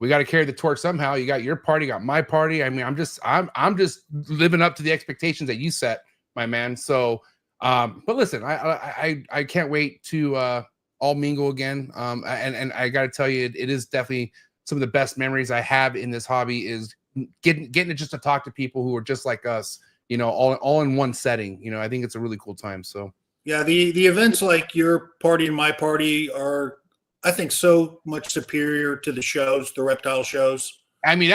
we got to carry the torch somehow. You got your party, got my party. I mean, I'm just living up to the expectations that you set, my man. So But listen, I can't wait to all mingle again. And I got to tell you, it is definitely some of the best memories I have in this hobby is getting it just to talk to people who are just like us, you know, all in one setting. You know, I think it's a really cool time. So yeah, the events like your party and my party are, I think, so much superior to the shows, the reptile shows. I mean,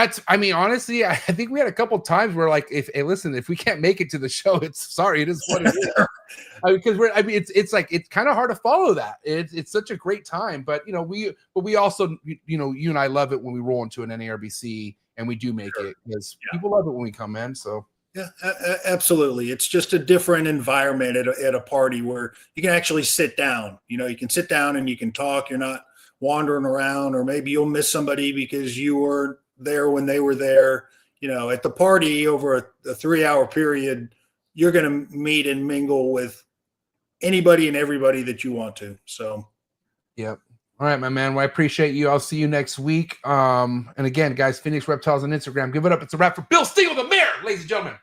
honestly, I think we had a couple times where like, hey, listen, if we can't make it to the show, it is what it is. Because it's like, it's kind of hard to follow that. It's such a great time, but you know, we also, you know, you and I love it when we roll into an NARBC and we do make it, because people love it when we come in. So yeah, absolutely. It's just a different environment at a party where you can actually sit down. You know, you can sit down and you can talk. You're not wandering around, or maybe you'll miss somebody because you were there when they were there. You know, at the party over a 3-hour period, you're going to meet and mingle with anybody and everybody that you want to. So, yep. All right, my man. Well, I appreciate you. I'll see you next week. And again, guys, Phoenix Reptiles on Instagram. Give it up. It's a wrap for Bill Steele, the mayor, ladies and gentlemen.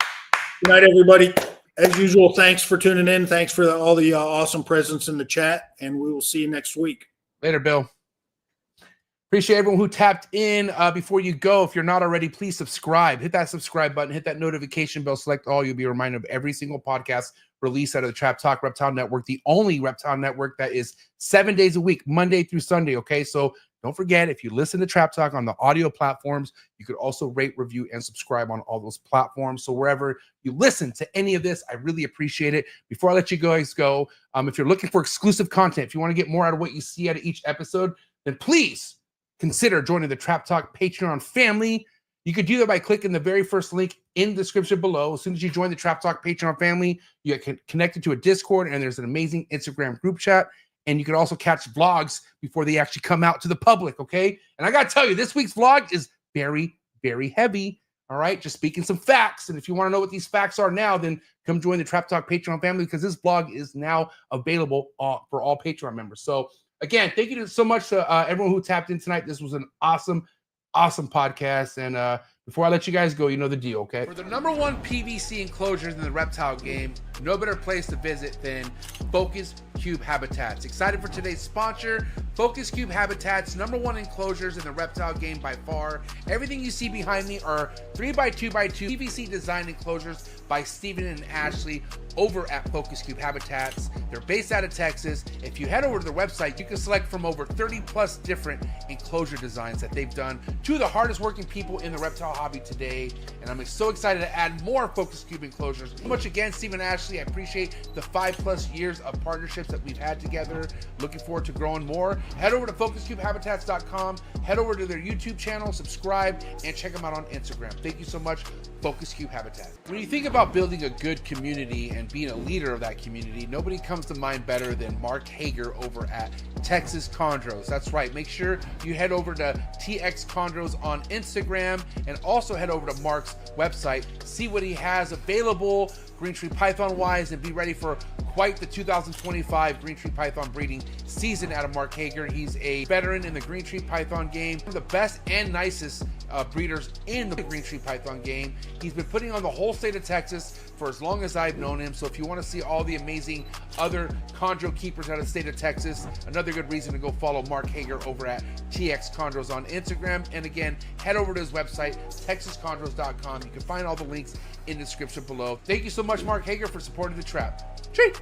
Good night, everybody. As usual, thanks for tuning in. Thanks for all the awesome presence in the chat, and we will see you next week. Later, Bill. Appreciate everyone who tapped in. Before you go, if you're not already, please subscribe. Hit that subscribe button. Hit that notification bell. Select all. You'll be reminded of every single podcast released out of the Trap Talk Reptile Network, the only reptile network that is 7 days a week, Monday through Sunday. Okay, so don't forget, if you listen to Trap Talk on the audio platforms, you could also rate, review, and subscribe on all those platforms. So wherever you listen to any of this, I really appreciate it. Before I let you guys go, if you're looking for exclusive content, if you want to get more out of what you see out of each episode, then please consider joining the Trap Talk Patreon family. You could do that by clicking the very first link in the description below. As soon as you join the Trap Talk Patreon family, you get connected to a Discord, and there's an amazing Instagram group chat. And you can also catch vlogs before they actually come out to the public, okay? And I got to tell you, this week's vlog is very, very heavy, all right? Just speaking some facts. And if you want to know what these facts are now, then come join the Trap Talk Patreon family, because this vlog is now available for all Patreon members. So, again, thank you so much to everyone who tapped in tonight. This was an awesome podcast. And before I let you guys go, you know the deal, okay? For the #1 PVC enclosures in the reptile game, no better place to visit than Focus Cube Habitats. Excited for today's sponsor, Focus Cube Habitats, #1 enclosures in the reptile game by far. Everything you see behind me are 3x2x2 PVC designed enclosures by Steven and Ashley over at Focus Cube Habitats. They're based out of Texas. If you head over to their website, you can select from over 30 plus different enclosure designs that they've done. Two of the hardest working people in the reptile hobby today, and I'm so excited to add more Focus Cube enclosures. So much again, Steven and Ashley. I appreciate the 5+ years of partnerships that we've had together. Looking forward to growing more. Head over to FocusCubeHabitats.com. Head over to their YouTube channel, subscribe, and check them out on Instagram. Thank you so much, Focus Cube Habitat. When you think about building a good community and being a leader of that community, nobody comes to mind better than Mark Heger over at Texas Chondros. That's right. Make sure you head over to TX Chondros on Instagram, and also head over to Mark's website. See what he has available green tree python wise, and be ready for quite the 2025 green tree python breeding season out of Mark Heger. He's a veteran in the green tree python game, one of the best and nicest breeders in the green tree python game. He's been putting on the whole state of Texas for as long as I've known him. So if you want to see all the amazing other chondro keepers out of the state of Texas, another good reason to go follow Mark Heger over at TX Chondros on Instagram. And again, head over to his website, texaschondros.com. You can find all the links in the description below. Thank you so much, Mark Heger, for supporting the trap. Cheers.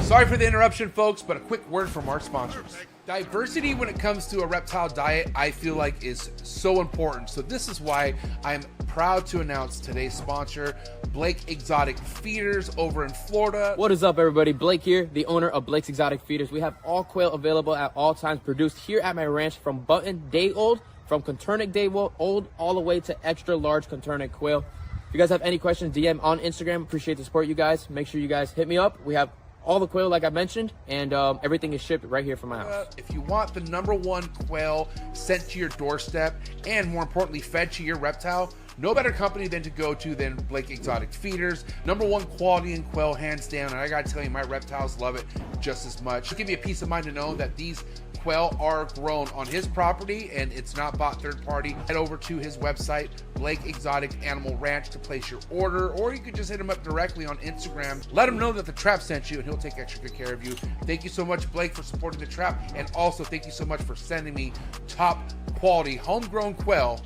Sorry for the interruption, folks, but a quick word from our sponsors. Diversity when it comes to a reptile diet, I feel like, is so important. So this is why I'm proud to announce today's sponsor, Blake Exotic Feeders over in Florida. What is up, everybody? Blake here, the owner of Blake's Exotic Feeders. We have all quail available at all times, produced here at my ranch, from button day old, from Coturnic day old, all the way to extra large Coturnic quail. If you guys have any questions, DM on Instagram. Appreciate the support, you guys. Make sure you guys hit me up. We have all the quail like I mentioned, and everything is shipped right here from my house. If you want the #1 quail sent to your doorstep, and more importantly fed to your reptile, no better company than to go to than Blake Exotic Feeders. #1 quality in quail, hands down, and I gotta tell you, my reptiles love it just as much. It'll give me a peace of mind to know that these quail are grown on his property and it's not bought third party. Head over to his website, Blake Exotic Animal Ranch, to place your order, or you could just hit him up directly on Instagram. Let him know that the Trap sent you and he'll take extra good care of you. Thank you so much, Blake, for supporting the Trap, and also thank you so much for sending me top quality homegrown quail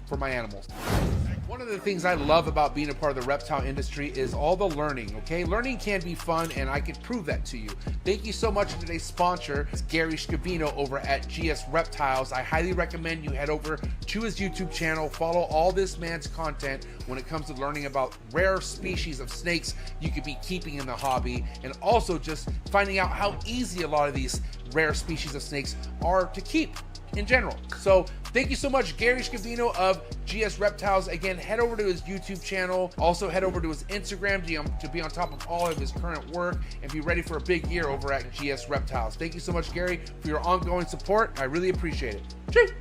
for my animals. One of the things I love about being a part of the reptile industry is all the learning, okay? Learning can be fun, and I can prove that to you. Thank you so much to today's sponsor, it's Gary Scavino over at GS Reptiles. I highly recommend you head over to his YouTube channel, follow all this man's content when it comes to learning about rare species of snakes you could be keeping in the hobby, and also just finding out how easy a lot of these rare species of snakes are to keep in general. So thank you so much, Gary Scavino of GS Reptiles. Again, head over to his YouTube channel. Also head over to his Instagram to be on top of all of his current work and be ready for a big year over at GS Reptiles. Thank you so much, Gary, for your ongoing support. I really appreciate it. Cheers.